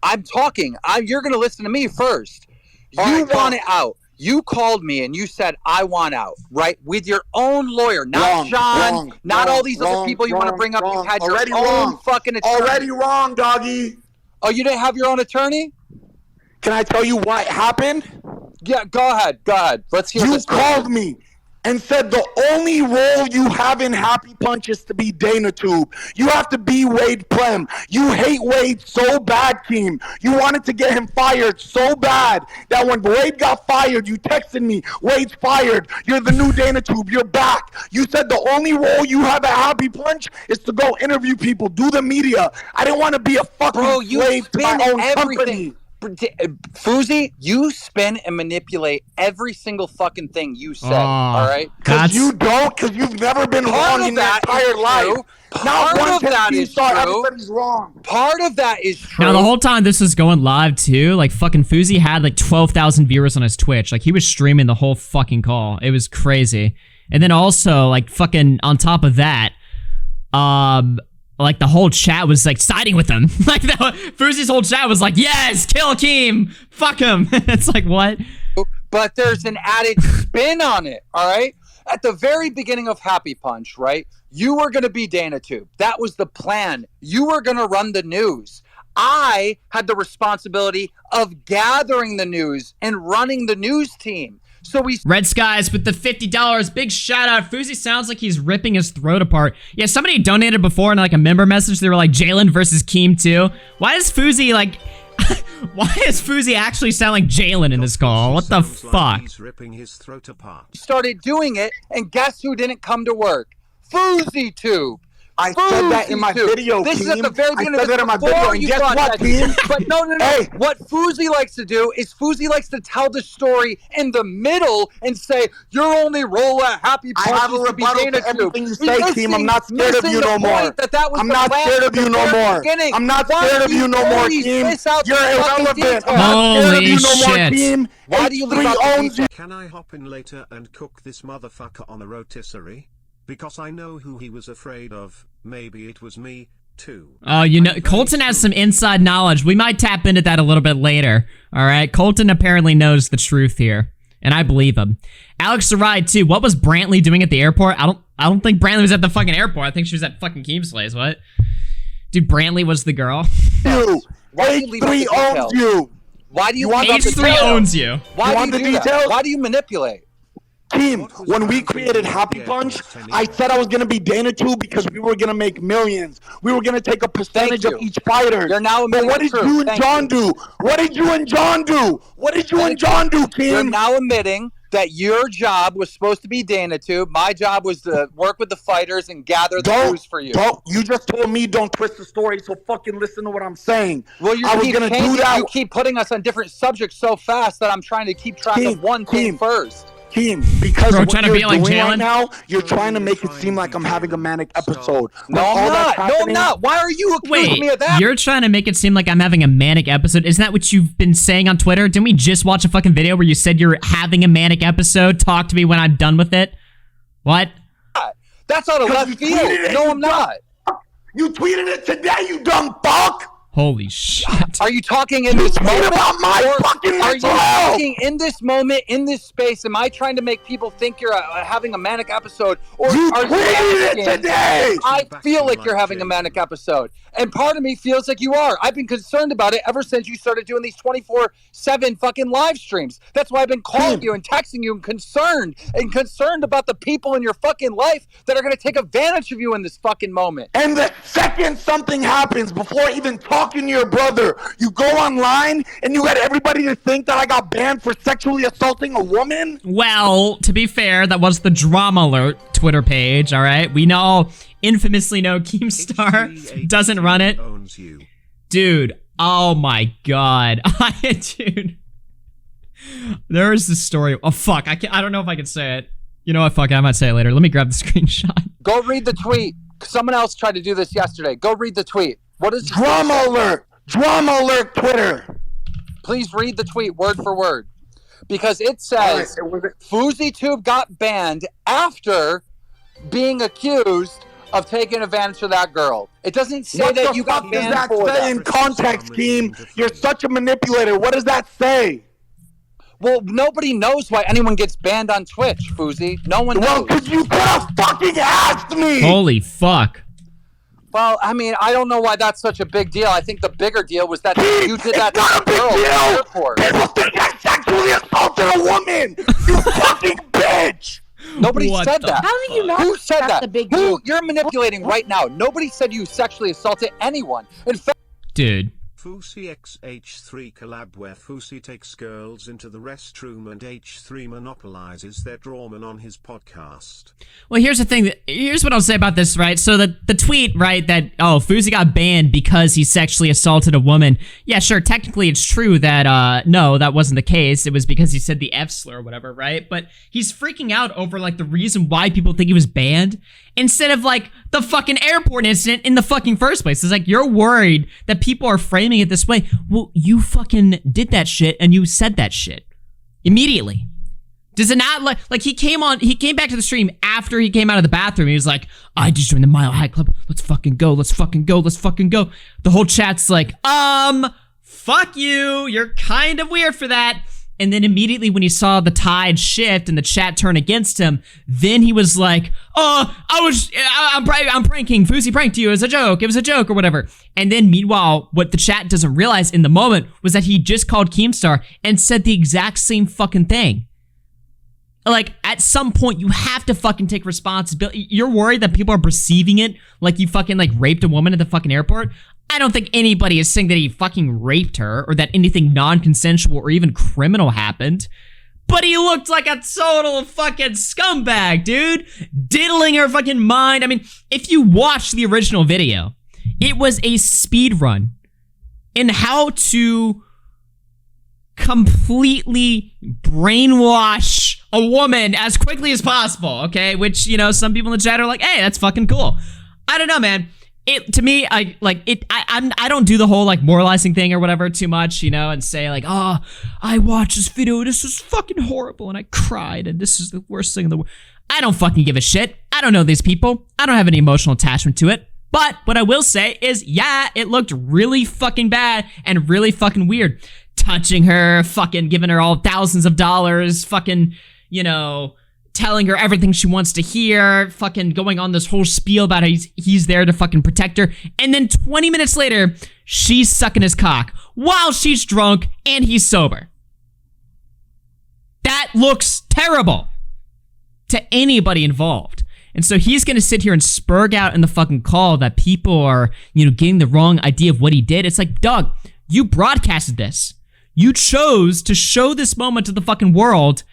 D: I'm talking. You're going to listen to me first. You want it out. You called me and you said, I want out, right? With your own lawyer, not Sean, not all these other people you want to bring up. You had your own fucking attorney.
C: Already wrong, doggy.
D: Oh, you didn't have your own attorney?
C: Can I tell you what happened?
D: Yeah, go ahead. Let's hear this.
C: You called me and said the only role you have in Happy Punch is to be DanaTube. You have to be Wade Plem. You hate Wade so bad, Keem. You wanted to get him fired so bad that when Wade got fired, you texted me, Wade's fired. You're the new DanaTube. You're back. You said the only role you have at Happy Punch is to go interview people, do the media. I didn't want to be a fucking slave to my own company.
D: Fousey, you spin and manipulate every single fucking thing you said, all right?
C: Because you don't, because you've never been wrong in your entire life. Not once has you thought everybody's wrong.
D: Part of that is true.
A: Now, the whole time this was going live, too, like, fucking Fousey had, like, 12,000 viewers on his Twitch. Like, he was streaming the whole fucking call. It was crazy. And then also, like, fucking on top of that, like, the whole chat was, like, siding with him. Like, Fousey's whole chat was like, yes, kill Keem, fuck him. It's like, what?
D: But there's an added spin on it, all right? At the very beginning of Happy Punch, right, you were going to be DanaTube. That was the plan. You were going to run the news. I had the responsibility of gathering the news and running the news team. So we
A: Red Skies with the $50. Big shout out. Fousey sounds like he's ripping his throat apart. Yeah, somebody donated before in like a member message. They were like Jalen versus Keem too. Why is Fousey like why does Fousey actually sound like Jalen in this call? What the fuck?
L: He's ripping his throat apart.
D: Started doing it, and guess who didn't come to work? FouseyTube.
C: I said that in my video,
D: This
C: Keem.
D: is at the very beginning
C: I
D: of
C: said
D: this,
C: that in my
D: before
C: video, and
D: you
C: guess
D: got
C: what,
D: that.
C: Keem?
D: But no.
C: Hey.
D: What Fousey likes to do is Fousey likes to tell the story in the middle and say, your only role at Happy Punch
C: I have a
D: is to be
C: rebuttal to
D: DanaTube.
C: everything you say, Keem. I'm not scared of you no more. I'm not scared of you no more. I'm not scared of you no more, Keem. You're irrelevant. I'm not scared of you no more, Keem.
D: Why do you leave out the details?
L: Can I hop in later and cook this motherfucker on a rotisserie? Because I know who he was afraid of. Maybe it was me.
A: Oh, you know, Colton has some inside knowledge. We might tap into that a little bit later. All right, Colton apparently knows the truth here, and I believe him. Alex Sarai too. What was Brantley doing at the airport? I don't think Brantley was at the fucking airport. I think she was at fucking Keem's place. What? Dude, Brantley was the girl.
C: H3 owns you.
D: Why do you
C: want
A: H3 owns you?
D: Why do you do that? Why do you manipulate?
C: Keem, when we created Happy Punch, I said I was going to be DanaTube because we were going to make millions. We were going to take a percentage of each fighter.
D: You're now
C: but what did you and John do? What did you and John do? What did you and John do, Keem?
D: You're now admitting that your job was supposed to be DanaTube. My job was to work with the fighters and gather the news for you.
C: You just told me don't twist the story, so fucking listen to what I'm saying.
D: Well, I was going to do that. You keep putting us on different subjects so fast that I'm trying to keep track of one thing first.
C: Keem, because
A: Bro,
C: of what
A: you're
C: doing
A: like
C: right now, you're trying to make it seem like I'm having a manic episode.
D: No, I'm not. Why are you accusing me of that?
A: You're trying to make it seem like I'm having a manic episode. Isn't that what you've been saying on Twitter? Didn't we just watch a fucking video where you said you're having a manic episode? Talk to me when I'm done with it. What?
D: That's out of left field. No, I'm not.
C: You tweeted it today, you dumb fuck.
A: Holy shit.
C: Are you talking in this moment?
J: About my fucking
C: Are you
J: mental health?
C: talking in this moment, in this space? Am I trying to make people think you're having a manic episode? Or
J: You
C: are you
J: tweeted it
C: asking,
J: today!
C: I feel like you're having a manic episode. And part of me feels like you are. I've been concerned about it ever since you started doing these 24/7 fucking live streams. That's why I've been calling you and texting you and concerned about the people in your fucking life that are going to take advantage of you in this fucking moment.
J: And the second something happens, before even talking to your brother, you go online and you got everybody to think that I got banned for sexually assaulting a woman?
A: Well, to be fair, that was the Drama Alert Twitter page, all right? We all infamously know Keemstar doesn't run it. Dude, oh my god. Dude. There is this story. Oh, fuck. I don't know if I can say it. You know what? Fuck it. I might say it later. Let me grab the screenshot.
C: Go read the tweet. Someone else tried to do this yesterday. Go read the tweet. What is
J: Drama Alert? Drama Alert Twitter.
C: Please read the tweet word for word. Because it says FouseyTube got banned after being accused of taking advantage of that girl. It doesn't say
J: What
C: that
J: the
C: you got
J: fuck does
C: banned
J: that
C: for
J: say
C: that.
J: in context, Keem? You're such a manipulator. What does that say?
C: Well, nobody knows why anyone gets banned on Twitch, Fousey. No one knows.
J: Well, because you could have fucking asked me!
A: Holy fuck.
C: Well, I mean, I don't know why that's such a big deal. I think the bigger deal was that you did that to
J: not a
C: the girl
J: big
C: at the
J: deal!
C: airport.
J: People think I sexually assaulted a woman! You fucking bitch!
C: Nobody
A: What
C: said
A: the
C: that.
G: How do you know
C: Who said
G: that's
C: that?
G: the big
C: Who?
G: deal?
C: You're manipulating right now. Nobody said you sexually assaulted anyone. In fact,
A: Dude.
L: Fousey XH3 collab where Fousey takes girls into the restroom and H3 monopolizes their drawman on his podcast.
A: Well, here's the thing. Here's what I'll say about this, right? So the tweet, right, that, oh, Fousey got banned because he sexually assaulted a woman. Yeah, sure, technically it's true that, no, that wasn't the case. It was because he said the F slur or whatever, right? But he's freaking out over, like, the reason why people think he was banned instead of, like, the fucking airport incident in the fucking first place. It's like, you're worried that people are framing it this way. Well, you fucking did that shit and you said that shit immediately. Does it not like he came back to the stream after he came out of the bathroom. He was like, I just joined the Mile High Club. Let's fucking go. Let's fucking go. Let's fucking go. The whole chat's like, fuck you. You're kind of weird for that. And then immediately when he saw the tide shift and the chat turn against him, then he was like, oh, I'm pranking. Fousey pranked you. It was a joke. It was a joke or whatever. And then meanwhile, what the chat doesn't realize in the moment was that he just called Keemstar and said the exact same fucking thing. Like, at some point, you have to fucking take responsibility. You're worried that people are perceiving it like you fucking, like, raped a woman at the fucking airport? I don't think anybody is saying that he fucking raped her or that anything non-consensual or even criminal happened. But he looked like a total fucking scumbag, dude. Diddling her fucking mind. I mean, if you watch the original video, it was a speed run in how to completely brainwash a woman as quickly as possible, okay? Which, you know, some people in the chat are like, hey, that's fucking cool. I don't know, man. To me, I don't do the whole, like, moralizing thing or whatever too much, you know, and say, like, oh, I watched this video, this was fucking horrible, and I cried, and this is the worst thing in the world. I don't fucking give a shit. I don't know these people. I don't have any emotional attachment to it. But what I will say is, yeah, it looked really fucking bad and really fucking weird. Touching her, fucking giving her all thousands of dollars, fucking, you know, telling her everything she wants to hear, fucking going on this whole spiel about how he's there to fucking protect her. And then 20 minutes later, she's sucking his cock while she's drunk and he's sober. That looks terrible to anybody involved. And so he's gonna sit here and spurg out in the fucking call that people are, you know, getting the wrong idea of what he did. It's like, Doug, you broadcasted this. You chose to show this moment to the fucking world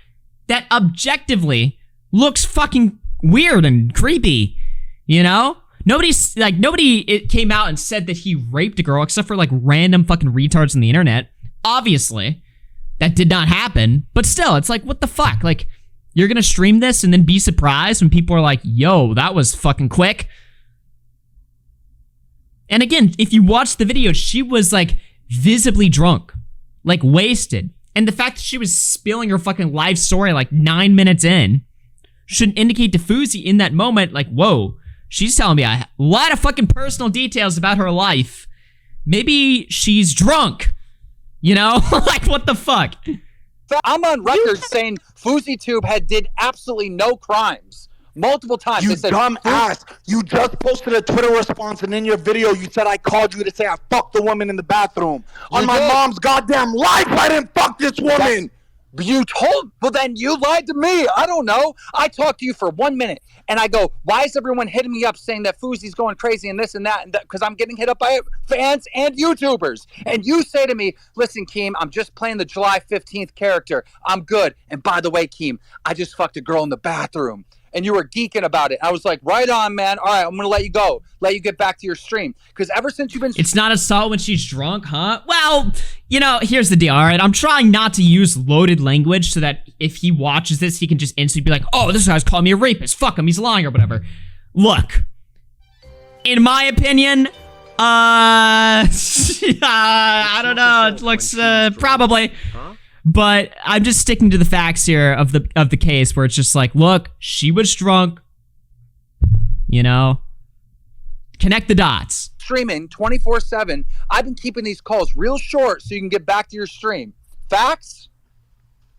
A: that objectively looks fucking weird and creepy, you know? Nobody came out and said that he raped a girl except for, like, random fucking retards on the internet. Obviously, that did not happen, but still, it's like, what the fuck? Like, you're gonna stream this and then be surprised when people are like, yo, that was fucking quick? And again, if you watch the video, she was, like, visibly drunk, like, wasted. And the fact that she was spilling her fucking life story like 9 minutes in should indicate to Fousey in that moment, like, whoa, she's telling me a lot of fucking personal details about her life Maybe she's drunk. You know? Like, what the fuck?
P: I'm on record saying FouseyTube did absolutely no crimes. Multiple times.
C: You
P: They said,
C: dumb ass. You just posted a Twitter response, and in your video, you said I called you to say I fucked the woman in the bathroom. On my mom's goddamn life, I didn't fuck this woman.
P: Well, then you lied to me. I don't know. I talked to you for 1 minute, and I go, why is everyone hitting me up saying that Fousey's going crazy and this and that? Because I'm getting hit up by fans and YouTubers. And you say to me, listen, Keem, I'm just playing the July 15th character. I'm good. And by the way, Keem, I just fucked a girl in the bathroom. And you were geeking about it. I was like, right on, man. All right, I'm going to let you go. Let you get back to your stream. Because ever since you've been...
A: It's not assault when she's drunk, huh? Well, you know, here's the deal, all right? I'm trying not to use loaded language so that if he watches this, he can just instantly be like, oh, this guy's calling me a rapist. Fuck him, he's lying or whatever. Look, in my opinion, I don't know. It looks, probably... But I'm just sticking to the facts here of the case where it's just like, look, she was drunk. You know, connect the dots.
P: Streaming 24/7. I've been keeping these calls real short so you can get back to your stream. Facts?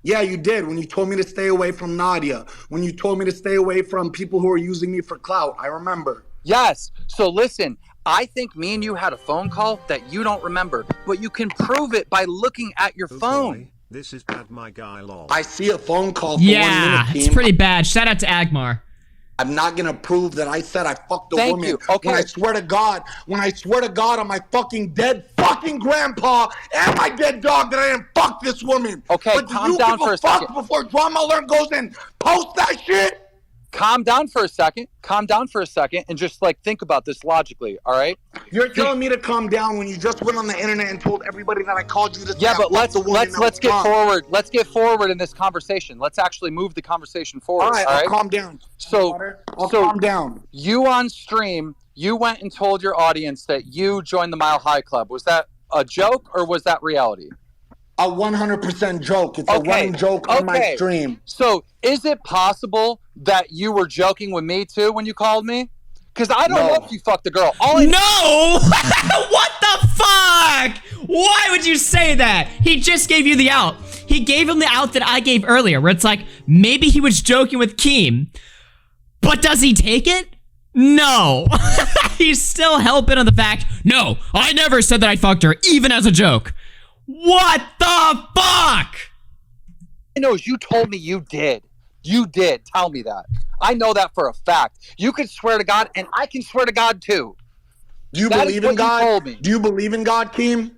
C: Yeah, you did. When you told me to stay away from Nadia. When you told me to stay away from people who are using me for clout. I remember.
P: Yes. So listen, I think me and you had a phone call that you don't remember, but you can prove it by looking at your phone.
L: This is bad, my guy, lol.
C: I see a phone call for 1 minute,
A: Yeah, it's
C: team.
A: pretty bad. Shout out to Agmar.
C: I'm not gonna prove that I said I fucked a
P: Thank
C: woman.
P: you. Okay.
C: When I swear to God on my fucking dead fucking grandpa and my dead dog that I didn't fuck this woman.
P: Okay,
C: but
P: calm down for a second.
C: Before Drama Alert goes and post that shit.
P: Calm down for a second. Calm down for a second and just like think about this logically, all right?
C: You're telling me to calm down when you just went on the internet and told everybody that I called you to say
P: Yeah,
C: I
P: but
C: fucked the woman that
P: let's
C: was
P: get
C: drunk.
P: forward. Let's get forward in this conversation. Let's actually move the conversation forward.
C: All right, I'll calm down.
P: I'll
C: calm down.
P: You on stream, you went and told your audience that you joined the Mile High Club. Was that a joke or was that reality?
C: A 100% joke. It's a running joke on my stream.
P: So is it possible that you were joking with me too when you called me? Because I don't know if you fucked the girl.
A: No! What the fuck? Why would you say that? He just gave you the out. He gave him the out that I gave earlier, where it's like, maybe he was joking with Keem, but does he take it? No. He's still hell-bent on the fact, no, I never said that I fucked her, even as a joke. What the fuck?
P: I know you told me you did. You did. Tell me that. I know that for a fact. You can swear to God, and I can swear to God too.
C: Do you believe in God? Do you believe in God, Keem?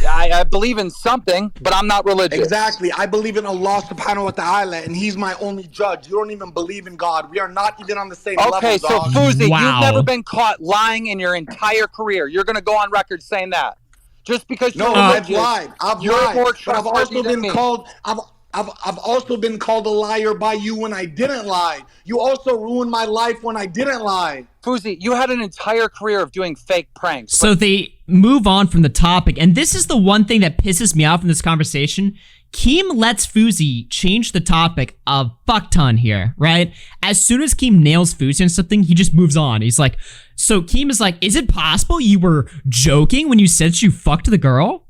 P: I believe in something, but I'm not religious.
C: Exactly. I believe in Allah subhanahu wa ta'ala, and he's my only judge. You don't even believe in God. We are not even on the same level,
P: Okay, so
C: dog.
P: Fousey, you've never been caught lying in your entire career. You're going to go on record saying that. Just because you're
C: I've
P: religious,
C: lied. I've
P: you're
C: lied.
P: more
C: But I've
P: trustworthy
C: also
P: than
C: been
P: me.
C: called. I've also been called a liar by you when I didn't lie. You also ruined my life when I didn't lie.
P: Fousey, you had an entire career of doing fake pranks.
A: So they move on from the topic, and this is the one thing that pisses me off in this conversation. Keem lets Fousey change the topic a fuck ton here, right? As soon as Keem nails Fousey on something, he just moves on. He's like, so Keem is like, is it possible you were joking when you said you fucked the girl?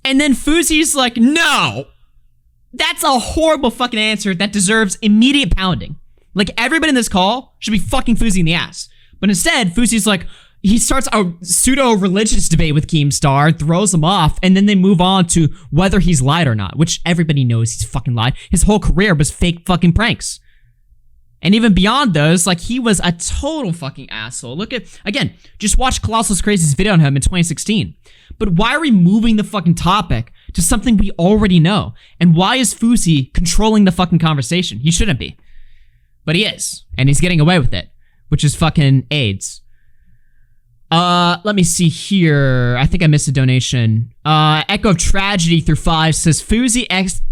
A: And then Fousey's like, no. That's a horrible fucking answer that deserves immediate pounding. Like, everybody in this call should be fucking Fousey in the ass. But instead, Fousey's like, he starts a pseudo-religious debate with KEEMSTAR, throws him off, and then they move on to whether he's lied or not, which everybody knows he's fucking lied. His whole career was fake fucking pranks. And even beyond those, like, he was a total fucking asshole. Look at, again, just watch Colossus Crazy's video on him in 2016. But why are we moving the fucking topic to something we already know? And why is Fousey controlling the fucking conversation? He shouldn't be. But he is. And he's getting away with it. Which is fucking AIDS. Let me see here. I think I missed a donation. Echo of Tragedy through 5 says, Fousey X...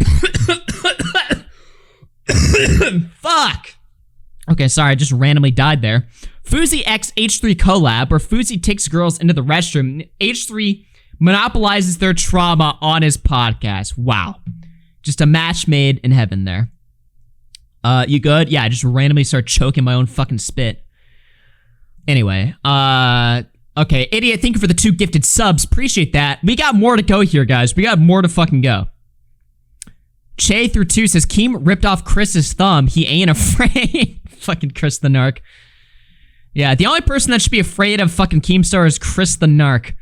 A: Fuck! Okay, sorry, I just randomly died there. Fousey X H3 collab, where Fousey takes girls into the restroom. H3 monopolizes their trauma on his podcast. Wow. Just a match made in heaven there. You good? Yeah, I just randomly start choking my own fucking spit. Anyway, Okay, Idiot, thank you for the 2 gifted subs. Appreciate that. We got more to go here, guys. We got more to fucking go. Che through 2 says, Keem ripped off Chris's thumb. He ain't afraid. Fucking Chris the Narc. Yeah, the only person that should be afraid of fucking Keemstar is Chris the Narc.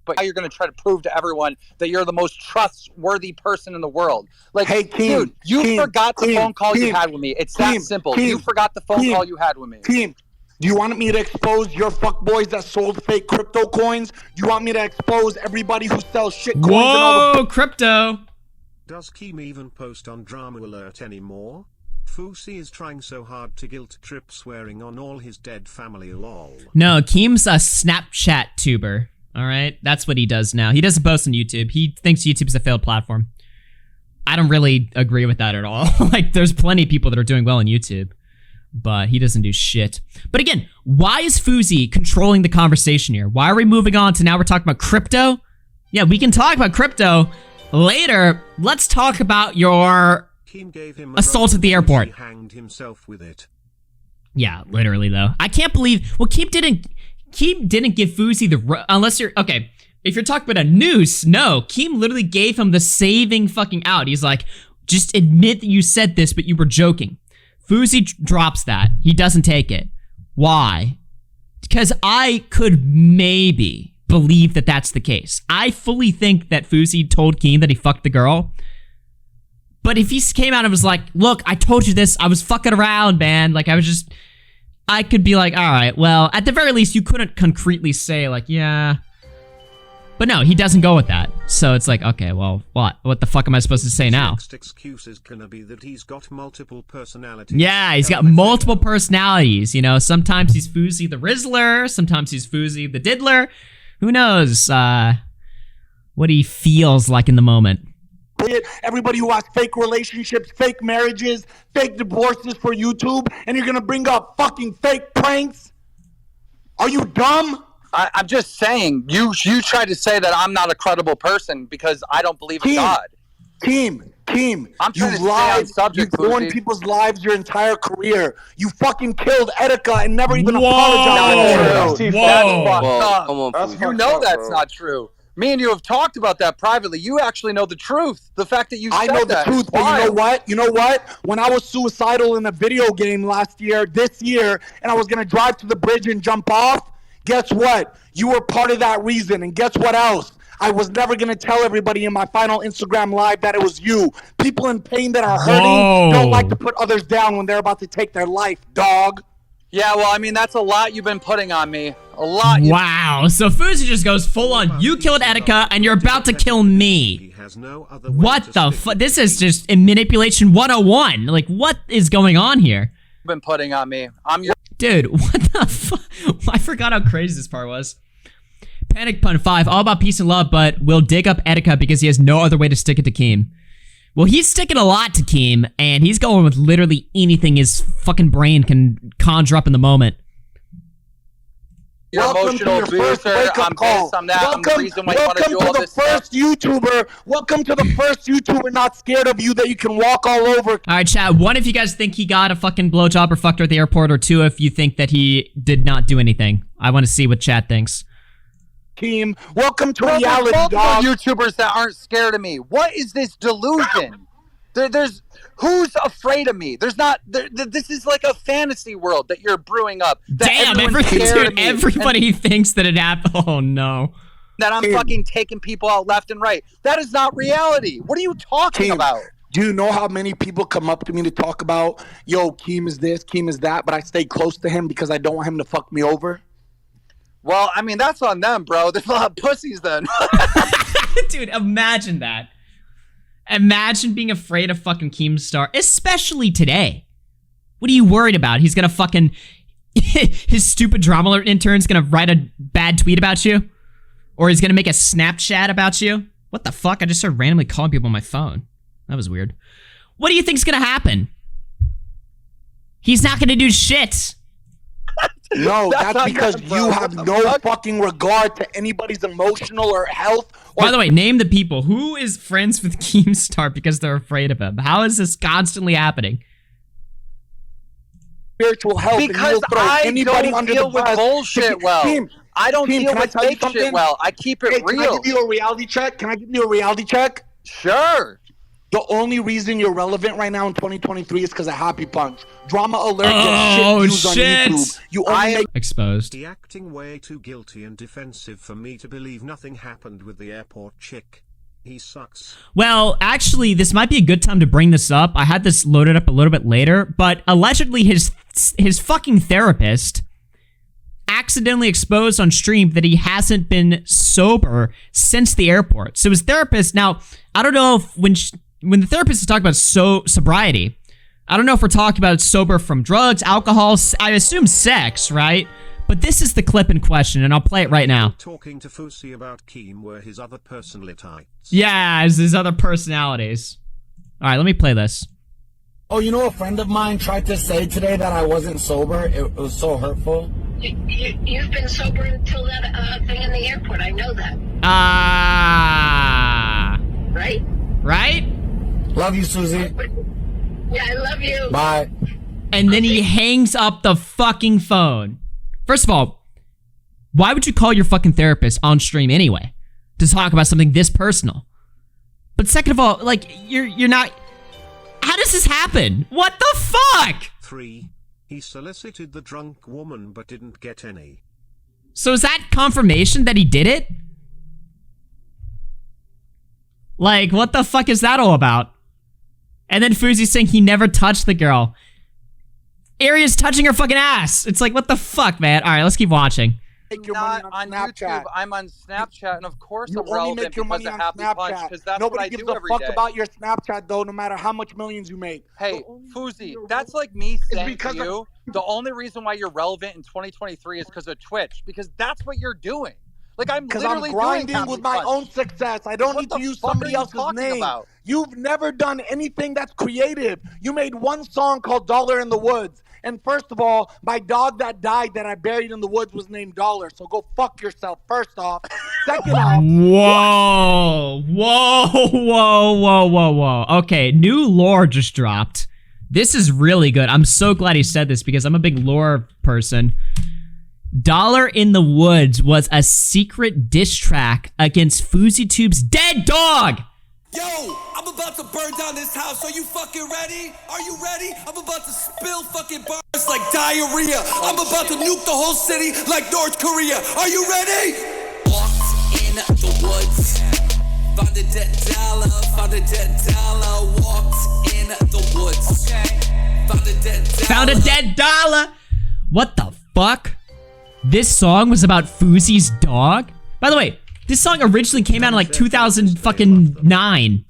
P: But now you're going to try to prove to everyone that you're the most trustworthy person in the world. Like,
C: hey, Keem,
P: dude, you forgot the phone call you had with me. It's that simple. You forgot the phone call you had with me.
C: Keem, do you want me to expose your fuckboys that sold fake crypto coins? Do you want me to expose everybody who sells shit coins?
A: Whoa, and all the crypto.
L: Does Keem even post on Drama Alert anymore? Fousey is trying so hard to guilt trip swearing on all his dead family, lol.
A: No, Keem's a Snapchat tuber. All right, that's what he does now. He doesn't post on YouTube. He thinks YouTube is a failed platform. I don't really agree with that at all. Like, there's plenty of people that are doing well on YouTube, but he doesn't do shit. But again, why is Fousey controlling the conversation here? Why are we moving on to now we're talking about crypto? Yeah, we can talk about crypto later. Let's talk about your assault at the airport.
L: He hanged himself with it.
A: Yeah, literally though. I can't believe. Well, Keem didn't give Fousey the unless you're okay. If you're talking about a noose, no. Keem literally gave him the saving fucking out. He's like, just admit that you said this, but you were joking. Fousey drops that. He doesn't take it. Why? Because I could maybe believe that that's the case. I fully think that Fousey told Keem that he fucked the girl. But if he came out and was like, look, I told you this, I was fucking around, man. Like, I could be like, all right, well, at the very least, you couldn't concretely say, like, yeah. But no, he doesn't go with that. So it's like, okay, well, what? What the fuck am I supposed to say now?
L: Next excuse is gonna be that he's got multiple personalities.
A: Yeah, he's got multiple personalities. You know, sometimes he's Fousey the Rizzler, sometimes he's Fousey the Diddler. Who knows what he feels like in the moment.
C: Everybody who has fake relationships, fake marriages, fake divorces for YouTube, and you're gonna bring up fucking fake pranks? Are you dumb?
P: I'm just saying, you tried to say that I'm not a credible person because I don't believe in God.
C: Keem,
P: I'm trying
C: you lied. You've ruined people's lives your entire career. You fucking killed Etika and never even apologized.
P: Whoa. You know that's not true. Me and you have talked about that privately. You actually know the truth. The fact that you said that.
C: I know the truth, but you know what? You know what? When I was suicidal in a video game this year, and I was going to drive to the bridge and jump off, guess what? You were part of that reason, and guess what else? I was never going to tell everybody in my final Instagram live that it was you. People in pain that are hurting don't like to put others down when they're about to take their life, dog.
P: Yeah, well, I mean, that's a lot you've been putting on me. A lot.
A: Wow. So Fousey just goes full on, you killed Etika, and you're about to kill me. What the fuck? This is just manipulation 101. Like, what is going on here?
P: Been putting on me. I'm your
A: dude. What the fuck? I forgot how crazy this part was. Panic Pun 5, all about peace and love, but will dig up Etika because he has no other way to stick it to Keem. Well, he's sticking a lot to Keem, and he's going with literally anything his fucking brain can conjure up in the moment.
P: Your emotional booster. I'm based on that. I'm the reason why you want to do all this stuff.
C: Welcome to the first YouTuber not scared of you that you can walk all over.
A: All right, chat. One, if you guys think he got a fucking blowjob or fucked her at the airport, or two, if you think that he did not do anything. I want to see what chat thinks.
C: Keem, welcome to reality, dog.
P: YouTubers that aren't scared of me. What is this delusion? There's who's afraid of me? There's not. This is like a fantasy world that you're brewing up.
A: Damn, everybody thinks that it happened. Oh no.
P: That I'm fucking taking people out left and right. That is not reality. What are you talking about?
C: Do you know how many people come up to me to talk about, yo, Keem is this, Keem is that, but I stay close to him because I don't want him to fuck me over?
P: Well, I mean, that's on them, bro. There's a lot of pussies then.
A: Dude, imagine that. Imagine being afraid of fucking Keemstar, especially today. What are you worried about? He's gonna fucking... his stupid drama alert intern's gonna write a bad tweet about you? Or he's gonna make a Snapchat about you? What the fuck? I just started randomly calling people on my phone. That was weird. What do you think's gonna happen? He's not gonna do shit.
C: No, that's because you have no fucking regard to anybody's emotional or health.
A: By the way, name the people. Who is friends with Keemstar because they're afraid of him? How is this constantly happening?
C: Spiritual health.
P: Because I don't deal with bullshit well. I don't
C: Keem,
P: deal
C: can I
P: with
C: tell you
P: fake shit
C: something?
P: well. I keep it
C: Hey,
P: real.
C: Can I give you a reality check?
P: Sure.
C: The only reason you're relevant right now in 2023 is because of Happy Punch. Drama alert.
A: Oh,
C: get shit views on YouTube. You only make
A: exposed.
L: He acting way too guilty and defensive for me to believe nothing happened with the airport chick. He sucks.
A: Well, actually, this might be a good time to bring this up. I had this loaded up a little bit later, but allegedly his fucking therapist accidentally exposed on stream that he hasn't been sober since the airport. So his therapist, now, I don't know if when the therapist is talking about sobriety, I don't know if we're talking about sober from drugs, alcohol, I assume sex, right? But this is the clip in question, and I'll play it right now.
L: Talking to Fousey about Keem were his other personalities.
A: Yeah, his other personalities. All right, let me play this.
B: Oh, you know, a friend of mine tried to say today that I wasn't sober. It was so hurtful.
Q: You've been sober until that thing in the airport. I know that. Right?
B: Right? Love you, Susie.
Q: Yeah, I love you.
B: Bye.
A: And then he hangs up the fucking phone. First of all, why would you call your fucking therapist on stream anyway to talk about something this personal? But second of all, like, you're not... How does this happen? What the fuck?
L: 3. He solicited the drunk woman but didn't get any.
A: So is that confirmation that he did it? Like, what the fuck is that all about? And then Fousey's saying he never touched the girl. Aria's touching her fucking ass. It's like, what the fuck, man? All right, let's keep watching.
C: make your
P: not
C: money on
P: on
C: Snapchat.
P: YouTube. I'm on Snapchat, and of course
C: You
P: I'm
C: only
P: relevant
C: make your
P: because
C: money
P: of
C: on
P: Happy Punch,
C: Snapchat.
P: because that's
C: Nobody
P: what I
C: gives
P: do
C: a
P: every
C: fuck
P: day.
C: about your Snapchat, though, no matter how much millions you make.
P: Hey, Fousey, that's like me saying to you, the only reason why you're relevant in 2023 is because of Twitch, because that's what you're doing. Like, I'm
C: Because
P: literally
C: I'm grinding
P: doing Happy
C: with my
P: Punch.
C: own success. I don't
P: What
C: need
P: the
C: to use
P: fuck
C: somebody
P: are you
C: else's
P: talking
C: name.
P: about?
C: You've never done anything that's creative. You made one song called Dollar in the Woods. And first of all, my dog that died that I buried in the woods was named Dollar. So go fuck yourself, first off. Second off.
A: Whoa, whoa. Okay, new lore just dropped. This is really good. I'm so glad he said this because I'm a big lore person. Dollar in the Woods was a secret diss track against FouseyTube's dead dog.
K: Yo, I'm about to burn down this house. Are you fucking ready? Are you ready? I'm about to spill fucking bars like diarrhea. I'm about to nuke the whole city like North Korea. Are you ready? Walked in the woods. Found a dead dollar. Found a dead dollar. Walked in the woods. Okay. Found a dead dollar.
A: Found a dead dollar. What the fuck? This song was about Fousey's dog? By the way, this song originally came out in like 2009.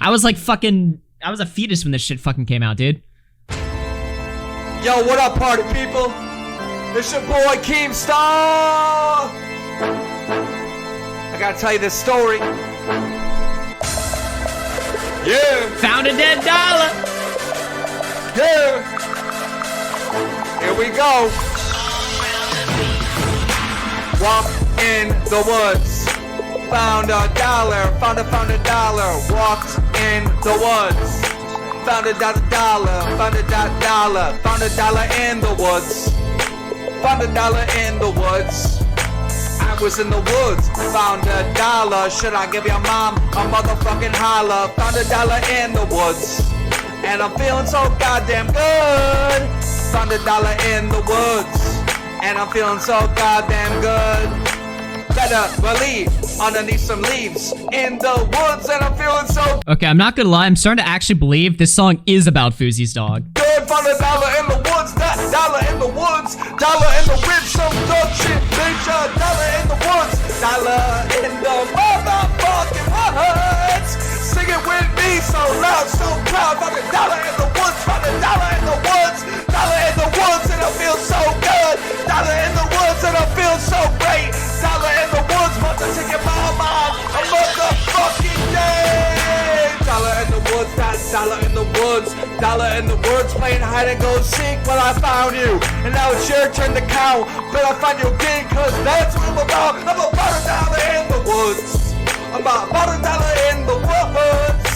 A: I was like fucking... I was a fetus when this shit fucking came out, dude.
R: Yo, what up, party people? It's your boy KEEMSTAR. I gotta tell you this story. Yeah.
A: Found a dead dollar.
R: Yeah. Here we go. Walk in the woods. Found a dollar. Found a dollar. Walked in the woods. Found a dollar. Found a dollar. Found a dollar in the woods. Found a dollar in the woods. I was in the woods. Found a dollar. Should I give your mom a motherfucking holler? Found a dollar in the woods. And I'm feeling so goddamn good. Found a dollar in the woods. And I'm feeling so goddamn good. Better believe, underneath some leaves in the woods, and I'm feeling so
A: Okay, I'm not gonna lie, I'm starting to actually believe this song is about Fousey's dog.
R: good. Found a dollar in the woods, that dollar in the woods, dollar in the woods, some dog shit, bitch, dollar in the woods, dollar in the motherfucking woods. Sing it with me, so loud, so proud. Found a dollar in the woods, found a dollar in the woods, dollar in the woods, and I feel so good. Dollar in the woods, and I feel so great. Dollar in the woods, about to take your mama on a motherfucking day. Dollar in the woods, that dollar in the woods, dollar in the woods, playing hide and go seek. Well, I found you, and now it's your turn to count. But I find you again, cause that's what I'm about. I'm about a dollar in the woods. I'm about a dollar in the woods.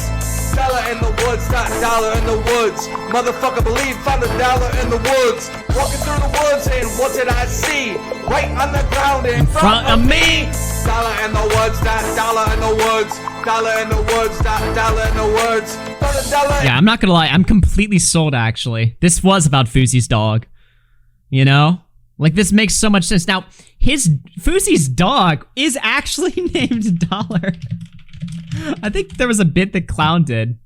R: Dollar in the woods. woods, dollar in the woods. Motherfucker believe, found a dollar in the woods. Walking through the woods and what did I see? Right on the ground in front of me. Dollar in the woods, dollar in the woods. Dollar in the woods, dollar in the woods.
A: Yeah, I'm not gonna lie, I'm completely sold actually. This was about Fousey's dog. You know? Like, this makes so much sense. Now, Fousey's dog is actually named Dollar. I think there was a bit that Clown did.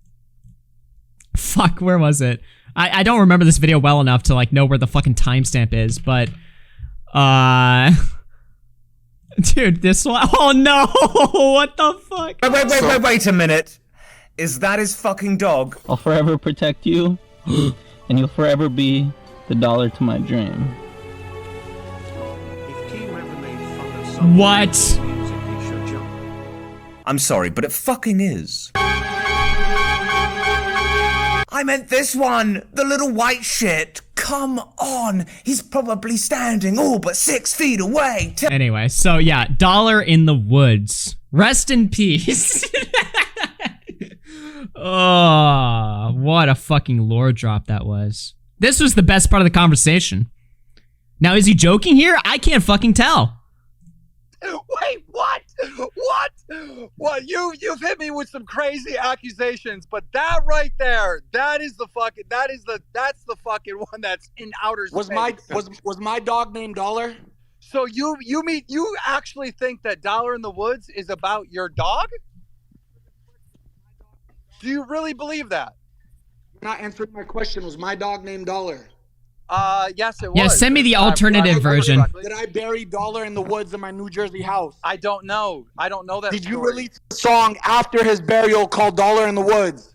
A: Fuck, where was it? I don't remember this video well enough to, like, know where the fucking timestamp is, but, dude, this one, oh no, what the fuck?
S: Wait a minute. Is that his fucking dog?
T: I'll forever protect you, and you'll forever be the dollar to my dream.
A: What?
S: I'm sorry, but it fucking is. I meant this one, the little white shit. Come on, he's probably standing all but 6 feet away.
A: Anyway, so yeah, Dollar in the woods. Rest in peace. Oh, what a fucking lore drop that was. This was the best part of the conversation. Now, is he joking here? I can't fucking tell.
P: Wait, what? What? You've hit me with some crazy accusations, but that right there, that's the fucking one that's in outer space.
C: Was my dog named Dollar?
P: So you actually think that Dollar in the Woods is about your dog? Do you really believe that?
C: You're not answering my question. Was my dog named Dollar?
P: Yes, it was.
A: Yeah, send me the alternative version.
C: Did I bury Dollar in the woods in my New Jersey house?
P: I don't know. I don't know that.
C: Did you release a song after his burial called Dollar in the Woods?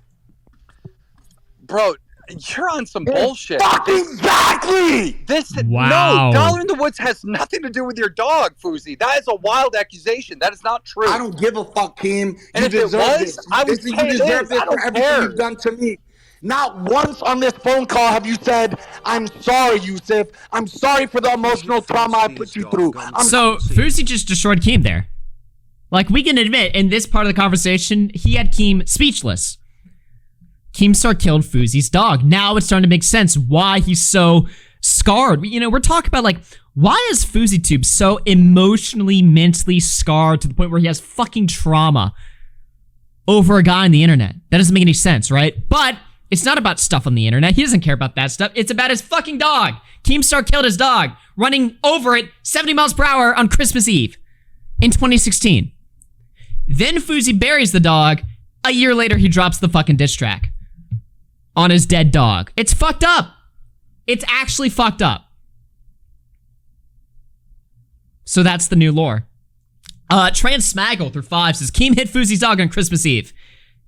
P: Bro, you're on some bullshit.
C: Fucking exactly!
A: Wow.
P: No, Dollar in the Woods has nothing to do with your dog, Fousey. That is a wild accusation. That is not true.
C: I don't give a fuck, Keem.
P: And if it was, I would say
C: you deserve this for everything you've done to me. Not once on this phone call have you said, I'm sorry, Yusuf. I'm sorry for the emotional trauma I put you through.
A: So, Fousey just destroyed Keem there. Like, we can admit, in this part of the conversation, he had Keem speechless. KEEMSTAR killed Fousey's dog. Now it's starting to make sense why he's so scarred. You know, we're talking about, like, why is FouseyTube so emotionally, mentally scarred to the point where he has fucking trauma over a guy on the internet? That doesn't make any sense, right? But it's not about stuff on the internet. He doesn't care about that stuff. It's about his fucking dog. KEEMSTAR killed his dog, running over it 70 miles per hour on Christmas Eve in 2016. Then Fousey buries the dog. A year later, he drops the fucking diss track on his dead dog. It's fucked up. It's actually fucked up. So that's the new lore. Transmaggle through 5 says, Keem hit Fousey's dog on Christmas Eve.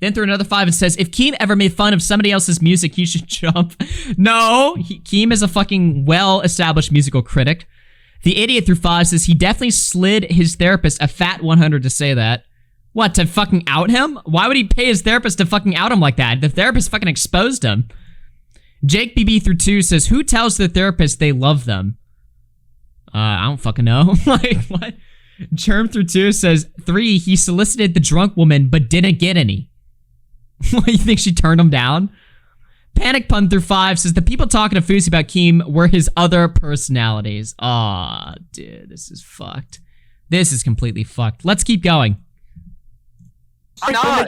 A: Then through another 5 and says, if Keem ever made fun of somebody else's music, he should jump. No, Keem is a fucking well-established musical critic. The Idiot through 5 says, he definitely slid his therapist a fat 100 to say that. What, to fucking out him? Why would he pay his therapist to fucking out him like that? The therapist fucking exposed him. Jake BB through 2 says, who tells the therapist they love them? I don't fucking know. Like, what? Germ through 2 says, 3, he solicited the drunk woman but didn't get any. What, you think she turned him down? Panic Pun through 5 says, the people talking to Fousey about Keem were his other personalities. Aw, dude, this is fucked. This is completely fucked. Let's keep going.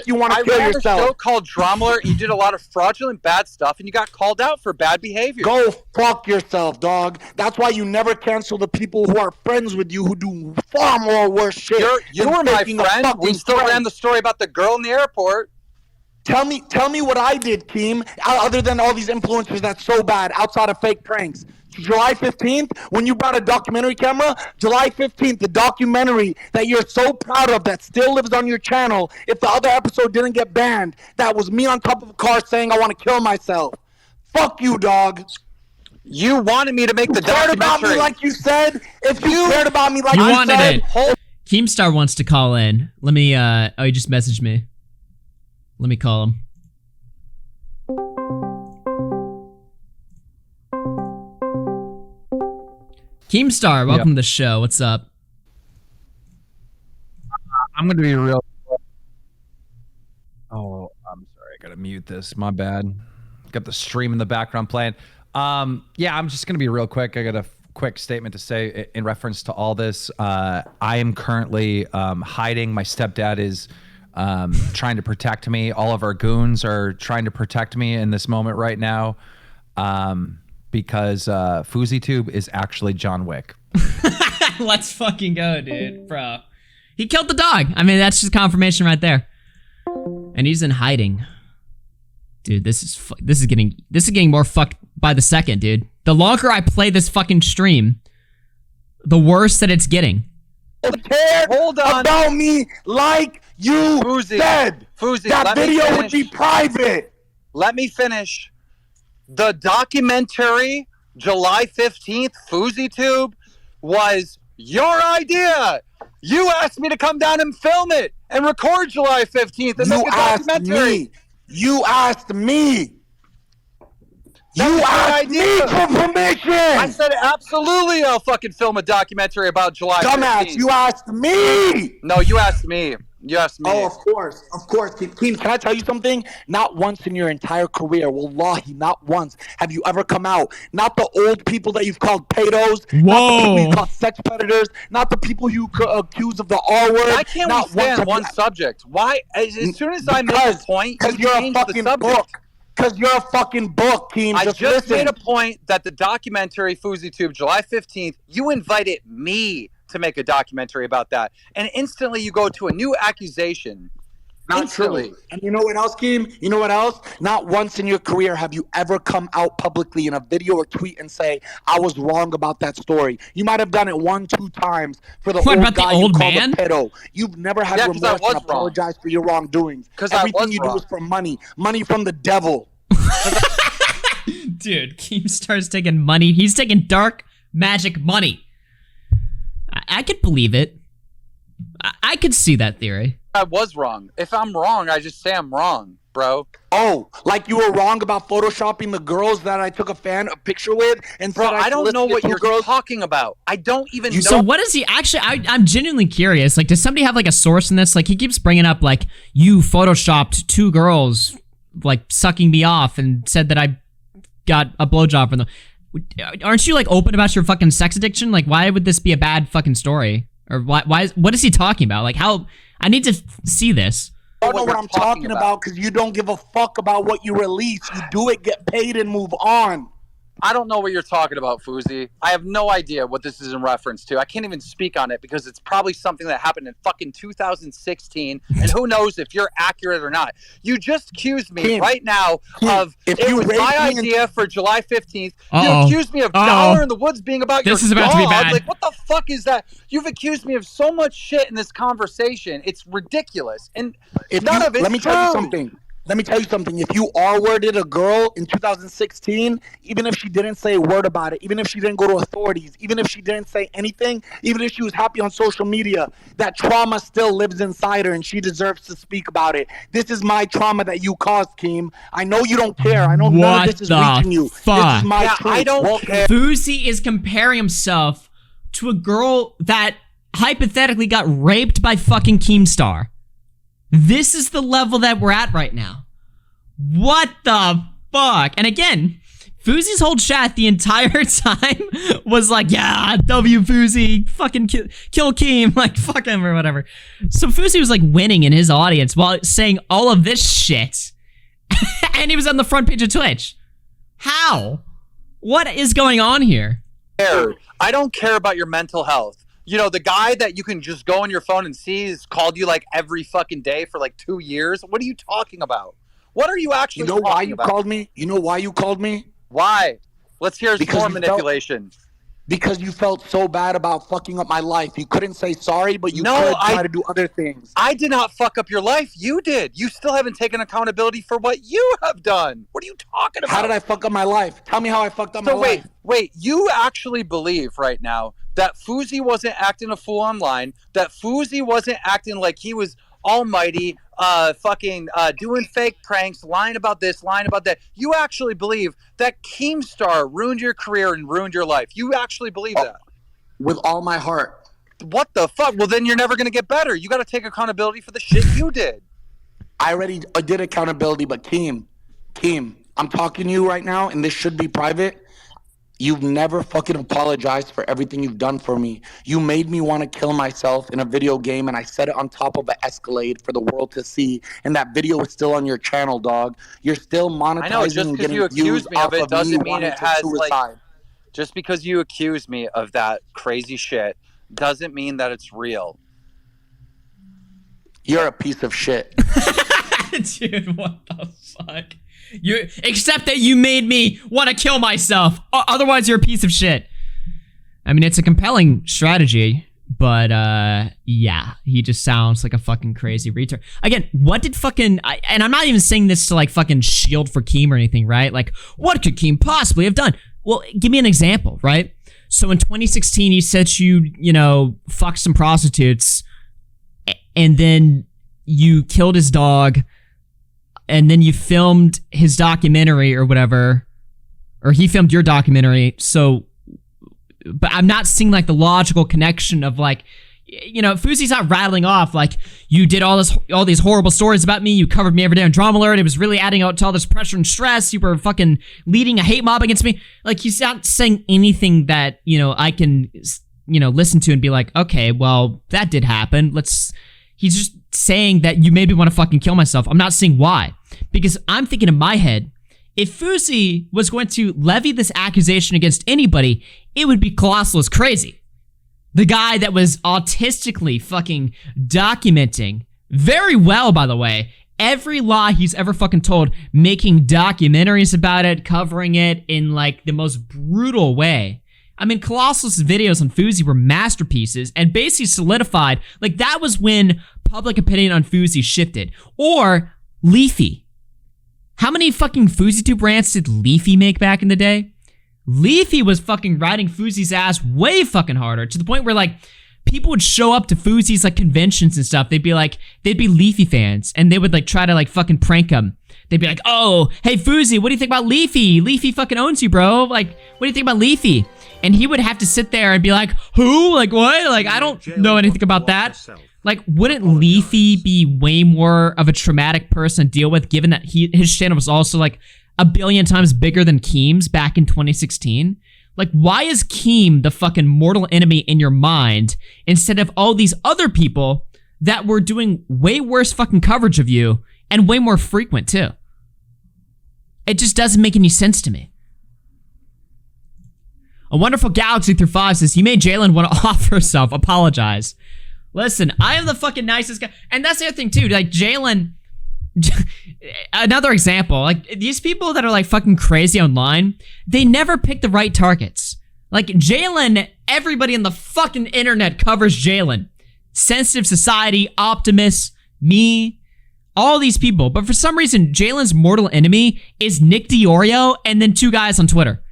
C: You want to
P: I
C: kill
P: ran
C: yourself.
P: a show called Drama Alert. You did a lot of fraudulent bad stuff, and you got called out for bad behavior.
C: Go fuck yourself, dog. That's why you never cancel the people who are friends with you who do far more worse shit.
P: You were my friend. We still ran the story about the girl in the airport.
C: Tell me what I did, Keem, other than all these influencers that's so bad outside of fake pranks. July 15th, when you brought a documentary camera, July 15th, the documentary that you're so proud of that still lives on your channel, if the other episode didn't get banned, that was me on top of a car saying I want to kill myself. Fuck you, dog.
P: You wanted me to make the documentary.
C: You cared about me like you said. If you cared about me like you
A: wanted
C: said.
A: it. KEEMSTAR wants to call in. Let me, oh, he just messaged me. Let me call him. KEEMSTAR, welcome to the show. What's up?
U: I'm gonna be real. Oh, I'm sorry.
B: gotta mute this. My bad. Got the stream in the background playing. Yeah, I'm just gonna be real quick. I got a quick statement to say in reference to all this. I am currently hiding. My stepdad is trying to protect me. All of our goons are trying to protect me in this moment right now, because FouseyTube is actually John Wick.
A: Let's fucking go, dude, bro. He killed the dog. I mean, that's just confirmation right there. And he's in hiding. Dude, this is getting more fucked by the second, dude. The longer I play this fucking stream, the worse that it's getting.
C: Hold on. About me like you said.
P: Fousey,
C: that video would be private.
P: Let me finish. The documentary, July 15th, FouseyTube, was your idea. You asked me to come down and film it and record July 15th and make a documentary.
C: You asked me. You asked me for permission.
P: I said absolutely I'll fucking film a documentary about July 15th.
C: Dumbass, you asked me.
P: No, you asked me. You asked me.
C: Oh, of course. Keem, can I tell you something? Not once in your entire career, wallahi, not once have you ever come out. Not the old people that you've called pedos.
A: Whoa.
C: Not the people you call sex predators. Not the people you accuse of the R word.
P: I can't stand one subject. Why? As soon as I make a point,
C: because you're a fucking book. Because you're a fucking book, Keem.
P: I just made a point that the documentary FouseyTube, July 15th, you invited me to make a documentary about that. And instantly you go to a new accusation.
C: Not true. And you know what else, Keem? You know what else? Not once in your career have you ever come out publicly in a video or tweet and say, I was wrong about that story. You might have done it 1-2 times for the old guy you called a pedo. You've never had remorse and apologize for your wrongdoings. Everything you do is for money. Money from the devil.
A: Dude, KEEMSTAR's taking money. He's taking dark magic money. I could believe it. I could see that theory.
P: I was wrong. If I'm wrong, I just say I'm wrong, bro.
C: Oh, like you were wrong about photoshopping the girls that I took a picture with, and
P: bro, I don't know what you're talking about. I don't even know.
A: So what is he actually? I'm genuinely curious. Like, does somebody have like a source in this? Like, he keeps bringing up like you photoshopped 2 girls like sucking me off and said that I got a blowjob from them. Aren't you like open about your fucking sex addiction? Like, why would this be a bad fucking story? Or what is he talking about? Like, how? I need to see this.
C: I don't know what I'm talking about because you don't give a fuck about what you release. You do it, get paid, and move on.
P: I don't know what you're talking about, Fousey. I have no idea what this is in reference to. I can't even speak on it because it's probably something that happened in fucking 2016, and who knows if you're accurate or not. You just accused me right now of it was my idea for July 15th. You accused me of Dollar in the Woods being about your dog. This is about to be bad. Like, what the fuck is that? You've accused me of so much shit in this conversation. It's ridiculous, and none of it's
C: Let me
P: true.
C: tell you something. Let me tell you something. If you R-worded a girl in 2016, even if she didn't say a word about it, even if she didn't go to authorities, even if she didn't say anything, even if she was happy on social media, that trauma still lives inside her and she deserves to speak about it. This is my trauma that you caused, Keem. I know you don't care. I know none of this is reaching you.
A: Fuck?
C: This is my truth.
P: I don't care.
A: Fousey is comparing himself to a girl that hypothetically got raped by fucking KEEMSTAR. This is the level that we're at right now. What the fuck? And again, Fousey's whole chat the entire time was like, yeah, W Fousey, fucking kill Keem, like fuck him or whatever. So Fousey was like winning in his audience while saying all of this shit. And he was on the front page of Twitch. How? What is going on here?
P: I don't care about your mental health. You know, the guy that you can just go on your phone and see has called you like every fucking day for like 2 years. What are you talking about? What are you actually talking about?
C: You know why you called me? You know why you called me?
P: Why? Let's hear more manipulation.
C: Because you felt so bad about fucking up my life. You couldn't say sorry, but you could try to do other things.
P: I did not fuck up your life. You did. You still haven't taken accountability for what you have done. What are you talking about?
C: How did I fuck up my life? Tell me how I fucked up my life.
P: Wait. You actually believe right now that Fousey wasn't acting a fool online, that Fousey wasn't acting like he was almighty, doing fake pranks, lying about this, lying about that. You actually believe that KEEMSTAR ruined your career and ruined your life. You actually believe that?
C: With all my heart.
P: What the fuck? Well, then you're never going to get better. You got to take accountability for the shit you did.
B: I already did accountability, but Keem, I'm talking to you right now, and this should be private. You've never fucking apologized for everything you've done for me. You made me want to kill myself in a video game, and I set it on top of an Escalade for the world to see. And that video is still on your channel, dog. You're still monetizing.
P: I know, just
B: and
P: because
B: getting
P: you
B: views
P: accuse me of
B: off
P: it doesn't mean
B: wanting
P: it
B: to
P: has
B: suicide.
P: like. Just because you accuse me of that crazy shit doesn't mean that it's real.
B: You're a piece of shit.
A: Dude, what the fuck? Except that you made me want to kill myself. Otherwise, you're a piece of shit. I mean, it's a compelling strategy, but yeah, he just sounds like a fucking crazy retard. Again, what did fucking... and I'm not even saying this to like fucking shield for Keem or anything, right? Like, what could Keem possibly have done? Well, give me an example, right? So in 2016, he said you know, fucked some prostitutes, and then you killed his dog, and then you filmed his documentary or whatever, or he filmed your documentary. So, but I'm not seeing like the logical connection of like, you know, Fousey's not rattling off like, you did all these horrible stories about me, you covered me every day on Drama Alert, it was really adding out to all this pressure and stress, you were fucking leading a hate mob against me. Like, he's not saying anything that, you know, I can, you know, listen to and be like, okay, well, that did happen. He's just saying that you made me want to fucking kill myself. I'm not seeing why. Because I'm thinking in my head, if Fousey was going to levy this accusation against anybody, it would be Colossal as crazy. The guy that was autistically fucking documenting, very well, by the way, every lie he's ever fucking told, making documentaries about it, covering it in like the most brutal way. I mean, Colossal's videos on Fousey were masterpieces and basically solidified, like that was when public opinion on Fousey shifted. Or Leafy. How many fucking FouseyTube rants did Leafy make back in the day? Leafy was fucking riding Fousey's ass way fucking harder, to the point where like people would show up to Fousey's like conventions and stuff. They'd be Leafy fans, and they would like try to like fucking prank him. They'd be like, oh, hey Fousey, what do you think about Leafy? Leafy fucking owns you, bro. Like, what do you think about Leafy? And he would have to sit there and be like, who? Like, what? Like, I don't know anything about that. Like, wouldn't Leafy be way more of a traumatic person to deal with, given that his channel was also like a billion times bigger than Keem's back in 2016? Like, why is Keem the fucking mortal enemy in your mind instead of all these other people that were doing way worse fucking coverage of you and way more frequent too? It just doesn't make any sense to me. A Wonderful Galaxy through 5 says, you made Jalen want to off herself. Apologize. Listen, I am the fucking nicest guy. And that's the other thing too. Like, Jalen, another example, like these people that are like fucking crazy online, they never pick the right targets. Like Jalen, everybody in the fucking internet covers Jalen. Sensitive Society, Optimus, me, all these people. But for some reason, Jalen's mortal enemy is Nick DiOrio and then 2 guys on Twitter.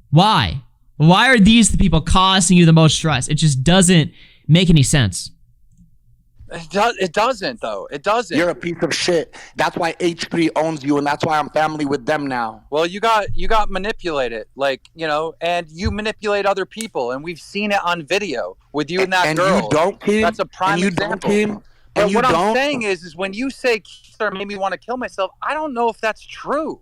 A: Why? Why are these the people causing you the most stress? It just doesn't make any sense.
P: It doesn't, though. It doesn't.
B: You're a piece of shit. That's why H3 owns you, and that's why I'm family with them now.
P: Well, you got manipulated, like, you know, and you manipulate other people, and we've seen it on video with you and that girl.
B: And you don't, Keem.
P: That's a prime example. But what I'm saying is when you say KEEMSTAR made me want to kill myself, I don't know if that's true.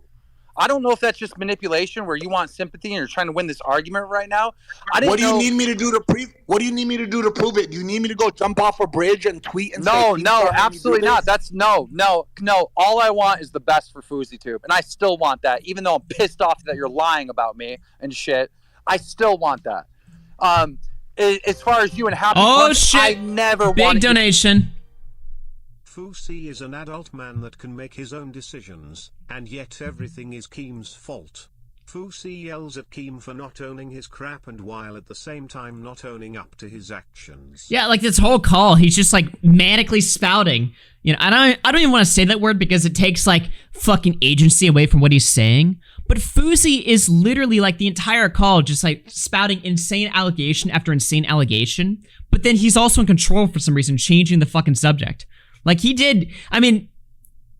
P: I don't know if that's just manipulation where you want sympathy and you're trying to win this argument right now.
B: What do you need me to do to What do you need me to do to prove it? Do you need me to go jump off a bridge and tweet and
P: No, absolutely not. That's no. All I want is the best for FouseyTube, and I still want that, even though I'm pissed off that you're lying about me and shit. I still want that. As far as you and Happy Punch,
A: shit!
P: I never
A: big donation.
L: Fousey is an adult man that can make his own decisions, and yet everything is Keem's fault. Fousey yells at Keem for not owning his crap and while at the same time not owning up to his actions.
A: Yeah, like this whole call, he's just like manically spouting. You know, I don't even want to say that word because it takes like fucking agency away from what he's saying. But Fousey is literally like the entire call just like spouting insane allegation after insane allegation. But then he's also in control for some reason, changing the fucking subject. Like he did, I mean,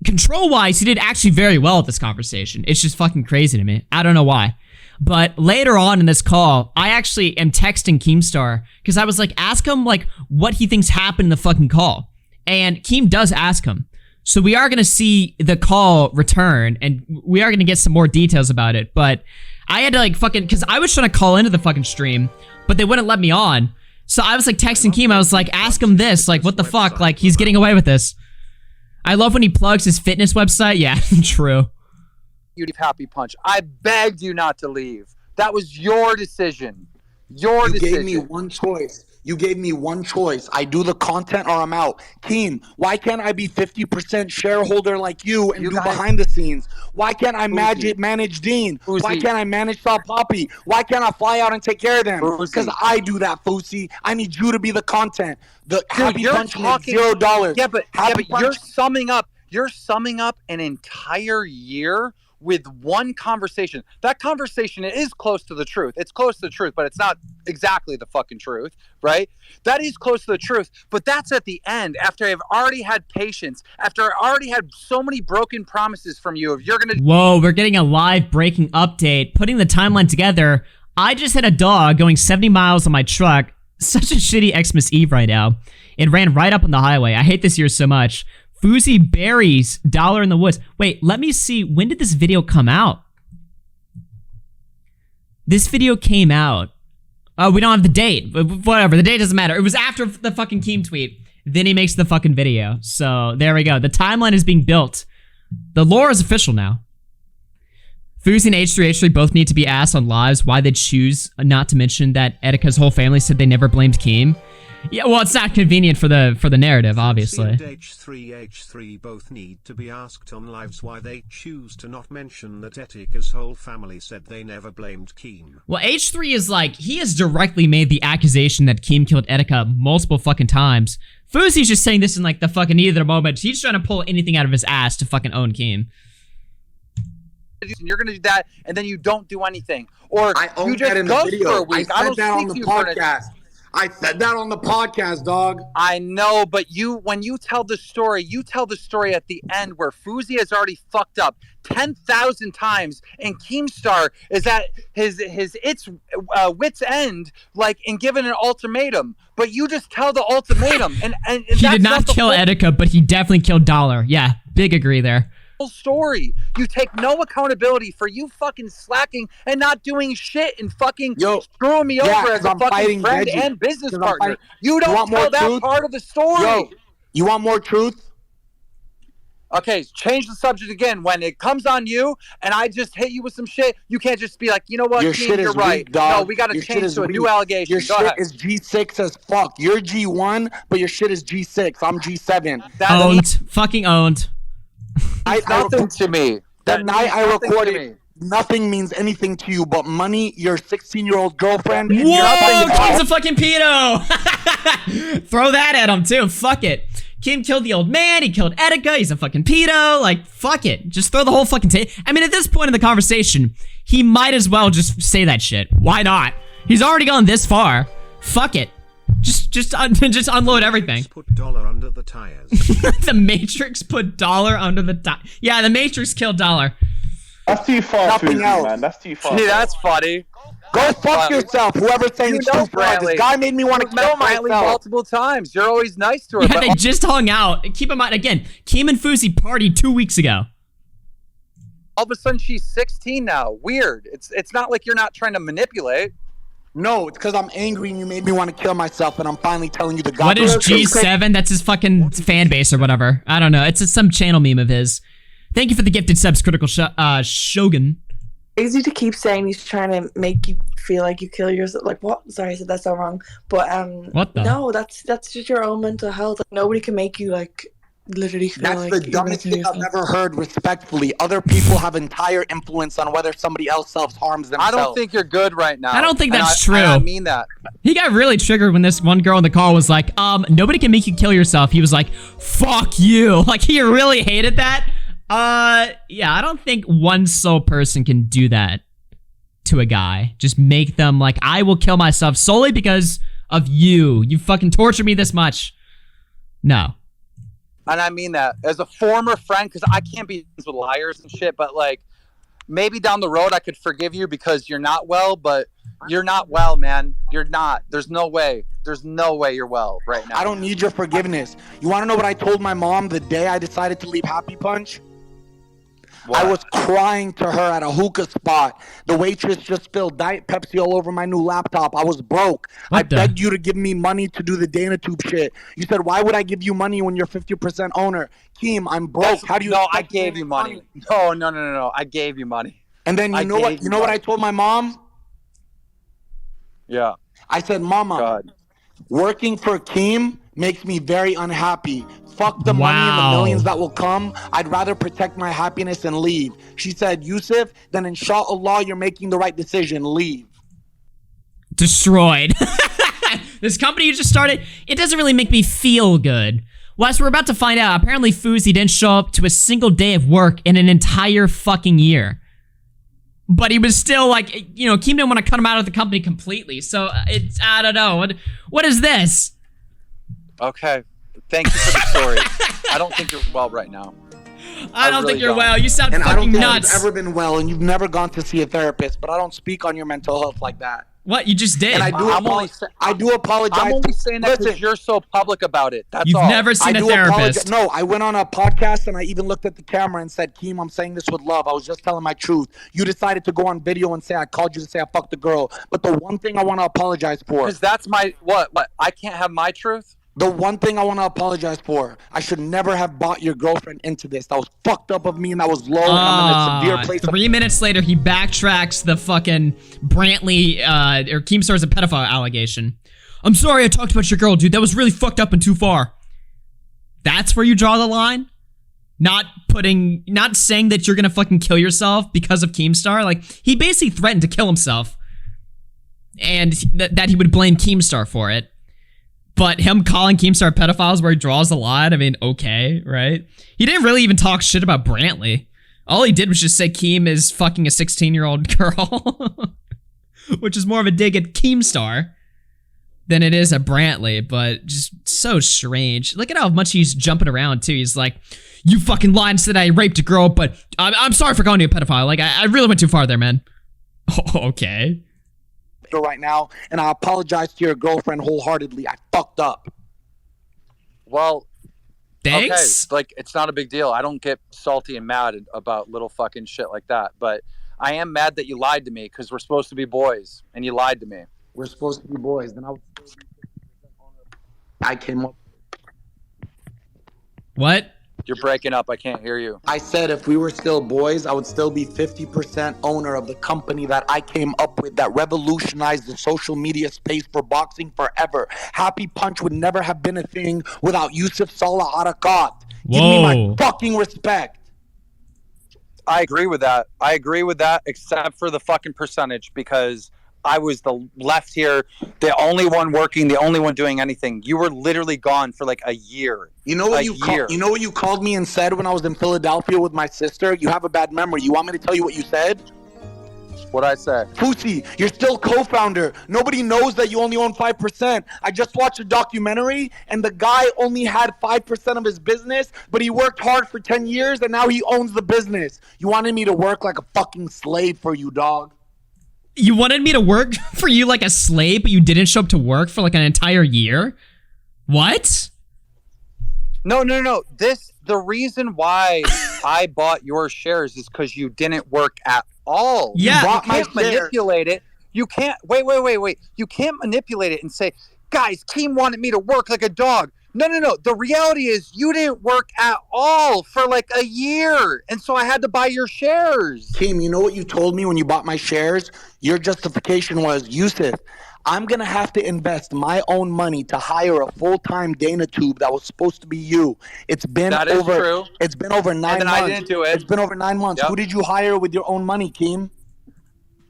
A: control-wise, he did actually very well at this conversation. It's just fucking crazy to me. I don't know why. But later on in this call, I actually am texting KEEMSTAR because I was like, ask him like what he thinks happened in the fucking call. And Keem does ask him. So we are going to see the call return, and we are going to get some more details about it. But I had to like fucking, because I was trying to call into the fucking stream, but they wouldn't let me on. So I was like texting Keem. I was like, ask him this. Like, what the fuck? Like, he's getting away with this. I love when he plugs his fitness website. Yeah, true.
P: You leave Happy Punch. I begged you not to leave. That was your decision. Your decision.
C: You gave me one choice. You gave me one choice. I do the content or I'm out. Keem, why can't I be 50% shareholder like you and do behind the scenes? Why can't I manage Dean? Why can't I manage Saw Poppy? Why can't I fly out and take care of them? Because I do that, Fousey. I need you to be the content. The Happy Punch makes $0.
P: Yeah, but you're summing up. You're summing up an entire year with one conversation. That conversation is close to the truth. It's close to the truth, but it's not exactly the fucking truth, right? That is close to the truth, but that's at the end after I've already had patience, after I already had so many broken promises from you. If you're gonna—
A: Whoa, we're getting a live breaking update. Putting the timeline together, I just hit a dog going 70 miles on my truck. Such a shitty Xmas Eve right now. It ran right up on the highway. I hate this year so much. Fousey buries Dollar in the Woods. Wait, let me see. When did this video come out? This video came out. Oh, we don't have the date. Whatever, the date doesn't matter. It was after the fucking Keem tweet. Then he makes the fucking video. So, there we go. The timeline is being built. The lore is official now. Fousey and H3 both need to be asked on lives why they choose not to mention that Etika's whole family said they never blamed Keem. Yeah, well, it's not convenient for the narrative, obviously.
L: And H3 both need to be asked on lives why they choose to not mention that Etika's whole family said they never blamed Keem.
A: Well, H3 is like, he has directly made the accusation that Keem killed Etika multiple fucking times. Fousey's just saying this in like the fucking heat of the moment. He's trying to pull anything out of his ass to fucking own Keem.
P: You're gonna do that, and then you don't do anything, or
C: I own
P: you just
C: that in
P: go
C: the video.
P: for a week.
C: I said that on the podcast. I said that on the podcast, dog.
P: I know, but when you tell the story at the end where Fousey has already fucked up 10,000 times, and KEEMSTAR is at his wit's end, like, and given an ultimatum. But you just tell the ultimatum, and
A: he did not kill Etika, but he definitely killed Dollar. Yeah, big agree there.
P: Story. You take no accountability for you fucking slacking and not doing shit and fucking screwing me over as a fucking friend and business partner. You don't tell that part of the story.
C: Yo, you want more truth?
P: Okay, change the subject again. When it comes on you and I just hit you with some shit, you can't just be like, you know what,
C: your shit
P: you're
C: is
P: right.
C: Weak, dog.
P: No, we got to change to a new allegation.
C: Your shit is G6 as fuck. You're G1, but your shit is G6. I'm G7.
A: Owned. Fucking owned.
P: Nothing to me.
C: That night I recorded, nothing means anything to you but money, your 16-year-old girlfriend. And
A: whoa, Keem's a fucking pedo. Throw that at him too. Fuck it. Keem killed the old man. He killed Etika. He's a fucking pedo. Like, fuck it. Just throw the whole fucking I mean, at this point in the conversation, he might as well just say that shit. Why not? He's already gone this far. Fuck it. Just unload everything.
L: Put Dollar under the tires.
A: The Matrix put Dollar under the tire. Yeah, the Matrix killed Dollar.
N: That's too far,
C: Nothing else.
N: man. That's too far.
P: See, that's funny.
C: Go fuck yourself, whoever's saying it's too far. This guy made me want to kill myself
P: multiple times. You're always nice to her.
A: Yeah, they just hung out. Keep in mind, again, Keem and Fousey partied 2 weeks ago.
P: All of a sudden, she's 16 now. Weird. It's not like you're not trying to manipulate.
C: No, it's because I'm angry and you made me want to kill myself, and I'm finally telling you the God.
A: What is G7? That's his fucking fan base or whatever. I don't know. It's some channel meme of his. Thank you for the gifted subs, Critical Shogun.
U: Easy to keep saying he's trying to make you feel like you kill yourself. Like what? Sorry, I said that so wrong. But
A: what the?
U: No, that's just your own mental health. Like, nobody can make you like literally feel
C: That's
U: like
C: the dumbest thing I've ever heard, respectfully. Other people have entire influence on whether somebody else self-harms themselves.
P: I don't think you're good right now.
A: I don't think that's true.
P: I mean that.
A: He got really triggered when this one girl in the call was like, nobody can make you kill yourself. He was like, fuck you. Like, he really hated that. Yeah, I don't think one sole person can do that to a guy. Just make them like, I will kill myself solely because of you. You fucking torture me this much. No.
P: And I mean that as a former friend, because I can't be friends with liars and shit, but like maybe down the road I could forgive you because you're not well, but You're not well, man. You're not. There's no way. There's no way you're well right now.
B: I don't need your forgiveness. You want to know what I told my mom the day I decided to leave Happy Punch?
P: What?
B: I was crying to her at a hookah spot. The waitress just spilled Diet Pepsi all over my new laptop. I was broke. I begged you to give me money to do the DanaTube shit. You said, why would I give you money when you're 50% owner? Keem, I'm broke. How do you...
P: No, I gave you money. No. I gave you money.
B: And then you know what? You know what I told my mom?
P: Yeah.
B: I said, Mama, working for Keem makes me very unhappy. Fuck the money and the millions that will come. I'd rather protect my happiness and leave. She said, Yusuf, then inshallah, you're making the right decision. Leave.
A: Destroyed. This company you just started, it doesn't really make me feel good. Well, as we're about to find out, apparently Fousey didn't show up to a single day of work in an entire fucking year. But he was still like, you know, Keem didn't want to cut him out of the company completely. So it's, I don't know. What is this?
P: Okay. Thank you for the story. I don't think you're well right now.
A: I don't think you're well. You sound
B: and
A: fucking
B: I don't think
A: nuts.
B: You've ever been well, and you've never gone to see a therapist, but I don't speak on your mental health like that.
A: What? You just did.
B: And I do apologize.
P: I'm only saying that because you're so public about it. That's
A: You've
P: all.
A: never seen a therapist.
B: No, I went on a podcast and I even looked at the camera and said, Keem, I'm saying this with love. I was just telling my truth. You decided to go on video and say I called you to say I fucked the girl. But the one thing I want to apologize for.
P: Because that's my, what? I can't have my truth?
B: The one thing I want to apologize for, I should never have bought your girlfriend into this. That was fucked up of me and that was low and I'm in a severe place.
A: 3 minutes later, he backtracks the fucking Brantley, or Keemstar's a pedophile allegation. I'm sorry I talked about your girl, dude. That was really fucked up and too far. That's where you draw the line? Not saying that you're gonna fucking kill yourself because of Keemstar. Like, he basically threatened to kill himself. And that he would blame Keemstar for it. But him calling Keemstar pedophiles where he draws the line, I mean, okay, right? He didn't really even talk shit about Brantley. All he did was just say Keem is fucking a 16-year-old girl. Which is more of a dig at Keemstar than it is at Brantley, but just so strange. Look at how much he's jumping around, too. He's like, you fucking lied and said I raped a girl, but I'm sorry for calling you a pedophile. Like, I really went too far there, man. Okay.
B: Right now, and I apologize to your girlfriend wholeheartedly. I fucked up.
P: Well,
A: thanks.
P: Okay, like, it's not a big deal. I don't get salty and mad about little fucking shit like that, but I am mad that you lied to me because we're supposed to be boys and you lied to me.
B: We're supposed to be boys. Then I came up.
A: What?
P: You're breaking up. I can't hear you.
B: I said if we were still boys, I would still be 50% owner of the company that I came up with that revolutionized the social media space for boxing forever. Happy Punch would never have been a thing without Yusuf Salah Harakat. Give me my fucking respect.
P: I agree with that. Except for the fucking percentage, because I was the left here, the only one working, the only one doing anything. You were literally gone for like a year.
B: You know what you know what you called me and said when I was in Philadelphia with my sister? You have a bad memory. You want me to tell you what you said?
P: What'd I say?
B: Fousey, you're still co-founder. Nobody knows that you only own 5%. I just watched a documentary and the guy only had 5% of his business, but he worked hard for 10 years and now he owns the business. You wanted me to work like a fucking slave for you, dog.
A: You wanted me to work for you like a slave, but you didn't show up to work for like an entire year? What?
P: No. The reason why I bought your shares is because you didn't work at all.
A: Yeah.
P: You can't manipulate it. You can't, wait. You can't manipulate it and say, guys, Keem wanted me to work like a dog. No. The reality is you didn't work at all for like a year. And so I had to buy your shares.
B: Keem, you know what you told me when you bought my shares? Your justification was, Yusuf, I'm going to have to invest my own money to hire a full-time DanaTube that was supposed to be you. It's been
P: that is
B: over
P: true.
B: It's been over 9 months.
P: I didn't do it.
B: It's been over 9 months.
P: Yep.
B: Who did you hire with your own money, Keem?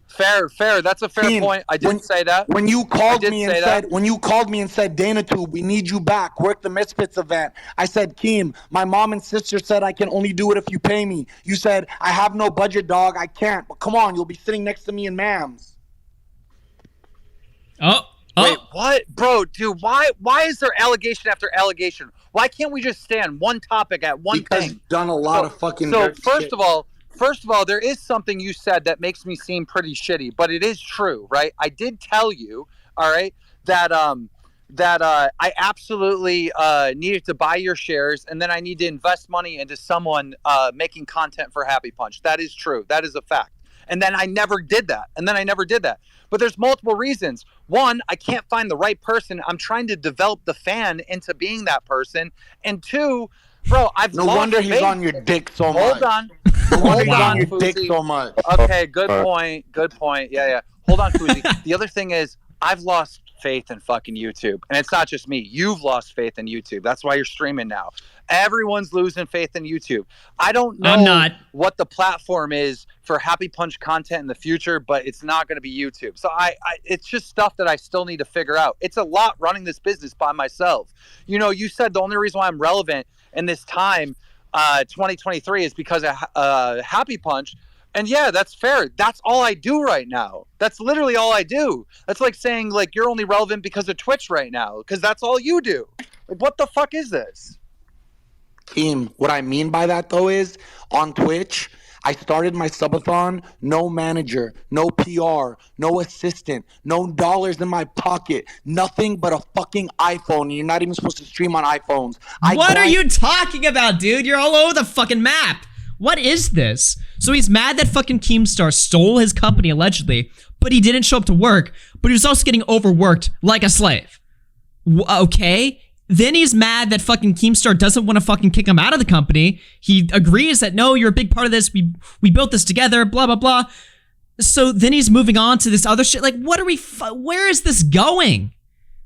P: Fair. That's a fair
B: Keem,
P: point. I didn't say that.
B: When you called me and said, DanaTube, we need you back. Work the Misfits event. I said, Keem, my mom and sister said I can only do it if you pay me. You said, I have no budget, dog. I can't. But come on, you'll be sitting next to me in Mams.
P: Wait, what? Bro, dude, why is there allegation after allegation? Why can't we just stay on one topic at one thing?
B: Because you've done a lot of fucking
P: So
B: dirty
P: first
B: shit.
P: of all, first of all, there is something you said that makes me seem pretty shitty, but it is true, right? I did tell you, all right, that I absolutely needed to buy your shares, and then I need to invest money into someone making content for Happy Punch. That is true. That is a fact. And then I never did that. But there's multiple reasons. One, I can't find the right person. I'm trying to develop the fan into being that person. And two, bro,
C: No wonder he's on your dick so much.
P: Hold on.
C: No wonder he's
P: Hold
C: on
P: on,
C: your dick
P: Fousey.
C: so much.
P: Okay, good point. Good point. Yeah. Hold on, Fousey. The other thing is, I've lost faith in fucking YouTube. And it's not just me. You've lost faith in YouTube. That's why you're streaming now. Everyone's losing faith in YouTube. I don't know what the platform is for Happy Punch content in the future, but it's not going to be YouTube. So it's just stuff that I still need to figure out. It's a lot running this business by myself. You know, you said the only reason why I'm relevant in this time, 2023, is because of Happy Punch. And yeah, that's fair. That's all I do right now. That's literally all I do. That's like saying, like, you're only relevant because of Twitch right now, because that's all you do. Like, what the fuck is this?
B: Keem, what I mean by that, though, is on Twitch, I started my subathon, no manager, no PR, no assistant, no dollars in my pocket, nothing but a fucking iPhone. And you're not even supposed to stream on iPhones.
A: What are you talking about, dude? You're all over the fucking map. What is this? So he's mad that fucking KEEMSTAR stole his company, allegedly, but he didn't show up to work, but he was also getting overworked like a slave. Okay? Then he's mad that fucking KEEMSTAR doesn't want to fucking kick him out of the company. He agrees that, no, you're a big part of this. We built this together, blah, blah, blah. So then he's moving on to this other shit. Like, what are we, where is this going?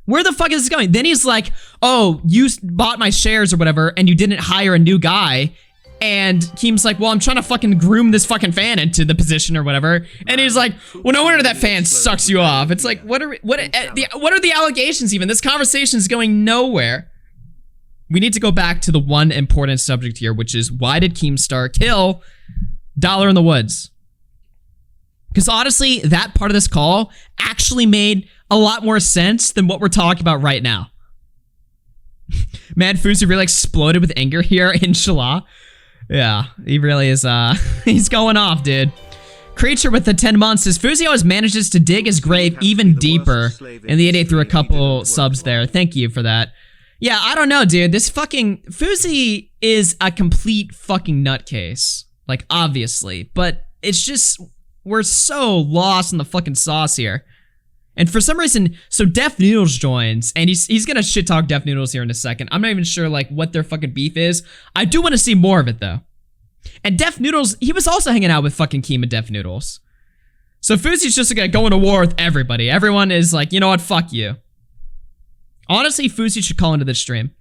A: Where the fuck is this going? Then he's like, oh, you bought my shares or whatever, and you didn't hire a new guy. And Keem's like, well, I'm trying to fucking groom this fucking fan into the position or whatever. And he's like, well, no wonder that fan sucks you off. It's like, what are the allegations even? This conversation is going nowhere. We need to go back to the one important subject here, which is, why did KEEMSTAR kill Dollar in the Woods? Because honestly, that part of this call actually made a lot more sense than what we're talking about right now. Man, Fousey really exploded with anger here, inshallah. Yeah, he really is, he's going off, dude. Creature with the 10 months says, Fousey always manages to dig his grave even deeper. And the 88 threw a couple subs there. Thank you for that. Yeah, I don't know, dude. This fucking... Fousey is a complete fucking nutcase. Like, obviously. But it's just... We're so lost in the fucking sauce here. And for some reason, so Def Noodles joins, and he's gonna shit talk Def Noodles here in a second. I'm not even sure like what their fucking beef is. I do want to see more of it though. And Def Noodles, he was also hanging out with fucking Keem and Def Noodles. So Fousey's just gonna go into war with everybody. Everyone is like, you know what, fuck you. Honestly, Fousey should call into this stream.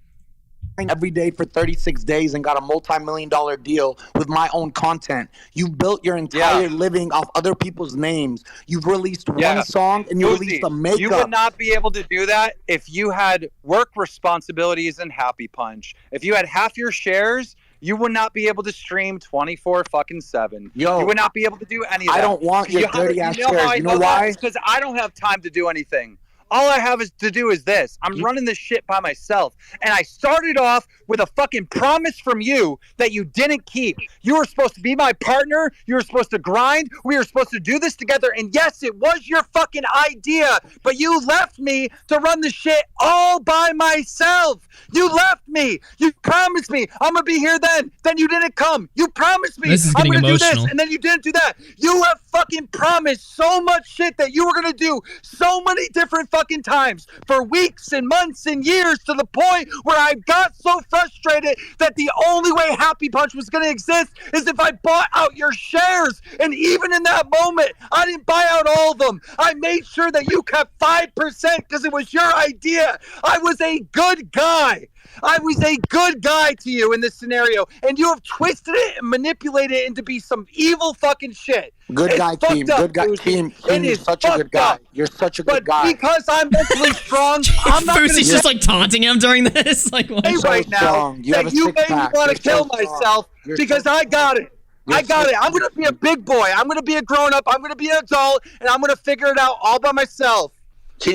B: Every day for 36 days and got a multi-million-dollar deal with my own content. You built your entire living off other people's names. You've released one song and you
P: Fousey,
B: released a makeup.
P: You would not be able to do that if you had work responsibilities in Happy Punch. If you had half your shares, you would not be able to stream 24/7. You would not be able to do any of that.
B: I don't want your dirty ass shares. You know why?
P: Because I don't have time to do anything. All I have to do is this. I'm running this shit by myself. And I started off with a fucking promise from you that you didn't keep. You were supposed to be my partner. You were supposed to grind. We were supposed to do this together. And yes, it was your fucking idea. But you left me to run the shit all by myself. You left me. You promised me I'm going to be here then. Then you didn't come. You promised me I'm going to do this. And then you didn't do that. You have fucking promised so much shit that you were going to do so many different fucking times for weeks and months and years, to the point where I got so frustrated that the only way Happy Punch was going to exist is if I bought out your shares. And even in that moment, I didn't buy out all of them. I made sure that you kept 5% because it was your idea. I was a good guy. I was a good guy to you in this scenario, and you have twisted it and manipulated it into be some evil fucking shit.
B: Good guy, Keem. Good guy, Keem. Keem, you're such a good guy. You're such a good guy.
P: But because I'm mentally strong, I'm not going to...
A: Fousey's just like taunting him during this. Like, what?
P: Hey, right now, that you made me want to kill myself because I got it. I got it. I'm going to be a big boy. I'm going to be a grown-up. I'm going to be an adult, and I'm going to figure it out all by myself.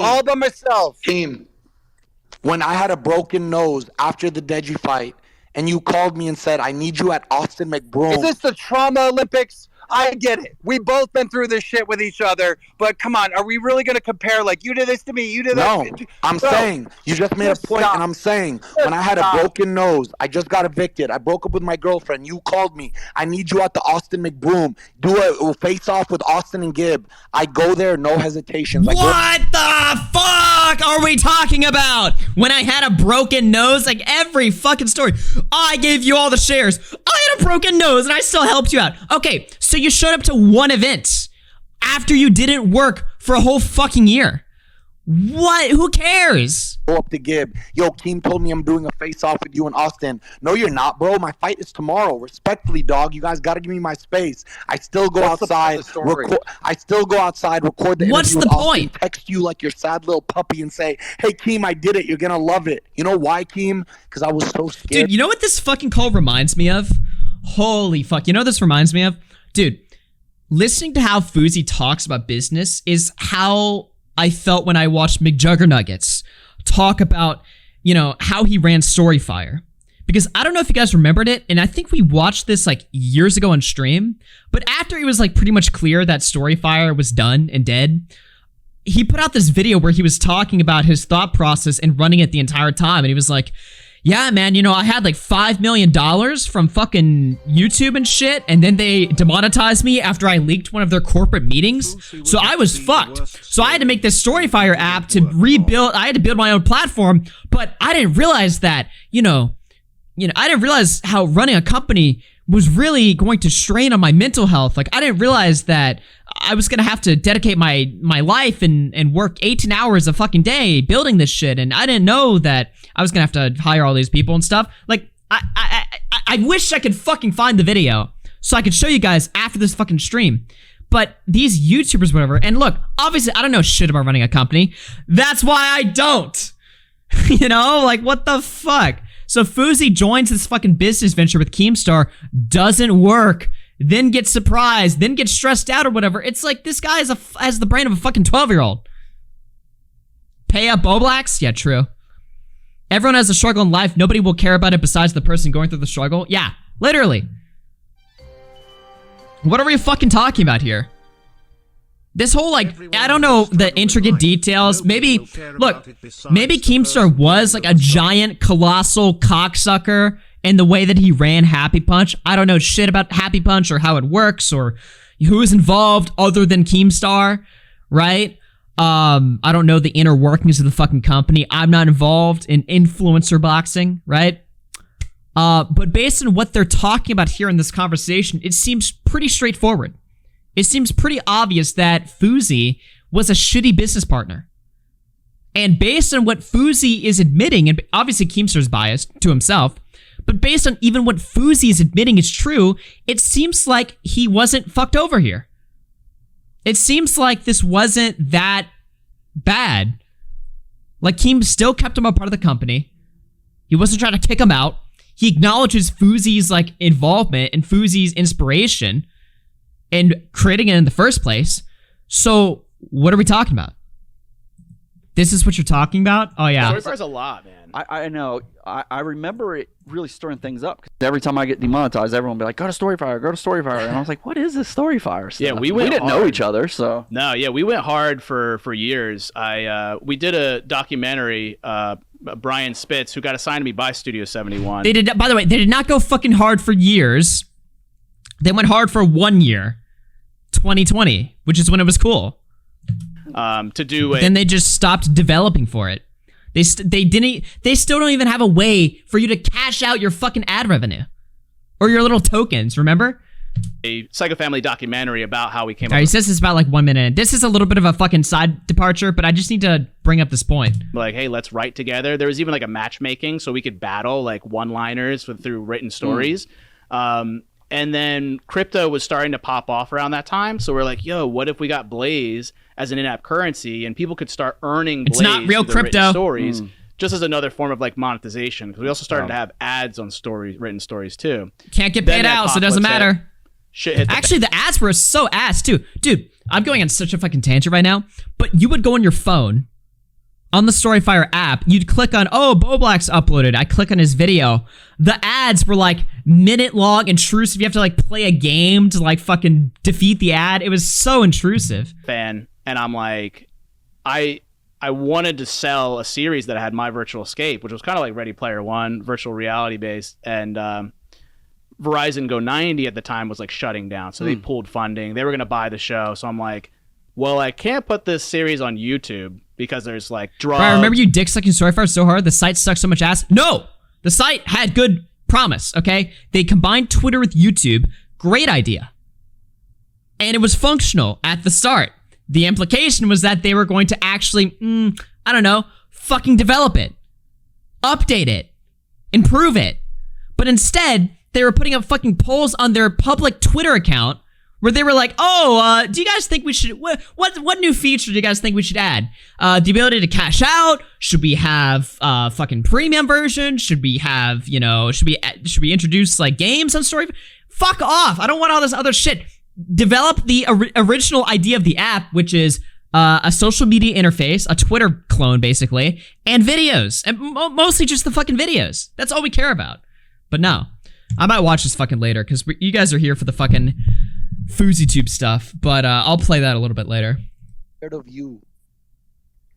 P: All by myself.
B: Keem, when I had a broken nose after the Deji fight,
C: and you called me and said, I need you at Austin McBroom.
P: Is this the trauma Olympics? I get it. We both been through this shit with each other, but come on, are we really going to compare like you did this to me, you did
C: No,
P: that?
C: I'm saying, you just made a point, and I'm saying, when I had a broken nose, I just got evicted, I broke up with my girlfriend, you called me, I need you at the Austin McBroom, do a face-off with Austin and Gibb. I go there, no hesitations.
A: What the fuck are we talking about? When I had a broken nose, like every fucking story. I gave you all the shares. I had a broken nose and I still helped you out. Okay, so you showed up to one event after you didn't work for a whole fucking year. What? Who cares?
C: Go up to Gibb. Yo, Keem told me I'm doing a face-off with you in Austin. No, you're not, bro. My fight is tomorrow. Respectfully, dog. You guys got to give me my space. I still go outside. I still go outside, record the
A: What's
C: interview
A: the
C: with Austin,
A: point?
C: text you like your sad little puppy and say, hey, Keem, I did it. You're going to love it. You know why, Keem? Because I was so scared.
A: Dude, you know what this fucking call reminds me of? Holy fuck. You know what this reminds me of? Dude, listening to how Fousey talks about business is how I felt when I watched McJuggernuggets talk about, you know, how he ran Storyfire. Because I don't know if you guys remembered it, and I think we watched this like years ago on stream, but after it was like pretty much clear that Storyfire was done and dead, he put out this video where he was talking about his thought process and running it the entire time, and he was like, yeah, man, you know, I had like $5 million from fucking YouTube and shit, and then they demonetized me after I leaked one of their corporate meetings, so I was fucked. So I had to make this Storyfire app to rebuild, I had to build my own platform, but I didn't realize that, you know, I didn't realize how running a company was really going to strain on my mental health. Like, I didn't realize that I was gonna have to dedicate my life and work 18 hours a fucking day building this shit, and I didn't know that I was gonna have to hire all these people and stuff. Like, I wish I could fucking find the video so I could show you guys after this fucking stream. But these YouTubers, whatever, and look, obviously I don't know shit about running a company. That's why I don't. You know, like, what the fuck? So Fousey joins this fucking business venture with Keemstar, doesn't work, then gets surprised, then gets stressed out or whatever. It's like this guy has the brain of a fucking 12-year-old. Pay up Boblax? Yeah, true. Everyone has a struggle in life. Nobody will care about it besides the person going through the struggle. Yeah, literally. What are we fucking talking about here? This whole, like, I don't know the intricate details. Maybe, look, maybe Keemstar was like a giant, colossal cocksucker in the way that he ran Happy Punch. I don't know shit about Happy Punch or how it works or who's involved other than Keemstar, right? I don't know the inner workings of the fucking company. I'm not involved in influencer boxing, right? But based on what they're talking about here in this conversation, it seems pretty straightforward. It seems pretty obvious that Fousey was a shitty business partner. And based on what Fousey is admitting, and obviously Keemstar's biased to himself, but based on even what Fousey is admitting is true, it seems like he wasn't fucked over here. It seems like this wasn't that bad. Like, Keem still kept him a part of the company. He wasn't trying to kick him out. He acknowledges Fousey's, like, involvement and Fousey's inspiration and creating it in the first place. So, what are we talking about? This is what you're talking about? Oh, yeah.
H: Storyfire's a lot, man. I know. I remember it really stirring things up. Because every time I get demonetized, everyone will be like, go to Storyfire, go to Storyfire. And I was like, what is this Storyfire stuff?
E: Yeah, we
H: didn't know each other, so.
E: No, yeah, we went hard for years. We did a documentary, Brian Spitz, who got assigned to me by Studio 71.
A: They did, by the way, they did not go fucking hard for years. They went hard for 1 year. 2020, which is when it was cool.
E: To do it.
A: Then they just stopped developing for it. They still don't even have a way for you to cash out your fucking ad revenue. Or your little tokens, remember?
E: A Psycho Family documentary about how we came
A: up. He says it's about like 1 minute. This is a little bit of a fucking side departure, but I just need to bring up this point.
E: Like, hey, let's write together. There was even like a matchmaking so we could battle like one-liners through written stories. And then crypto was starting to pop off around that time. So we're like, yo, what if we got Blaze as an in-app currency and people could start earning Blaze
A: it's not real crypto
E: stories just as another form of like monetization? Because we also started to have ads on written stories too.
A: Can't get paid out, so it doesn't matter.
E: Shit hit
A: Actually, the ads were so ass too. Dude, I'm going on such a fucking tangent right now, but you would go on your phone on the Storyfire app, you'd click on, oh, Bo Black's uploaded. I click on his video. The ads were like minute long, intrusive. You have to like play a game to like fucking defeat the ad. It was so intrusive.
E: Fan, and I'm like, I wanted to sell a series that had My Virtual Escape, which was kind of like Ready Player One, virtual reality based, and Verizon Go 90 at the time was like shutting down, so they pulled funding. They were gonna buy the show, so I'm like, well, I can't put this series on YouTube because there's like drugs.
A: Right, remember you dick sucking Storyfire so hard the site sucked so much ass? No! The site had good promise, okay? They combined Twitter with YouTube. Great idea. And it was functional at the start. The implication was that they were going to actually, I don't know, fucking develop it. Update it. Improve it. But instead, they were putting up fucking polls on their public Twitter account where they were like, oh, do you guys think we should, what new feature do you guys think we should add? The ability to cash out? Should we have fucking premium version? Should we have, you know, should we introduce like games on Story? Fuck off. I don't want all this other shit. Develop the original idea of the app, which is a social media interface, a Twitter clone basically, and videos. And mostly just the fucking videos. That's all we care about. But no. I might watch this fucking later because you guys are here for the fucking FouseyTube stuff, but I'll play that a little bit later.
P: Of you.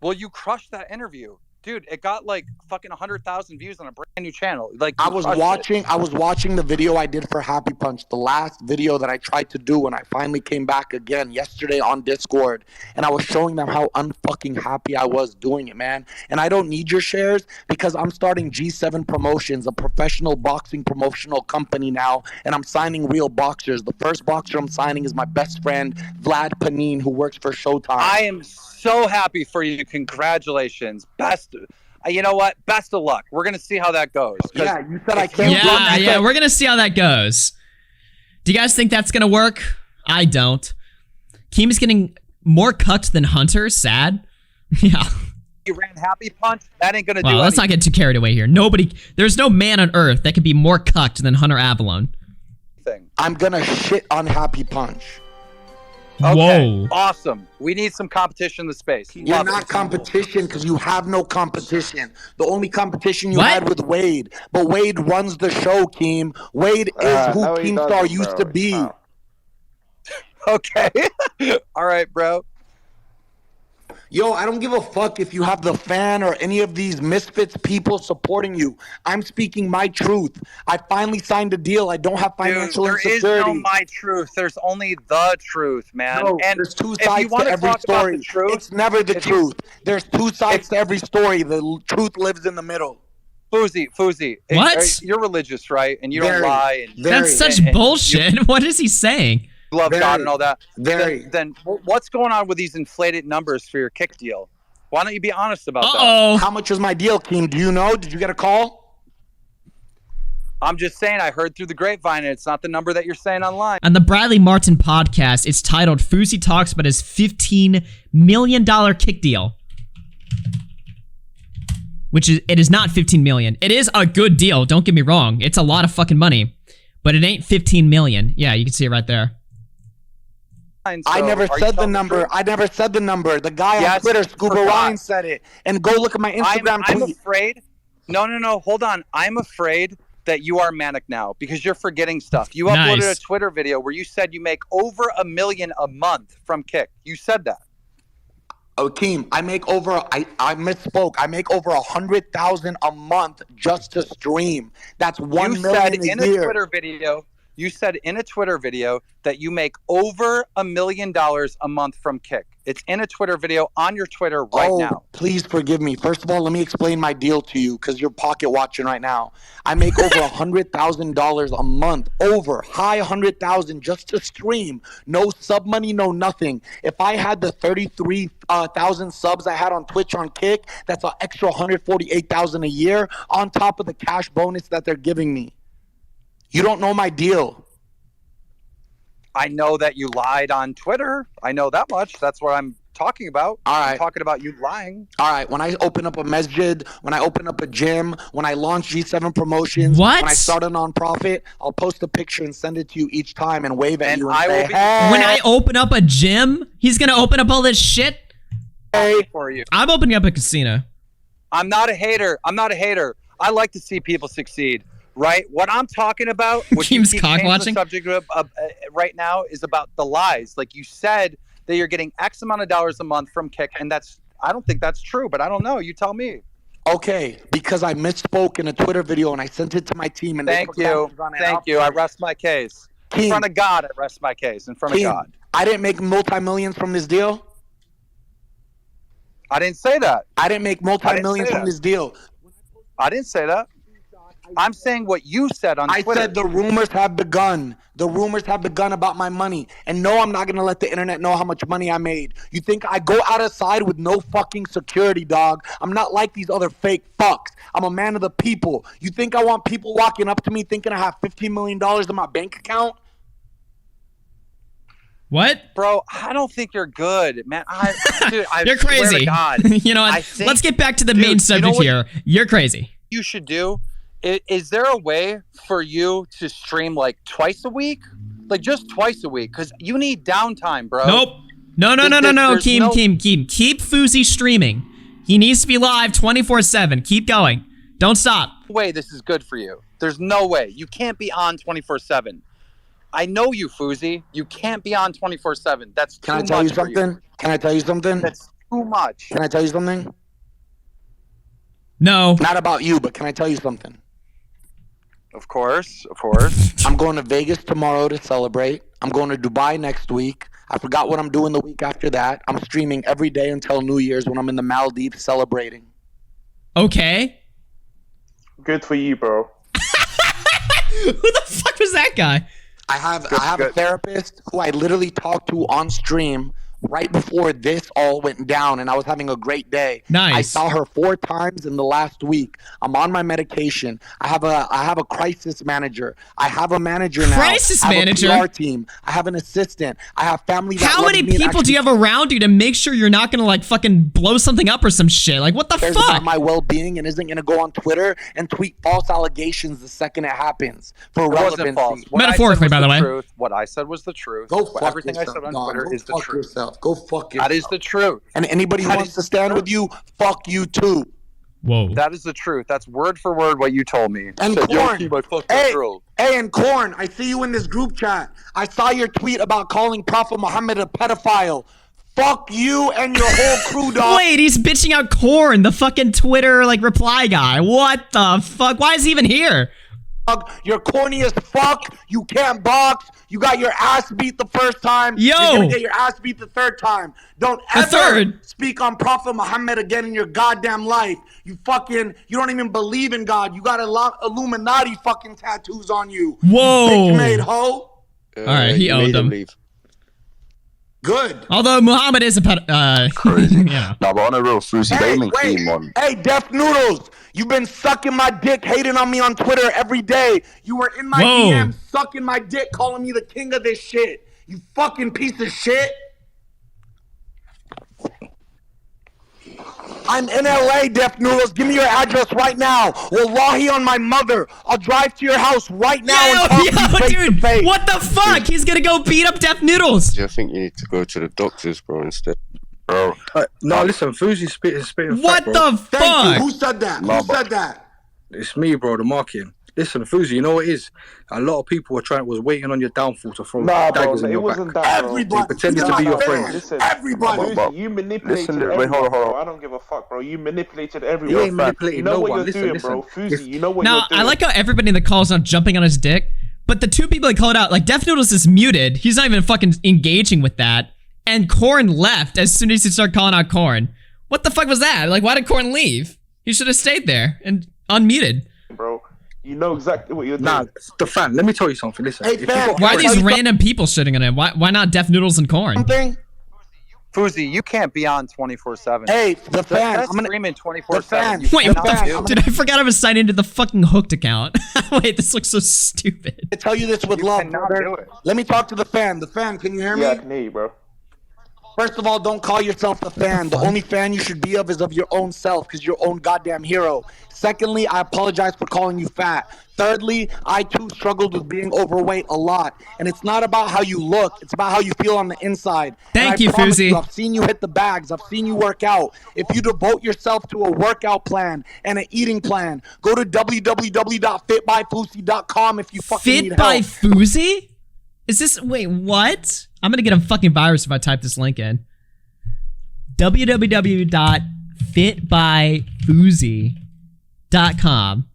P: Well, you crushed that interview. Dude, it got like fucking 100,000 views on a brand new channel. Like
B: I was watching the video I did for Happy Punch, the last video that I tried to do when I finally came back again yesterday on Discord, and I was showing them how unfucking happy I was doing it, man. And I don't need your shares because I'm starting G7 Promotions, a professional boxing promotional company now, and I'm signing real boxers. The first boxer I'm signing is my best friend, Vlad Panin, who works for Showtime.
P: I am so happy for you. Congratulations. You know what? Best of luck. We're going to see how that goes.
B: Yeah, you said I can't.
A: Yeah, we're going to see how that goes. Do you guys think that's going to work? I don't. Keem is getting more cut than Hunter. Sad. Yeah.
P: You ran Happy Punch. That ain't going to do anything.
A: Let's not get too carried away here. There's no man on earth that could be more cucked than Hunter Avalon.
B: I'm going to shit on Happy Punch.
P: Okay,
A: whoa.
P: Awesome. We need some competition in the space.
B: You're not competition because you have no competition. The only competition you had with Wade. But Wade runs the show, Keem. Wade is who KEEMSTAR used to be.
P: Okay. All right, bro.
B: Yo, I don't give a fuck if you have the fan or any of these misfits people supporting you. I'm speaking my truth. I finally signed a deal. I don't have financial insecurity.
P: There is no my truth. There's only the truth, man.
B: No,
P: and
B: there's two sides to every story. It's never the truth. There's two sides to every story. The truth lives in the middle.
P: Fousey.
A: What?
P: You're religious, right? And you don't lie.
A: That's such bullshit. What is he saying?
P: Love God and all that. Then what's going on with these inflated numbers for your kick deal? Why don't you be honest about that?
B: How much is my deal, Keem? Do you know? Did you get a call?
P: I'm just saying, I heard through the grapevine, and it's not the number that you're saying online.
A: On the Bradley Martin podcast, it's titled Fousey Talks About His $15 million kick deal. It is not $15 million. It is a good deal, don't get me wrong. It's a lot of fucking money. But it ain't $15 million. Yeah, you can see it right there.
B: I never said the number. I never said the number. The guy on Twitter, Scuba Ryan, said it. And go look at my Instagram tweet.
P: I'm afraid. No. Hold on. I'm afraid that you are manic now because you're forgetting stuff. You uploaded a Twitter video where you said you make over $1 million a month from Kick. You said that.
B: Oh, Keem, I misspoke. I make over 100,000 a month just to stream. That's $1 million a year.
P: You said in a Twitter video that you make over $1 million a month from Kick. It's in a Twitter video on your Twitter right now.
B: Please forgive me. First of all, let me explain my deal to you because you're pocket watching right now. I make over $100,000 a month. High 100,000 just to stream. No sub money, no nothing. If I had the 33,000 subs I had on Twitch on Kick, that's an extra 148,000 a year on top of the cash bonus that they're giving me. You don't know my deal.
P: I know that you lied on Twitter. I know that much. That's what I'm talking about.
B: All right.
P: I'm talking about you lying.
B: All right. When I open up a masjid, when I open up a gym, when I launch G7 Promotions,
A: when
B: I start a nonprofit, I'll post a picture and send it to you each time and wave at you and say, hey.
A: When I open up a gym, he's going to open up all this shit?
P: for you.
A: I'm opening up a casino.
P: I'm not a hater. I like to see people succeed. Right? What I'm talking about, what you
A: Keem's
P: keep
A: cock
P: changing
A: watching?
P: the subject of right now is about the lies. Like you said that you're getting X amount of dollars a month from Kick, and I don't think that's true, but I don't know. You tell me.
B: Okay, because I misspoke in a Twitter video and I sent it to my team. And
P: Thank you. I rest my case. In front of God, I rest my case. In front of God.
B: I didn't make multi-millions from this deal.
P: I didn't say that.
B: I didn't make multi-millions from this deal.
P: I didn't say that. I'm saying what you said on Twitter.
B: I said the rumors have begun. The rumors have begun about my money. And no, I'm not going to let the internet know how much money I made. You think I go outside with no fucking security, dog? I'm not like these other fake fucks. I'm a man of the people. You think I want people walking up to me thinking I have $15 million in my bank account?
A: What?
P: Bro, I don't think you're good, man. Dude,
A: You're
P: swear
A: crazy.
P: to God.
A: You know what? Let's get back to the main subject here. You're crazy.
P: You should do. Is there a way for you to stream like twice a week? Like just twice a week? Because you need downtime, bro.
A: Nope. No, Keem. Keep Fousey streaming. He needs to be live 24/7. Keep going. Don't stop.
P: No way this is good for you. There's no way. You can't be on 24/7. I know you, Fousey. You can't be on 24/7. That's too much.
B: Can I tell you something? Can I tell you something?
P: That's too much.
B: Can I tell you something?
A: No.
B: Not about you, but can I tell you something?
P: Of course.
B: I'm going to Vegas tomorrow to celebrate. I'm going to Dubai next week. I forgot what I'm doing the week after that. I'm streaming every day until New Year's when I'm in the Maldives celebrating.
A: Okay.
N: Good for you, bro.
A: Who the fuck was that guy?
B: I have a therapist who I literally talked to on stream right before this all went down, and I was having a great day.
A: Nice.
B: I saw her 4 times in the last week. I'm on my medication. I have a crisis manager. I have a manager now.
A: Crisis manager?
B: I have a PR team. I have an assistant. I have family that
A: How
B: loves
A: many
B: me and
A: people do you have around you to make sure you're not gonna like fucking blow something up or some shit? Like what the
B: cares
A: fuck?
B: about my well-being and isn't gonna go on Twitter and tweet false allegations the second it happens for
P: It wasn't false.
B: relevancy.
P: What
A: Metaphorically,
P: I said was
A: by the way.
P: truth. What I said was the truth.
B: Go fuck
P: Everything
B: yourself,
P: I said on
B: dog.
P: Twitter
B: Go
P: is the
B: fuck
P: truth.
B: yourself. Go fuck yourself.
P: That is the truth.
B: And anybody who wants to stand with you, fuck you too.
A: Whoa.
P: That is the truth. That's word for word what you told me.
B: And
P: Said, "Yo,
B: Corn,
P: Keem, I fucked that girl."
B: hey, and Corn, I see you in this group chat. I saw your tweet about calling Prophet Muhammad a pedophile. Fuck you and your whole crew, dog.
A: Wait, he's bitching out Corn, the fucking Twitter like reply guy. What the fuck? Why is he even here?
B: You're corny as fuck. You can't box. You got your ass beat the first time.
A: Yo.
B: You're gonna get your ass beat the third time. Don't ever speak on Prophet Muhammad again in your goddamn life. You don't even believe in God. You got Illuminati fucking tattoos on you.
A: Whoa.
B: You bitch made hoe.
A: All right, he owned them.
B: Good.
A: Although Muhammad is a
I: crazy.
A: You know.
I: Nah, but on a real Fousey, they make Keem on.
B: Hey, Deaf Noodles, you've been sucking my dick, hating on me on Twitter every day. You were in my DM sucking my dick, calling me the king of this shit. You fucking piece of shit. I'm in LA, Deaf Noodles. Give me your address right now. Wallahi on my mother. I'll drive to your house right now and talk to you face to face.
A: What the fuck? He's gonna go beat up Deaf Noodles.
I: Yeah, I think you need to go to the doctors, bro, instead. Bro.
V: No, listen, Fousey's spitting
A: What
V: fact, bro.
A: the fuck?
B: Who said that?
V: Nah,
B: Who said that?
V: It's me, bro, the marketing. Listen, Fousey, you know what it is? A lot of people was waiting on your downfall to throw daggers in
N: it
V: your
N: wasn't
V: back.
N: that, bro.
V: They pretended to be your friends.
N: Listen,
B: everybody.
N: Fousey, you manipulated everyone, bro. I don't give a fuck, bro. You manipulated everyone.
V: You ain't manipulating
N: You know
V: no
N: what
V: one.
N: you're
V: Listen,
N: doing,
V: listen.
N: bro. Fousey, you know what
A: Now,
N: you're doing.
A: I like how everybody in the call is not jumping on his dick, but the two people that called out, like Deaf Noodles is muted. He's not even fucking engaging with that. And Corn left as soon as he started calling out Corn. What the fuck was that? Like, why did Corn leave? He should have stayed there and unmuted.
N: Bro, you know exactly what you're doing.
V: Nah, the fan, let me tell you something. Listen.
B: Hey, fan,
A: Why are these random people shitting on him? Why not Deaf Noodles and Corn?
P: Fousey, you can't be on 24/7.
B: Hey, the fan.
P: That's
B: I'm gonna
P: streaming 24/7.
A: Wait, dude, I forgot I was signed into the fucking Hooked account. Wait, this looks so stupid.
B: I tell you this with love, brother. Let me talk to the fan. The fan, can you hear me?
N: Yeah, I can hear you, bro.
C: First of all, don't call yourself a fan. The only fan you should be of is of your own self, because you're your own goddamn hero. Secondly, I apologize for calling you fat. Thirdly, I too struggled with being overweight a lot. And it's not about how you look, it's about how you feel on the inside.
A: Thank you, Fousey.
C: I've seen you hit the bags. I've seen you work out. If you devote yourself to a workout plan and an eating plan, go to www.fitbyfousey.com if you fucking need help.
A: Fit by Fousey? Is this, wait, what? I'm gonna get a fucking virus if I type this link in. www.fitbyfousey.com.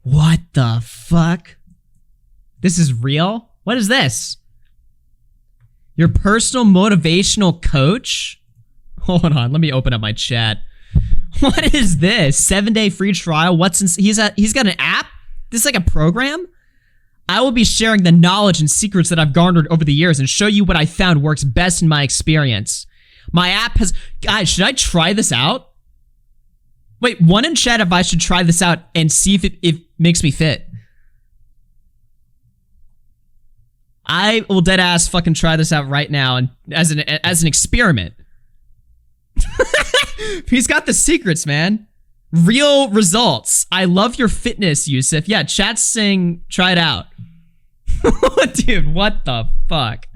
A: What the fuck? This is real? What is this? Your personal motivational coach? Hold on, let me open up my chat. What is this? 7-day free trial? What's in, he's got an app? This is like a program? I will be sharing the knowledge and secrets that I've garnered over the years and show you what I found works best in my experience. My app has... Guys, should I try this out? Wait, one in chat if I should try this out and see if it makes me fit. I will deadass fucking try this out right now and as an experiment. He's got the secrets, man. Real results. I love your fitness, Yusuf. Yeah, chat's saying try it out. Dude, what the fuck?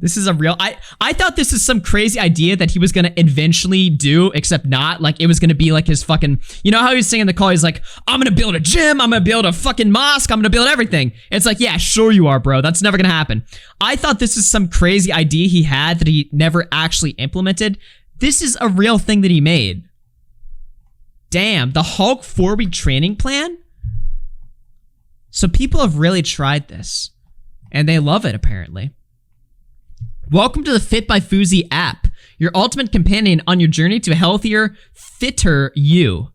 A: This is a real... I thought this is some crazy idea that he was gonna eventually do, except not. Like, it was gonna be like his fucking... You know how he was saying in the call, he's like, I'm gonna build a gym, I'm gonna build a fucking mosque, I'm gonna build everything. It's like, yeah, sure you are, bro. That's never gonna happen. I thought this is some crazy idea he had that he never actually implemented. This is a real thing that he made. Damn, the Hulk 4-week training plan? So people have really tried this. And they love it, apparently. Welcome to the Fit by Fousey app, your ultimate companion on your journey to a healthier, fitter you.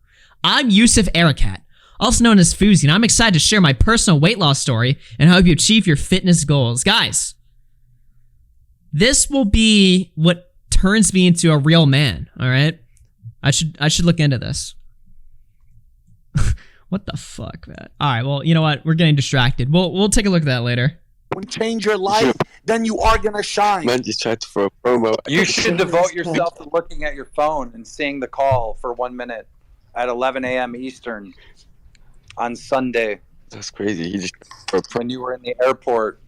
A: I'm Yusuf Arakat, also known as Fousey, and I'm excited to share my personal weight loss story and help you achieve your fitness goals. Guys, this will be what turns me into a real man, all right? I should look into this. What the fuck, man? All right, well, you know what? We're getting distracted. We'll take a look at that later.
C: When change your life, then you are gonna shine.
O: Man just tried to throw a promo.
P: You should devote yourself to looking at your phone and seeing the call for 1 minute at 11 a.m. Eastern on Sunday.
O: That's crazy. He just
P: when you were in the airport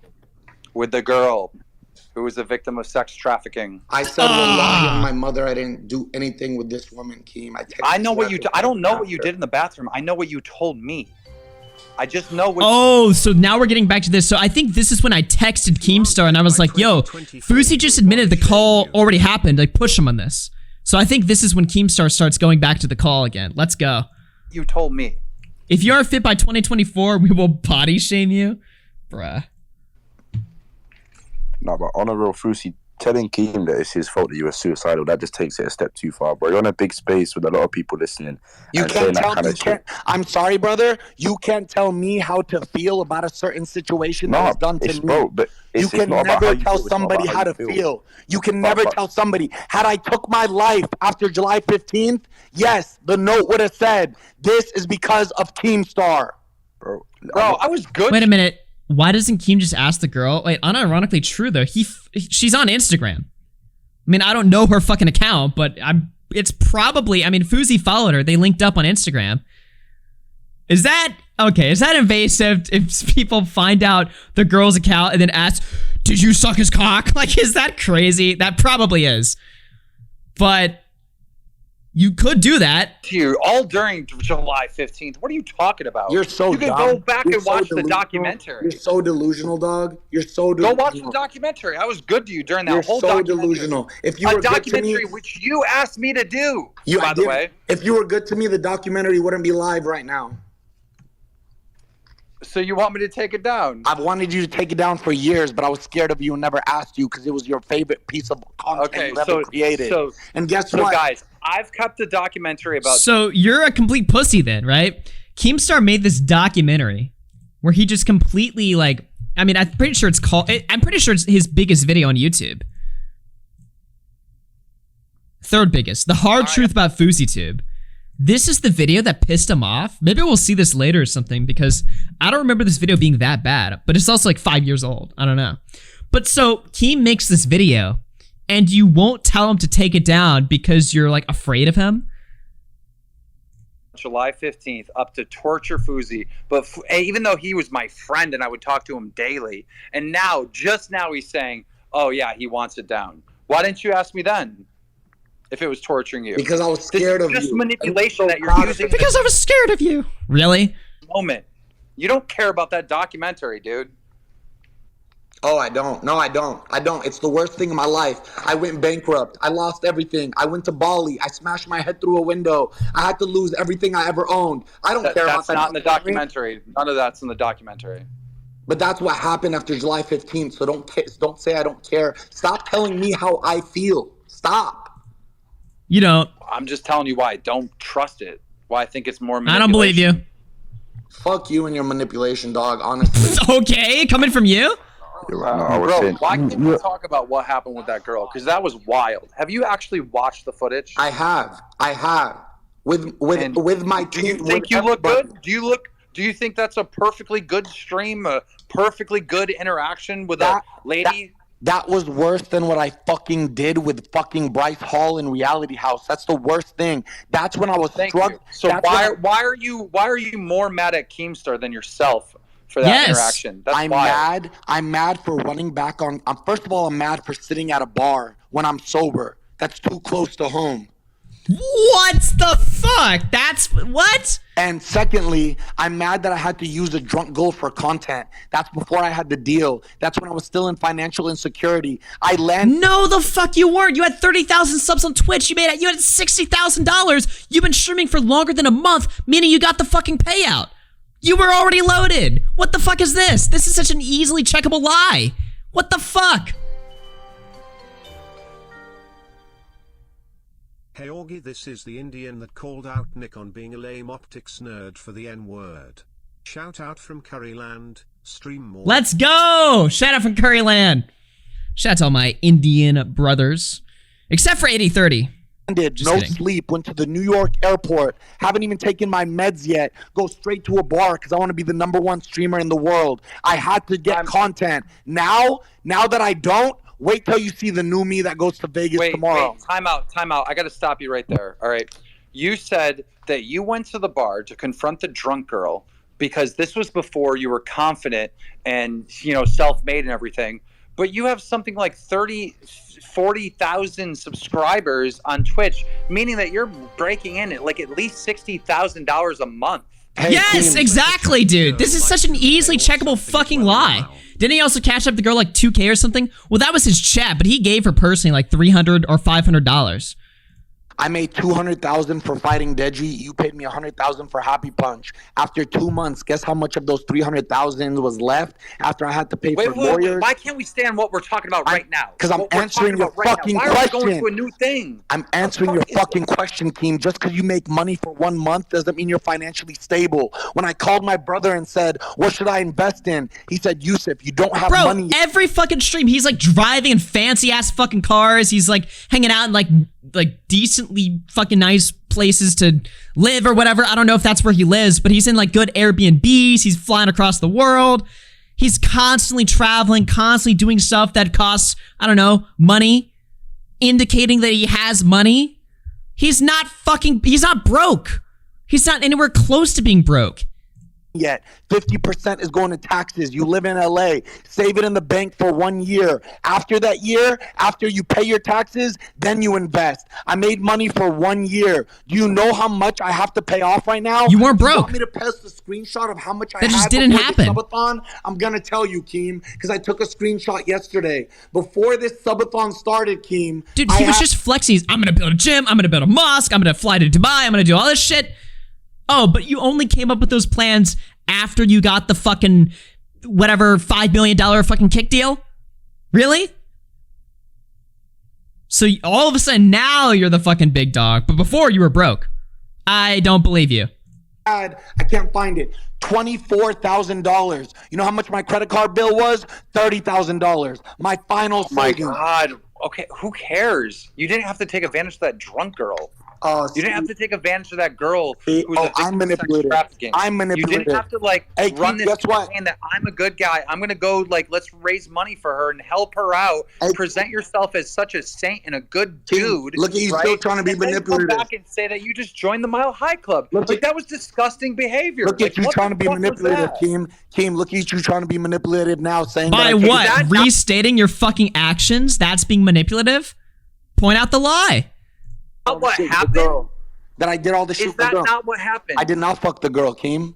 P: with the girl who was a victim of sex trafficking.
C: I said, "Wallahi on my mother, I didn't do anything with this woman, Keem."
P: I know what you. I don't know what you did in the bathroom. I know what you told me. I just know what...
A: Oh, so now we're getting back to this. So I think this is when I texted KEEMSTAR and I was like, yo, Fousey just admitted the call already happened. Like, push him on this. So I think this is when KEEMSTAR starts going back to the call again. Let's go.
P: You told me.
A: If you are fit by 2024, we will body shame you. Bruh.
I: No, but on a real, Fousey, telling Keem that it's his fault that you were suicidal, that just takes it a step too far, bro. You're on a big space with a lot of people listening.
C: You can't tell me, I'm sorry, brother. You can't tell me how to feel about a certain situation that was done to me.
I: Bro, but
C: you can never tell somebody how to feel. You can never tell somebody. Had I took my life after July 15th, yes, the note would have said, this is because of KEEMSTAR.
I: Bro,
P: I was good.
A: Wait a minute. Why doesn't Keem just ask the girl? Wait, unironically true though. She's on Instagram. I mean, I don't know her fucking account, but it's probably, I mean, Fousey followed her. They linked up on Instagram. Is that, okay, is that invasive if people find out the girl's account and then ask, did you suck his cock? Like, is that crazy? That probably is. But you could do that.
P: Here, all during July 15th. What are you talking about?
C: You're so
P: You can
C: dumb.
P: go back
C: You're
P: and
C: so
P: watch the
C: delusional.
P: documentary.
C: You're so delusional, dog. You're so
P: Go
C: delusional.
P: watch the documentary. I was good to you during that
C: You're
P: whole
C: so
P: documentary.
C: delusional. If you were
P: a
C: good to
P: documentary
C: me,
P: which you asked me to do,
C: you,
P: by the way.
C: If you were good to me, the documentary wouldn't be live right now.
P: So you want me to take it down?
C: I've wanted you to take it down for years, but I was scared of you and never asked you because it was your favorite piece of content you ever created. And guess what?
P: Guys, I've kept a documentary about...
A: So you're a complete pussy then, right? KEEMSTAR made this documentary where he just completely, like... I mean, I'm pretty sure it's called... I'm pretty sure it's his biggest video on YouTube. Third biggest. The hard truth about FouseyTube. This is the video that pissed him off. Maybe we'll see this later or something because I don't remember this video being that bad, but it's also like 5 years old. I don't know. But so Keem makes this video and you won't tell him to take it down because you're like afraid of him?
P: July 15th up to torture Fousey, but even though he was my friend and I would talk to him daily, and now, just now he's saying, oh yeah, he wants it down. Why didn't you ask me then if it was torturing you?
B: Because I was scared of you.
P: Just manipulation that you're using.
A: Because I was scared of you. Really?
P: Moment. You don't care about that documentary, dude.
B: Oh, I don't. No, I don't. I don't. It's the worst thing in my life. I went bankrupt. I lost everything. I went to Bali. I smashed my head through a window. I had to lose everything I ever owned. I don't care about that.
P: That's not in the documentary. None of that's in the documentary.
B: But that's what happened after July 15th. So don't say I don't care. Stop telling me how I feel. Stop.
A: You don't.
P: I'm just telling you why I don't trust it. Why I think it's more
A: I don't believe you.
B: Fuck you and your manipulation, dog, honestly.
A: Okay, coming from you?
P: Bro, why can't we talk about what happened with that girl? Because that was wild. Have you actually watched the footage?
B: I have. With my team.
P: Do you think you look good? Do you think that's a perfectly good stream, a perfectly good interaction with a lady?
B: That was worse than what I fucking did with fucking Bryce Hall in Reality House. That's the worst thing. That's when I was struck.
P: So why are you more mad at Keemstar than yourself for that interaction? That's
B: I'm mad for running back on. First of all, I'm mad for sitting at a bar when I'm sober. That's too close to home.
A: What the fuck? That's what?
B: And secondly, I'm mad that I had to use a drunk girl for content. That's before I had the deal. That's when I was still in financial insecurity.
A: No, the fuck you weren't. You had 30,000 subs on Twitch. You had $60,000. You've been streaming for longer than a month, meaning you got the fucking payout. You were already loaded. What the fuck is this? This is such an easily checkable lie. What the fuck?
L: Hey Augie, this is the Indian that called out Nick on being a lame optics nerd for the N-word. Shout out from Curryland, stream more.
A: Let's go! Shout out from Curryland. Shout out to all my Indian brothers. Except for 8030.
B: Sleep, went to the New York airport, haven't even taken my meds yet, go straight to a bar because I want to be the #1 streamer in the world. I had to get content. Now that I don't, wait till you see the new me that goes to Vegas tomorrow.
P: Time out. I got to stop you right there. All right. You said that you went to the bar to confront the drunk girl because this was before you were confident and, self-made and everything. But you have something like 40,000 subscribers on Twitch, meaning that you're breaking in at least $60,000 a month.
A: Yes, exactly, dude. This is such an easily checkable fucking lie. Didn't he also cash up the girl like $2K or something? Well, that was his chat, but he gave her personally like $300 or $500.
B: I made $200,000 for fighting Deji. You paid me $100,000 for Happy Punch. After 2 months, guess how much of those $300,000 was left after I had to pay for lawyers?
P: Why can't we stay on what we're talking about right now?
B: Because I'm answering your fucking question.
P: Why are we going to a new thing?
B: I'm answering your fucking question, Keem. Just because you make money for 1 month doesn't mean you're financially stable. When I called my brother and said, what should I invest in? He said, Yusuf, you don't have money.
A: Bro, every fucking stream, he's like driving in fancy ass fucking cars. He's like hanging out in like decently fucking nice places to live or whatever. I don't know if that's where he lives, but he's in like good Airbnbs. He's flying across the world. He's constantly traveling, constantly doing stuff that costs, I don't know, money, indicating that he has money. He's not broke. He's not anywhere close to being broke.
B: Yet 50% is going to taxes. You live in LA. Save it in the bank for 1 year. After that year, after you pay your taxes, then you invest. I made money for 1 year. Do you know how much I have to pay off right now?
A: You weren't broke.
B: You want me to post a screenshot of how much I had
A: just didn't happen.
B: The subathon? I'm gonna tell you, Keem, because I took a screenshot yesterday before this subathon started, Keem.
A: Dude, he was just flexing. I'm gonna build a gym. I'm gonna build a mosque. I'm gonna fly to Dubai. I'm gonna do all this shit. Oh, but you only came up with those plans after you got the fucking whatever $5 million fucking kick deal? Really? So all of a sudden now you're the fucking big dog, but before you were broke. I don't believe you.
B: I can't find it. $24,000. You know how much my credit card bill was? $30,000. My final savings.
P: My God. Okay, who cares? You didn't have to take advantage of that drunk girl.
B: Oh,
P: you didn't have to take advantage of that girl who's
B: I'm manipulated. I'm
P: You
B: manipulated.
P: didn't have to like
B: Hey,
P: run
B: Keith,
P: this
B: guess what?
P: campaign that I'm a good guy. I'm gonna go like let's raise money for her and help her out. Present yourself as such a saint and a good dude.
B: Look at you
P: right?
B: still trying to be
P: and then
B: manipulative.
P: Come back and say that you just joined the Mile High Club. Like that was disgusting behavior.
B: Look at you
P: what
B: trying
P: the
B: to be
P: fuck was
B: manipulative,
P: that?
B: Keem. Keem, look at you trying to be manipulative now, saying
A: By
B: that
A: what? Restating your fucking actions? That's being manipulative? Point out the lie.
P: What happened?
B: That I did all the shit.
P: Is that not what happened?
B: I did not fuck the girl, Keem.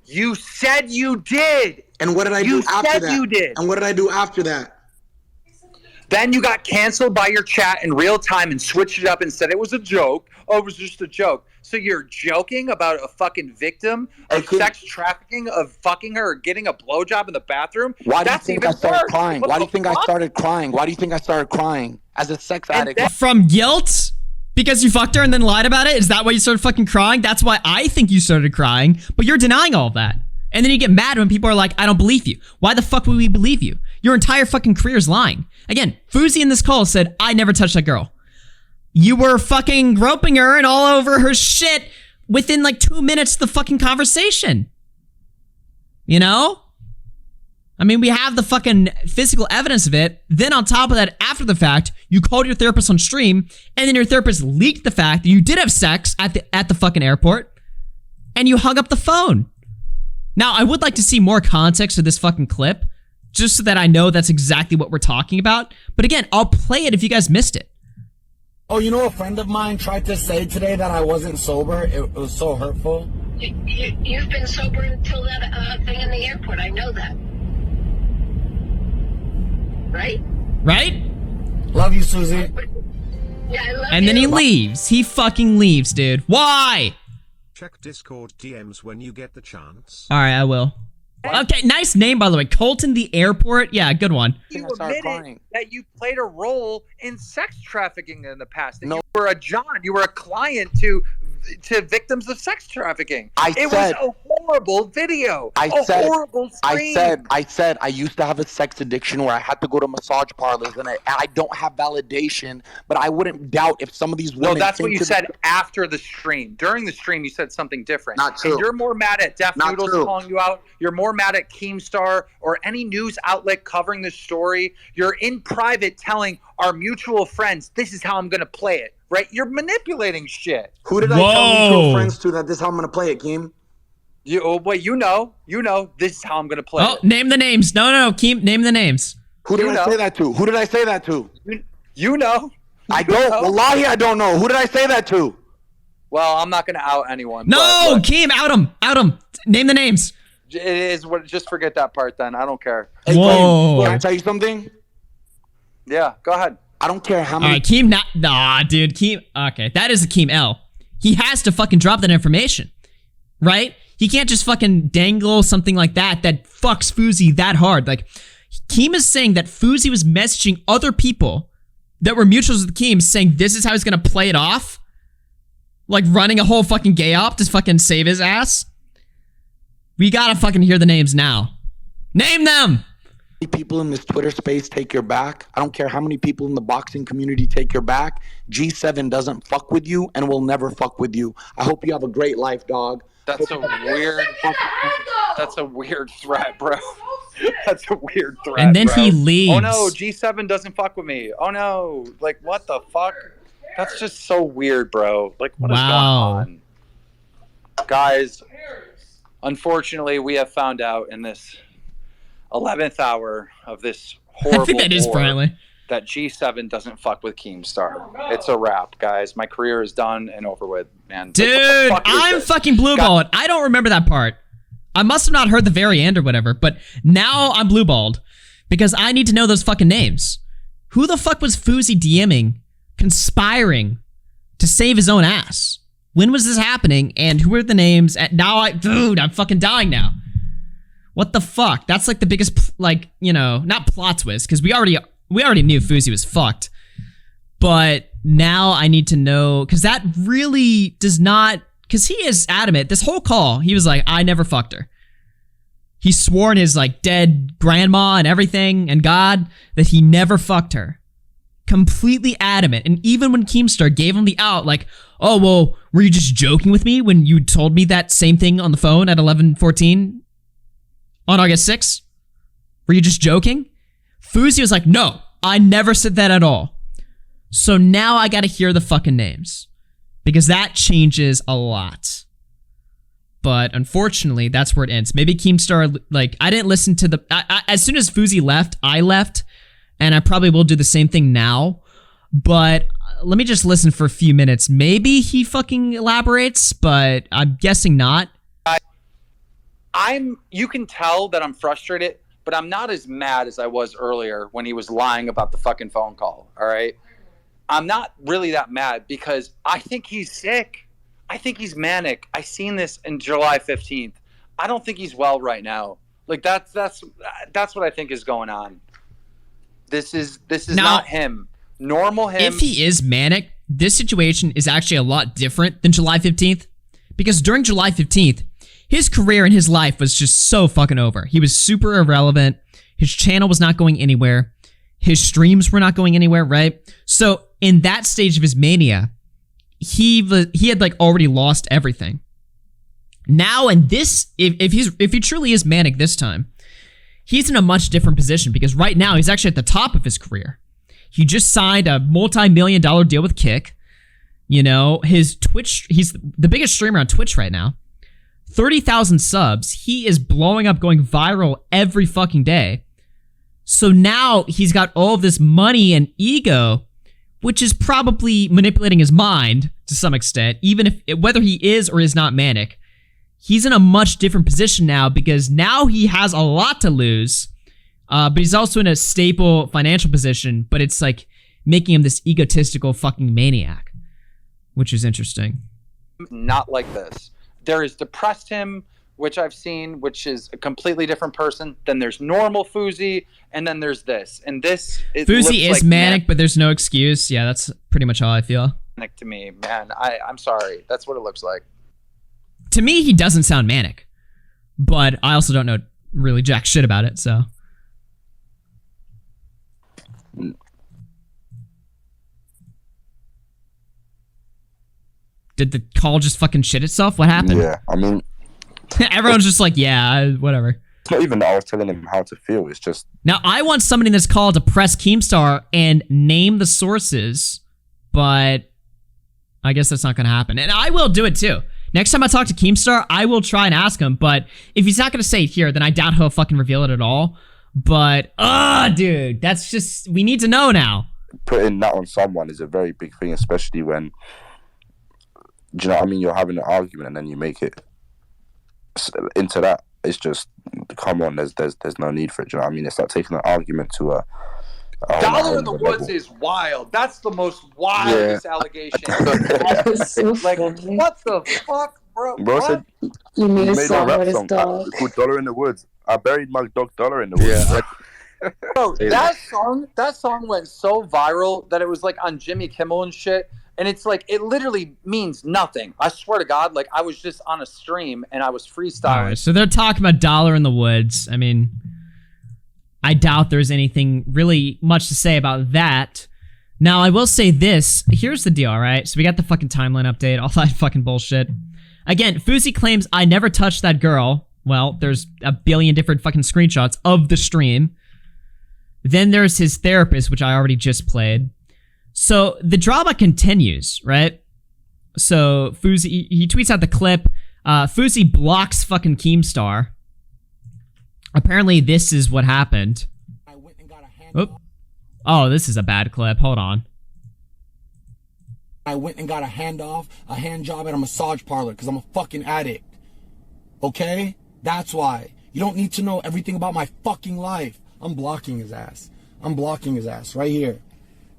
P: You said you did.
B: And what did I do after
P: said
B: that?
P: you did.
B: And what did I do after that?
P: Then you got canceled by your chat in real time and switched it up and said it was a joke. Oh, it was just a joke. So you're joking about a fucking victim of sex trafficking, of fucking her or getting a blowjob in the bathroom?
B: Why do you
P: That's
B: think
P: even
B: I started
P: worse.
B: crying?
P: What
B: Why do
P: the
B: you think I
P: fuck?
B: started crying? Why do you think I started crying as a sex addict?
A: From guilt? Because you fucked her and then lied about it? Is that why you started fucking crying? That's why I think you started crying, but you're denying all of that. And then you get mad when people are like, I don't believe you. Why the fuck would we believe you? Your entire fucking career is lying. Again, Fousey in this call said, I never touched that girl. You were fucking groping her and all over her shit within like 2 minutes of the fucking conversation. You know? I mean, we have the fucking physical evidence of it. Then on top of that, after the fact, you called your therapist on stream, and then your therapist leaked the fact that you did have sex at the fucking airport, and you hung up the phone. Now, I would like to see more context to this fucking clip, just so that I know that's exactly what we're talking about. But again, I'll play it if you guys missed it.
B: Oh, you know, a friend of mine tried to say today that I wasn't sober. It was so hurtful.
Q: You've been sober until that thing in the airport. I know that. Right?
A: Right?
B: Love you, Susie.
Q: Yeah, I love
A: And then he
Q: you.
A: leaves. He fucking leaves, dude. Why?
L: Check Discord DMs when you get the chance.
A: All right, I will. Okay, nice name, by the way. Colton the Airport. Yeah, good one.
P: You admitted that you played a role in sex trafficking in the past. That you were a John. You were a client to victims of sex trafficking. It was a horrible video. Horrible stream.
B: I said I used to have a sex addiction where I had to go to massage parlors and I don't have validation, but I wouldn't doubt if some of these women.
P: No, that's what you said after the stream. During the stream, you said something different.
B: Not true.
P: And you're more mad at Def
B: Not
P: Noodles
B: true.
P: calling you out. You're more mad at Keemstar or any news outlet covering this story. You're in private telling our mutual friends, this is how I'm going to play it. Right? You're manipulating shit.
B: Who did I tell mutual friends to that this is how I'm gonna play it, Keem?
P: You know, this is how I'm gonna play
A: Oh,
P: it.
A: name the names. No, Keem, name the names.
B: Who did I say that to? Who did I say that to?
P: You know.
B: I don't. Wallahi, I don't know. Who did I say that to?
P: Well, I'm not gonna out anyone.
A: No,
P: but
A: Keem, out him. Name the names.
P: it is what. Just forget that part. Then I don't care.
B: Hey,
A: Whoa.
B: Can I tell you something?
P: Yeah, go ahead.
B: I don't care how
A: All
B: many.
A: right, Keem, nah, dude, Keem. Okay, that is a Keem L. He has to fucking drop that information, right? He can't just fucking dangle something like that fucks Fousey that hard. Like, Keem is saying that Fousey was messaging other people that were mutuals with Keem, saying this is how he's gonna play it off, like running a whole fucking gay op to fucking save his ass. We gotta fucking hear the names now. Name them.
B: People in this Twitter space take your back. I don't care how many people in the boxing community take your back. G7 doesn't fuck with you and will never fuck with you. I hope you have a great life, dog.
P: That's a weird. That's a weird threat, bro. That's a weird threat.
A: And then
P: bro.
A: he leaves.
P: Oh no, G7 doesn't fuck with me. Oh no, like what the fuck? That's just so weird, bro. Like what is going on? Guys, unfortunately, we have found out in this 11th hour of this horrible
A: I think that is
P: war
A: finally.
P: that G7 doesn't fuck with Keemstar. It's a wrap, guys. My career is done and over with, man.
A: Dude, I'm fucking blue-balled. I don't remember that part. I must have not heard the very end or whatever, but now I'm blue-balled because I need to know those fucking names. Who the fuck was Fousey DMing, conspiring to save his own ass? When was this happening, and who are the names? Dude, I'm fucking dying now. What the fuck? That's like the biggest, like, you know, not plot twist, because we already knew Fousey was fucked. But now I need to know, because that really does not, because he is adamant. This whole call, he was like, I never fucked her. He swore in his, like, dead grandma and everything, and God, that he never fucked her. completely adamant. And even when Keemstar gave him the out, like, oh, well, were you just joking with me when you told me that same thing on the phone at 11:14 on August 6th? Were you just joking? Fousey was like, no, I never said that at all. So now I gotta hear the fucking names, because that changes a lot. But unfortunately, that's where it ends. Maybe Keemstar, like, I didn't listen to the... as soon as Fousey left, I left, and I probably will do the same thing now. But let me just listen for a few minutes. Maybe he fucking elaborates, but I'm guessing not.
P: You can tell that I'm frustrated, but I'm not as mad as I was earlier when he was lying about the fucking phone call, all right? I'm not really that mad because I think he's sick. I think he's manic. I seen this in July 15th. I don't think he's well right now. Like that's what I think is going on. This is now, not him. Normal him.
A: If he is manic, this situation is actually a lot different than July 15th, because during July 15th, his career and his life was just so fucking over. He was super irrelevant. His channel was not going anywhere. His streams were not going anywhere, right? So in that stage of his mania, he had like already lost everything. Now in this, if he truly is manic this time, he's in a much different position, because right now he's actually at the top of his career. He just signed a multi-million-dollar deal with Kick. You know, his Twitch, he's the biggest streamer on Twitch right now. 30,000 subs. He is blowing up, going viral every fucking day. So now he's got all of this money and ego, which is probably manipulating his mind to some extent, even if whether he is or is not manic. He's in a much different position now, because now he has a lot to lose, but he's also in a stable financial position, but it's like making him this egotistical fucking maniac, which is interesting.
P: Not like this. There is depressed him, which I've seen, which is a completely different person. Then there's normal Fousey, and then there's this. And this
A: Fousey is like manic, but there's no excuse. Yeah, that's pretty much how I feel.
P: Manic to me, man. I'm sorry. That's what it looks like.
A: To me, he doesn't sound manic, but I also don't know really jack shit about it, so. Did the call just fucking shit itself? What happened?
I: Yeah, I mean...
A: Everyone's just like, yeah, whatever.
I: It's not even that I was telling him how to feel, it's just...
A: Now, I want somebody in this call to press Keemstar and name the sources, but I guess that's not going to happen. And I will do it too. Next time I talk to Keemstar, I will try and ask him, but if he's not going to say it here, then I doubt he'll fucking reveal it at all. But, dude, that's just... We need to know now.
I: Putting that on someone is a very big thing, especially when... Do you know what I mean? You're having an argument and then you make it into that. It's just, come on, there's no need for it. Do you know what I mean? It's like taking an argument to a
P: Dollar in the Woods is wild. That's the most wildest allegation. Like, what the fuck, bro?
I: Bro said
U: You made a
I: made
U: song
I: a rap
U: with his
I: song
U: dog.
I: called Dollar in the Woods. I buried my dog Dollar in the Woods.
V: Yeah.
P: Bro, that song went so viral that it was like on Jimmy Kimmel and shit. And it's like, it literally means nothing. I swear to God, like, I was just on a stream and I was freestyling.
A: All right, so they're talking about Dollar in the Woods. I mean, I doubt there's anything really much to say about that. Now, I will say this. Here's the deal, all right? So we got the fucking timeline update, all that fucking bullshit. Again, Fousey claims, I never touched that girl. Well, there's a billion different fucking screenshots of the stream. Then there's his therapist, which I already just played. So the drama continues, right? So Fousey, he tweets out the clip. Fousey blocks fucking Keemstar. Apparently this is what happened. Oh, this is a bad clip. Hold on.
B: I went and got a hand job at a massage parlor because I'm a fucking addict. Okay? That's why. You don't need to know everything about my fucking life. I'm blocking his ass. Right here.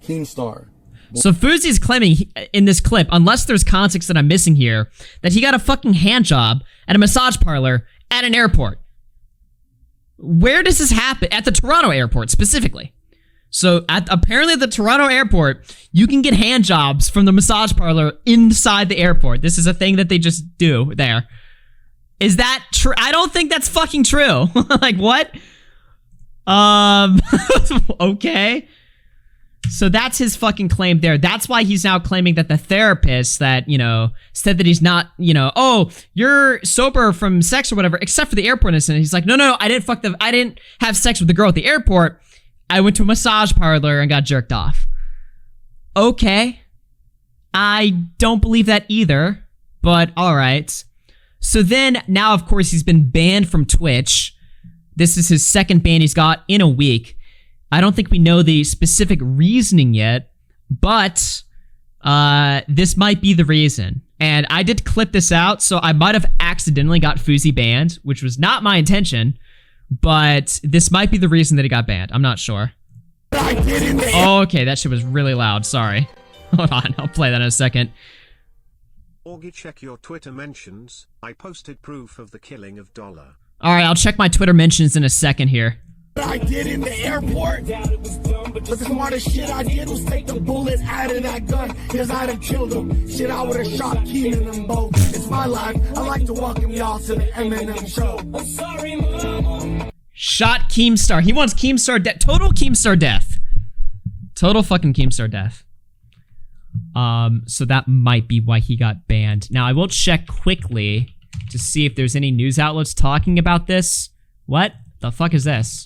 B: KEEMSTAR.
A: So Fousey's claiming in this clip, unless there's context that I'm missing here, that he got a fucking hand job at a massage parlor at an airport. Where does this happen? At the Toronto airport, specifically. So apparently at the Toronto airport, you can get hand jobs from the massage parlor inside the airport. This is a thing that they just do there. Is that true? I don't think that's fucking true. Like, what? Okay. So that's his fucking claim there. That's why he's now claiming that the therapist that, you know, said that he's not, you know, oh, you're sober from sex or whatever, except for the airport incident. He's like, no, I didn't have sex with the girl at the airport. I went to a massage parlor and got jerked off. Okay. I don't believe that either, but all right. So then now, of course, he's been banned from Twitch. This is his second ban he's got in a week. I don't think we know the specific reasoning yet, but this might be the reason. And I did clip this out, so I might have accidentally got Fousey banned, which was not my intention, but this might be the reason that he got banned. I'm not sure. Oh, okay, that shit was really loud. Sorry. Hold on, I'll play that in a second.
L: Augie, check your Twitter mentions. I posted proof of the killing of Dollar.
A: All right, I'll check my Twitter mentions in a second here.
K: I did in the airport, but the smartest shit I did was take the bullet out of that gun, cause I'd have killed him. Shit, I would've shot Keen and them both. It's my life. I like to welcome y'all to the Eminem show. I'm sorry, mama.
A: Shot KEEMSTAR. He wants KEEMSTAR death. Total KEEMSTAR death. Total fucking KEEMSTAR death. So that might be why he got banned. Now, I will check quickly to see if there's any news outlets talking about this. What the fuck is this?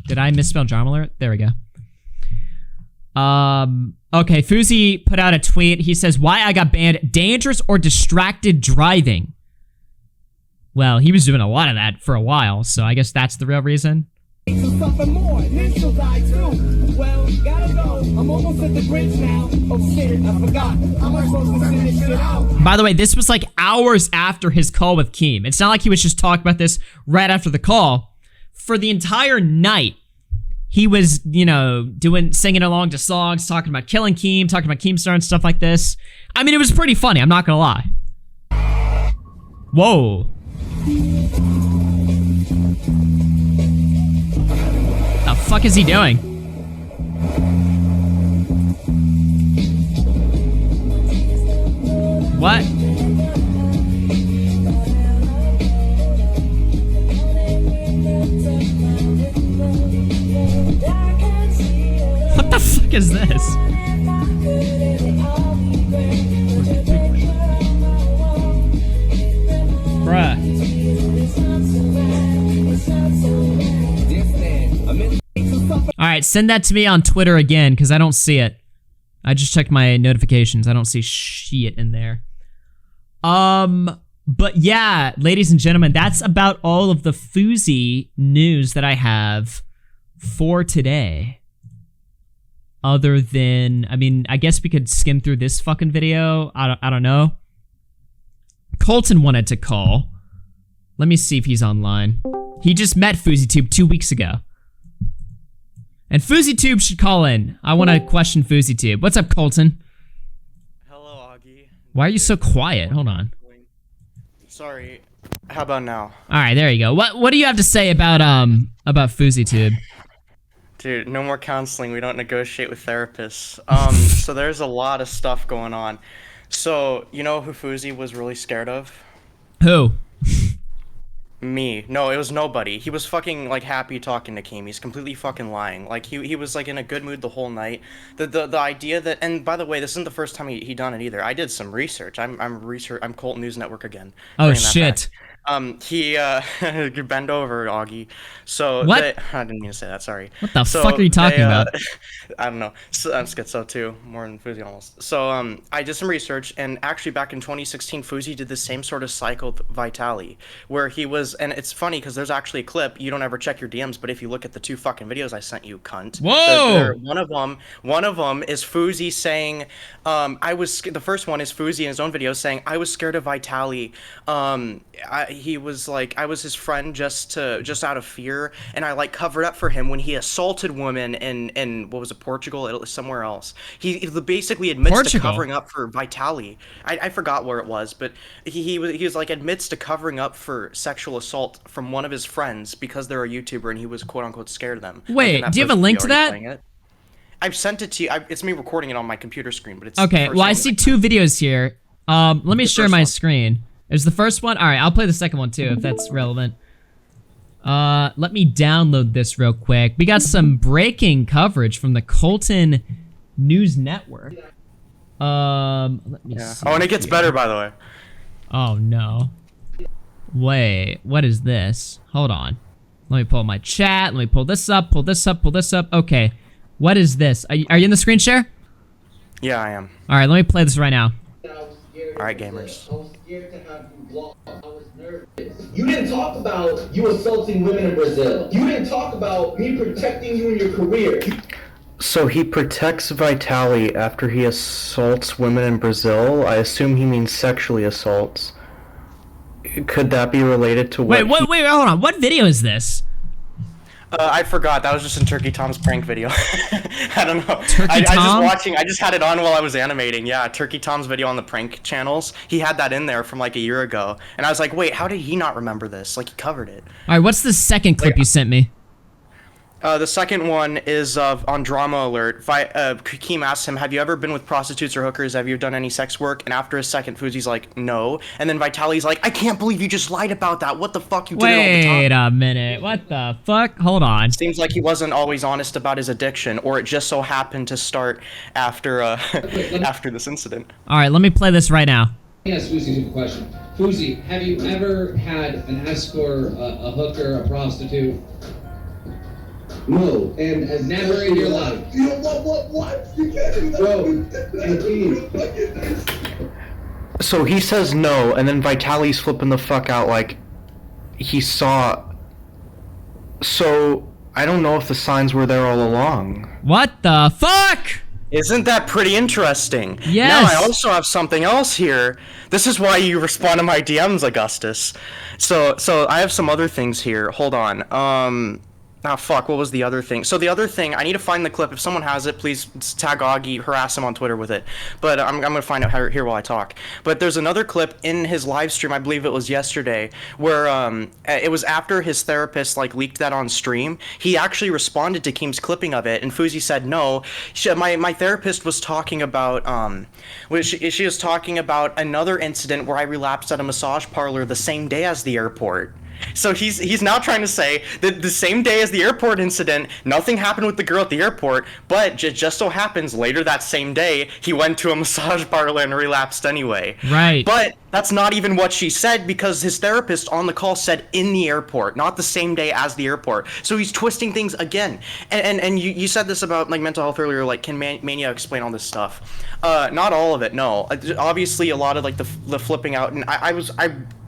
A: Did I misspell Jarm Alert? There we go. Okay, Fousey put out a tweet. He says, why I got banned, dangerous or distracted driving. Well, he was doing a lot of that for a while, so I guess that's the real reason. By the way, this was like hours after his call with Keem. It's not like he was just talking about this right after the call. For the entire night, he was, you know, singing along to songs, talking about killing Keem, talking about KEEMSTAR and stuff like this. I mean, it was pretty funny, I'm not gonna lie. Whoa. The fuck is he doing? What? What the fuck is this? Bruh. Alright, send that to me on Twitter again, because I don't see it. I just checked my notifications. I don't see shit in there. But yeah, ladies and gentlemen, that's about all of the Fousey news that I have for today. Other than, I mean, I guess we could skim through this fucking video. I don't know. Colton wanted to call. Let me see if he's online. He just met FouseyTube 2 weeks ago. And FouseyTube should call in. I want to question FouseyTube. What's up, Colton?
F: Hello, Augie.
A: Why are you so quiet? Hold on.
F: Sorry. How about now?
A: All right, there you go. What do you have to say about FouseyTube?
F: Dude, no more counseling. We don't negotiate with therapists. So there's a lot of stuff going on. So, you know who Fousey was really scared of?
A: Who?
F: Me. No, it was nobody. He was fucking, like, happy talking to Keem. He's completely fucking lying. Like, he was, like, in a good mood the whole night. The idea that... And, by the way, this isn't the first time he done it either. I did some research. I'm Colton News Network again.
A: Oh, shit.
F: He bend over, Augie. So...
A: What?
F: I didn't mean to say that, sorry.
A: What the fuck are you talking about?
F: I don't know. So, I'm schizo, too. More than Fousey, almost. So, I did some research, and actually, back in 2016, Fousey did the same sort of cycle with Vitaly, where he was... And it's funny, because there's actually a clip. You don't ever check your DMs, but if you look at the 2 fucking videos I sent you, cunt.
A: Whoa!
F: One of them is Fousey saying, the first one is Fousey in his own video saying, I was scared of Vitaly. He was like, I was his friend just out of fear, and I like covered up for him when he assaulted women in what was it, Portugal, Italy, somewhere else. He basically admits to covering up for Vitaly. I forgot where it was, but he was like admits to covering up for sexual assault from one of his friends because they're a YouTuber and he was quote unquote scared of them.
A: Wait, do you have a link to that?
F: I've sent it to you. It's me recording it on my computer screen, but it's
A: okay. Well, I see 2 videos here. Let me share my screen. There's the first one. All right, I'll play the second one too if that's relevant. Let me download this real quick. We got some breaking coverage from the Colton News Network. Let me see.
F: Oh, and it gets better, by the way.
A: Oh no. Wait, what is this? Hold on. Let me pull my chat. Let me pull this up, pull this up, pull this up. Okay. What is this? Are you in the screen share?
F: Yeah, I am.
A: All right, let me play this right now.
F: All right, gamers.
D: You didn't talk about you assaulting women in Brazil. You didn't talk about me protecting you in your career.
F: So he protects Vitali after he assaults women in Brazil? I assume he means sexually assaults. Could that be related to what?
A: Wait, hold on. What video is this?
F: I forgot. That was just in Turkey Tom's prank video. I don't know.
A: Turkey Tom?
F: I just had it on while I was animating. Yeah, Turkey Tom's video on the prank channels. He had that in there from like a year ago. And I was like, wait, how did he not remember this? Like, he covered it.
A: All right, what's the second clip you sent me?
F: The second one is on Drama Alert. Keem asked him, have you ever been with prostitutes or hookers? Have you done any sex work? And after a second, Fousey's like, no. And then Vitali's like, I can't believe you just lied about that. What the fuck? You did it all the time.
A: Wait a minute. What the fuck? Hold on.
F: Seems like he wasn't always honest about his addiction, or it just so happened to start after after this incident.
A: All right, let me play this right now.
D: Let me ask Fousey a question. Fousey, have you ever had an escort, a hooker, a prostitute? No, and never in your life. You know what? You can't do that. Bro,
F: So he says no, and then Vitali's flipping the fuck out like he saw. So I don't know if the signs were there all along.
A: What the fuck?
F: Isn't that pretty interesting?
A: Yes.
F: Now I also have something else here. This is why you respond to my DMs, Augustus. So I have some other things here. Hold on. Fuck, what was the other thing? So the other thing, I need to find the clip. If someone has it, please tag Augie, harass him on Twitter with it. But I'm going to find out here while I talk. But there's another clip in his live stream, I believe it was yesterday, where it was after his therapist like leaked that on stream. He actually responded to Keem's clipping of it, and Fousey said, no, my therapist was talking about, she was talking about another incident where I relapsed at a massage parlor the same day as the airport. So he's now trying to say that the same day as the airport incident, nothing happened with the girl at the airport, but just so happens later that same day, he went to a massage parlor and relapsed anyway.
A: Right.
F: But that's not even what she said, because his therapist on the call said in the airport, not the same day as the airport. So he's twisting things again. And you said this about like mental health earlier, like can Mania explain all this stuff? Not all of it, no. Obviously a lot of like the flipping out, and I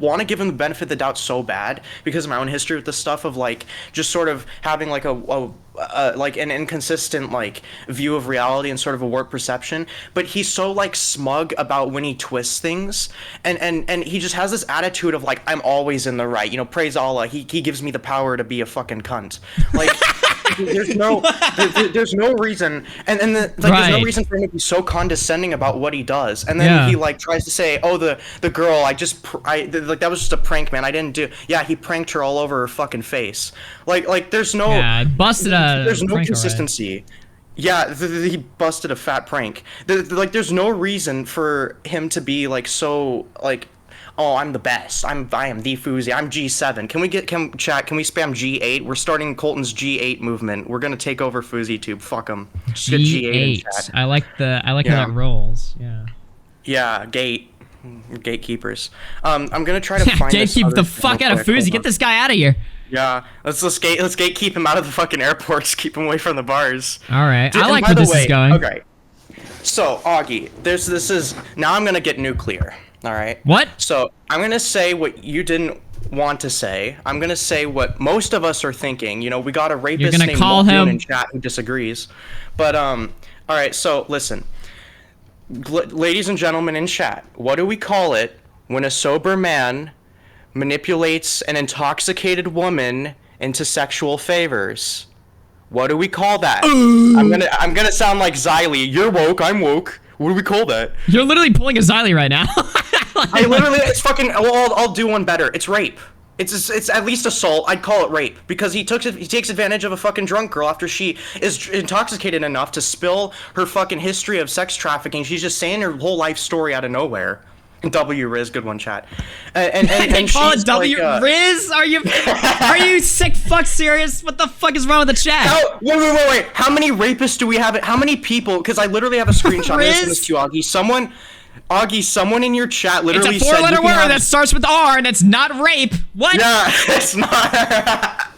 F: want to give him the benefit of the doubt so bad because of my own history with this stuff of like just sort of having like like an inconsistent like view of reality and sort of a warped perception. But he's so like smug about when he twists things, and he just has this attitude of like, I'm always in the right, you know, praise Allah, he gives me the power to be a fucking cunt. Like there's no reason, and there's no reason for him to be so condescending about what he does. And then he like tries to say, oh, the girl, like that was just a prank, man, I didn't do. Yeah, he pranked her all over her fucking face. Like there's no there's no consistency. Right. Yeah, he busted a fat prank. Like there's no reason for him to be like so like, oh, I'm the best. I am the Fousey. I'm G7. Can we spam G8? We're starting Colton's G8 movement. We're gonna take over FouseyTube. Fuck them.
A: G8. I like how that rolls. Yeah.
F: Yeah, gatekeepers. I'm gonna try to find
A: gatekeep the fuck out of Fousey. Get this guy out of here.
F: Yeah, let's gatekeep him out of the fucking airports. Keep him away from the bars.
A: All right, I like where this is going.
F: Okay. So Augie, now I'm gonna get nuclear. All right.
A: What?
F: So I'm gonna say what you didn't want to say. I'm gonna say what most of us are thinking. You know, we got a rapist named Muldoon in chat who disagrees. But all right. So listen, ladies and gentlemen in chat, what do we call it when a sober man manipulates an intoxicated woman into sexual favors? What do we call that? I'm gonna sound like Xylee. You're woke, I'm woke. What do we call that?
A: You're literally pulling a Xylee right now.
F: It's fucking. Well, I'll do one better. It's rape. It's at least assault. I'd call it rape because he takes advantage of a fucking drunk girl after she is intoxicated enough to spill her fucking history of sex trafficking. She's just saying her whole life story out of nowhere. W Riz, good one, chat.
A: They call it W Riz? Are you sick fuck serious? What the fuck is wrong with the chat?
F: Oh, wait. How many rapists do we have? How many people? Because I literally have a screenshot. I'm gonna send this to you, Augie. Someone in your chat literally said...
A: It's a 4-letter word that starts with R and it's not rape. What?
F: Yeah, it's not.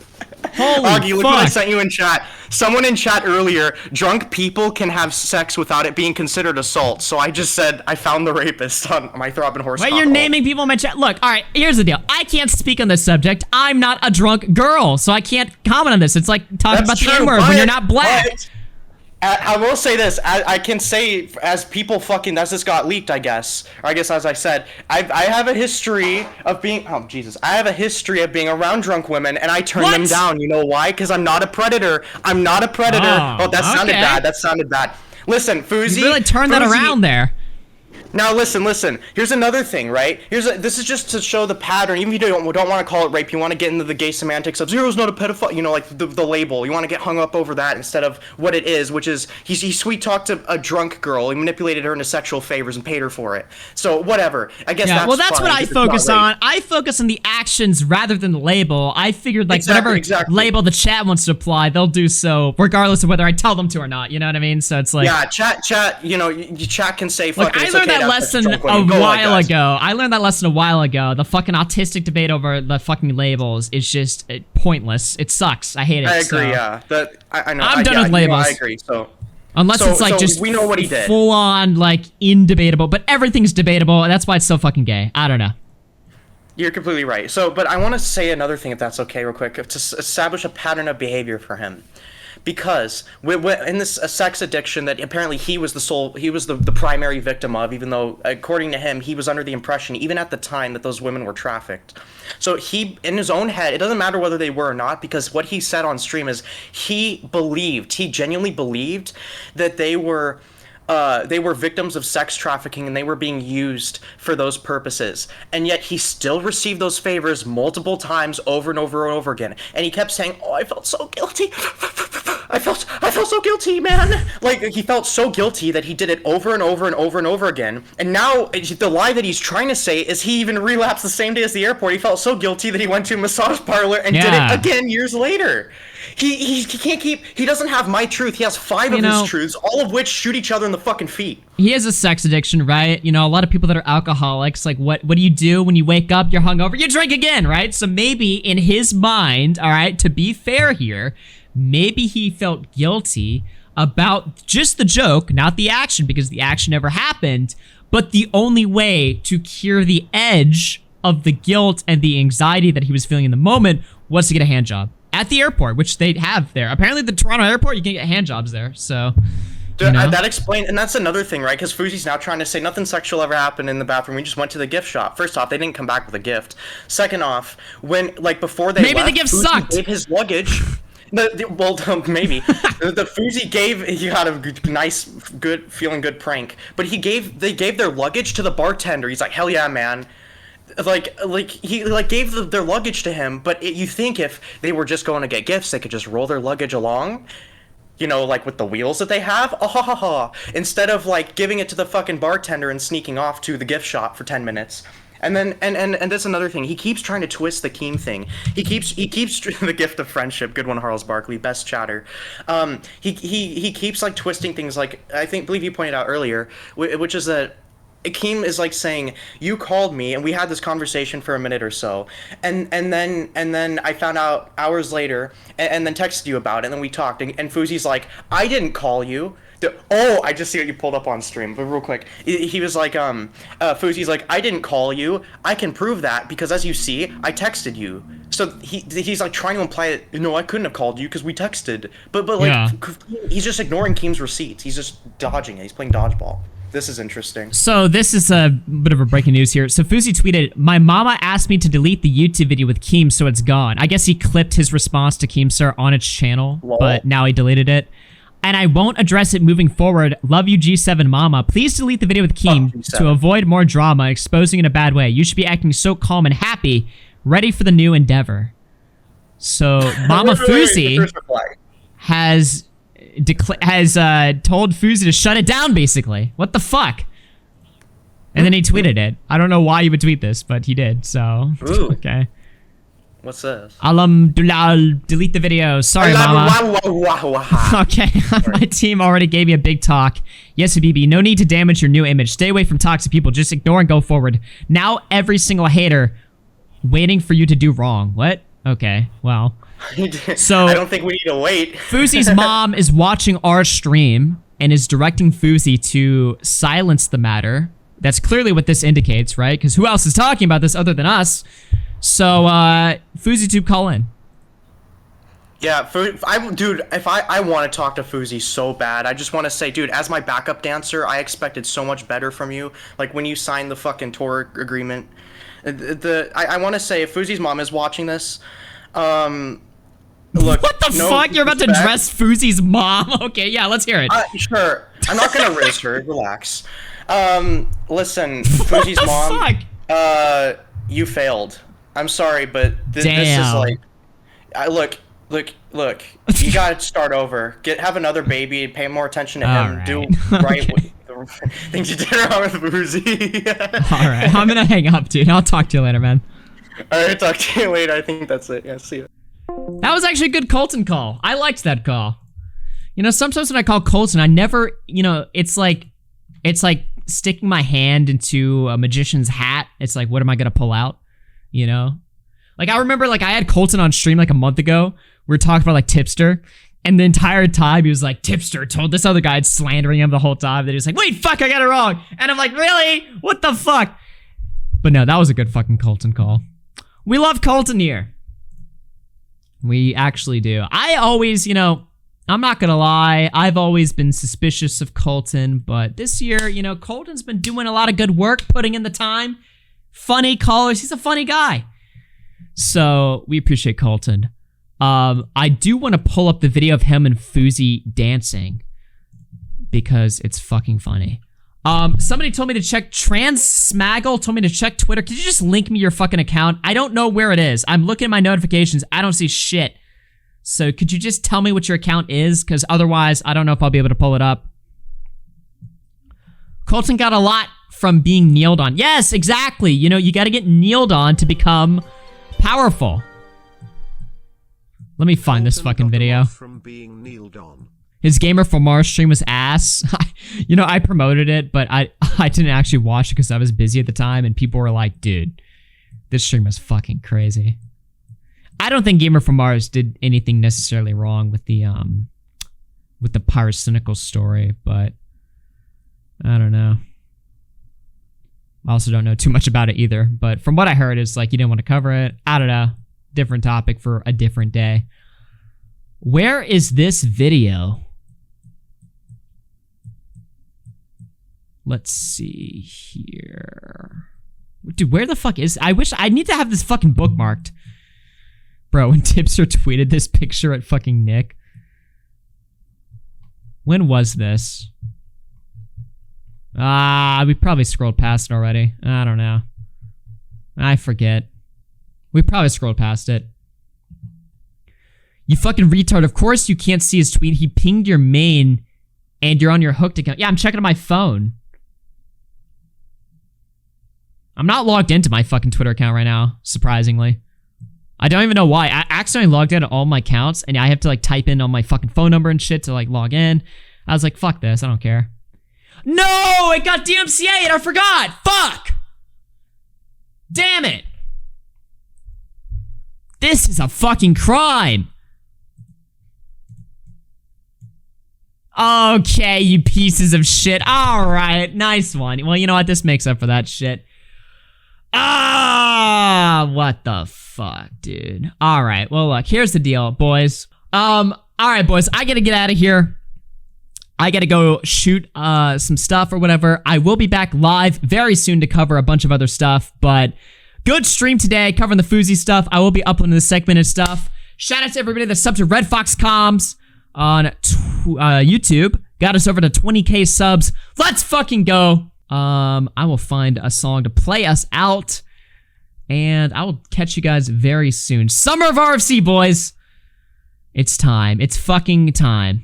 A: Holy
F: Augie, look
A: fuck.
F: what I sent you in chat. Someone in chat earlier, drunk people can have sex without it being considered assault. So I just said I found the rapist on my Throb and Horse.
A: Wait, you're naming people in my chat? Look, all right, here's the deal. I can't speak on this subject. I'm not a drunk girl, so I can't comment on this. It's like talking about the N-word when you're not black.
F: I will say this. I can say, as people fucking, as this got leaked, I guess, or I guess as I said, I have a history of being, oh Jesus, I have a history of being around drunk women, and I turn them down. You know why? Because I'm not a predator. I'm not a predator. Oh, that sounded bad. That sounded bad. Listen, Fousey.
A: You really turned that around there.
F: Now listen. Here's another thing, right? This is just to show the pattern. Even if you don't want to call it rape, you want to get into the gay semantics of Zero's not a pedophile. You know, like the label. You want to get hung up over that instead of what it is, which is he sweet talked a drunk girl. He manipulated her into sexual favors and paid her for it. So whatever. I guess that's
A: well, that's
F: fine,
A: what I focus on. I focus on the actions rather than the label. I figured like whatever label the chat wants to apply, they'll do so regardless of whether I tell them to or not. You know what I mean? So it's like
F: chat. You know, chat can say fuck.
A: I learned that lesson a while ago. I learned that lesson a while ago. The fucking autistic debate over the fucking labels is just pointless. It sucks. I hate it.
F: I agree. Yeah, I know.
A: I'm done with labels.
F: I agree. So
A: unless it's like just
F: we know what he did.
A: Full on like indebatable, but everything's debatable. And that's why it's so fucking gay. I don't know.
F: You're completely right. So, but I want to say another thing, if that's okay, real quick, to establish a pattern of behavior for him. Because in this sex addiction that apparently he was the primary victim of, even though according to him he was under the impression even at the time that those women were trafficked. So he, in his own head, it doesn't matter whether they were or not, because what he said on stream is he genuinely believed that they were victims of sex trafficking and they were being used for those purposes. And yet he still received those favors multiple times over and over and over again. And he kept saying, oh, I felt so guilty. I felt so guilty, man. Like, he felt so guilty that he did it over and over and over and over again. And now the lie that he's trying to say is he even relapsed the same day as the airport. He felt so guilty that he went to a massage parlor and did it again years later. He can't keep, he doesn't have my truth. He has 5 of his truths, all of which shoot each other in the fucking feet.
A: He has a sex addiction, right? You know, a lot of people that are alcoholics, like what do you do when you wake up, you're hungover? You drink again, right? So maybe in his mind, all right, to be fair here, maybe he felt guilty about just the joke, not the action, because the action never happened. But the only way to cure the edge of the guilt and the anxiety that he was feeling in the moment was to get a hand job at the airport, which they have there. Apparently the Toronto airport, you can get hand jobs there, so...
F: Dude, that explains, and that's another thing, right? Because Fousey's now trying to say nothing sexual ever happened in the bathroom. We just went to the gift shop. First off, they didn't come back with a gift. Second off, before they
A: maybe
F: left,
A: the gift
F: Fousey
A: sucked.
F: Gave his luggage. Maybe the Fousey he got a nice, feeling good prank, but they gave their luggage to the bartender. He's like, hell yeah, man. He gave their luggage to him, but you think if they were just going to get gifts, they could just roll their luggage along, you know, like with the wheels that they have, instead of like giving it to the fucking bartender and sneaking off to the gift shop for 10 minutes. And then and that's another thing. He keeps trying to twist the Keem thing. He keeps the gift of friendship. Good one, Harles Barkley, best chatter. He keeps like twisting things, like believe you pointed out earlier, which is that Keem is like saying, you called me and we had this conversation for a minute or so, and then I found out hours later and then texted you about it, and then we talked, and Fousey's like, I didn't call you. Oh, I just see what you pulled up on stream, but real quick, he was like, Fousey's like, I didn't call you. I can prove that because as you see, I texted you. So he's like trying to imply that, no, I couldn't have called you because we texted. But like, he's just ignoring Keem's receipts. He's just dodging it. He's playing dodgeball. This is interesting.
A: So this is a bit of a breaking news here. So Fousey tweeted, my mama asked me to delete the YouTube video with Keem, so it's gone. I guess he clipped his response to KEEMSTAR on its channel, but now he deleted it. And I won't address it moving forward. Love you, G7 Mama. Please delete the video with Keem to avoid more drama, exposing in a bad way. You should be acting so calm and happy, ready for the new endeavor. So Mama Fousey has told Fousey to shut it down, basically. What the fuck? And then he tweeted it. I don't know why he would tweet this, but he did. So
F: Ooh.
A: okay.
F: What's this?
A: Delete the video. Sorry, mama. Okay, my team already gave me a big talk. Yes, Habibi, no need to damage your new image. Stay away from toxic people. Just ignore and go forward. Now every single hater waiting for you to do wrong. What? Okay, well. So
F: I don't think we need to wait.
A: Fousey's mom is watching our stream and is directing Fousey to silence the matter. That's clearly what this indicates, right? Because who else is talking about this other than us? So, FouseyTube, call in.
F: Yeah, dude, if I want to talk to Fousey so bad, I just want to say, dude, as my backup dancer, I expected so much better from you. Like, when you signed the fucking tour agreement. I want to say, if Fousey's mom is watching this, look.
A: What the fuck? You're about to dress Fousey's mom? Okay, yeah, let's hear it.
F: Sure. I'm not gonna risk her. Relax. Listen, Fousey's mom, you failed. I'm sorry, but this is like, look. You gotta start over. Have another baby. Pay more attention to him.
A: Right.
F: Do right with the things you did wrong with Fousey.
A: All right, I'm gonna hang up, dude. I'll talk to you later, man.
F: All right, talk to you later. I think that's it. Yeah, see you.
A: That was actually a good Colton call. I liked that call. You know, sometimes when I call Colton, I never, you know, it's like sticking my hand into a magician's hat. It's like, what am I gonna pull out? You know? Like, I remember, like, I had Colton on stream like a month ago. We were talking about, like, Tipster. And the entire time, he was like, Tipster told this other guy, slandering him the whole time. That he was like, wait, fuck, I got it wrong. And I'm like, really? What the fuck? But no, that was a good fucking Colton call. We love Colton here. We actually do. I always, you know, I'm not gonna lie, I've always been suspicious of Colton, but this year, you know, Colton's been doing a lot of good work, putting in the time. Funny callers, he's a funny guy. So, we appreciate Colton. I do want to pull up the video of him and Fousey dancing, because it's fucking funny. Somebody told me to check, Smaggle told me to check Twitter. Could you just link me your fucking account? I don't know where it is. I'm looking at my notifications. I don't see shit. So could you just tell me what your account is? Because otherwise, I don't know if I'll be able to pull it up. Colton got a lot from being kneeled on. Yes, exactly. You know, you got to get kneeled on to become powerful. Let me find this fucking video.
L: From being kneeled on.
A: His Gamer from Mars stream was ass. You know, I promoted it, but I didn't actually watch it because I was busy at the time, and people were like, dude, this stream was fucking crazy. I don't think Gamer from Mars did anything necessarily wrong with the Pyrocynical story, but I don't know. I also don't know too much about it either, but from what I heard, it's like you didn't want to cover it. I don't know. Different topic for a different day. Where is this video? Let's see here. Dude, where the fuck is... I need to have this fucking bookmarked. Bro, when Tipster tweeted this picture at fucking Nick. When was this? We probably scrolled past it already. I don't know. I forget. We probably scrolled past it. You fucking retard. Of course you can't see his tweet. He pinged your main and you're on your hooked account. Yeah, I'm checking on my phone. I'm not logged into my fucking Twitter account right now, surprisingly. I don't even know why. I accidentally logged in to all my accounts and I have to like type in on my fucking phone number and shit to like log in. I was like, fuck this. I don't care. No! It got DMCA'd. I forgot. Fuck! Damn it. This is a fucking crime. Okay, you pieces of shit. Alright, nice one. Well, you know what? This makes up for that shit. What the fuck, dude? Alright, well, look, here's the deal, boys. Alright, boys, I gotta get out of here. I gotta go shoot some stuff or whatever. I will be back live very soon to cover a bunch of other stuff, but good stream today covering the Fousey stuff. I will be uploading the segmented stuff. Shout out to everybody that's subbed to Red Fox Comms on YouTube. Got us over to 20k subs. Let's fucking go. I will find a song to play us out, and I will catch you guys very soon. Summer of RFC, boys. It's time. It's fucking time.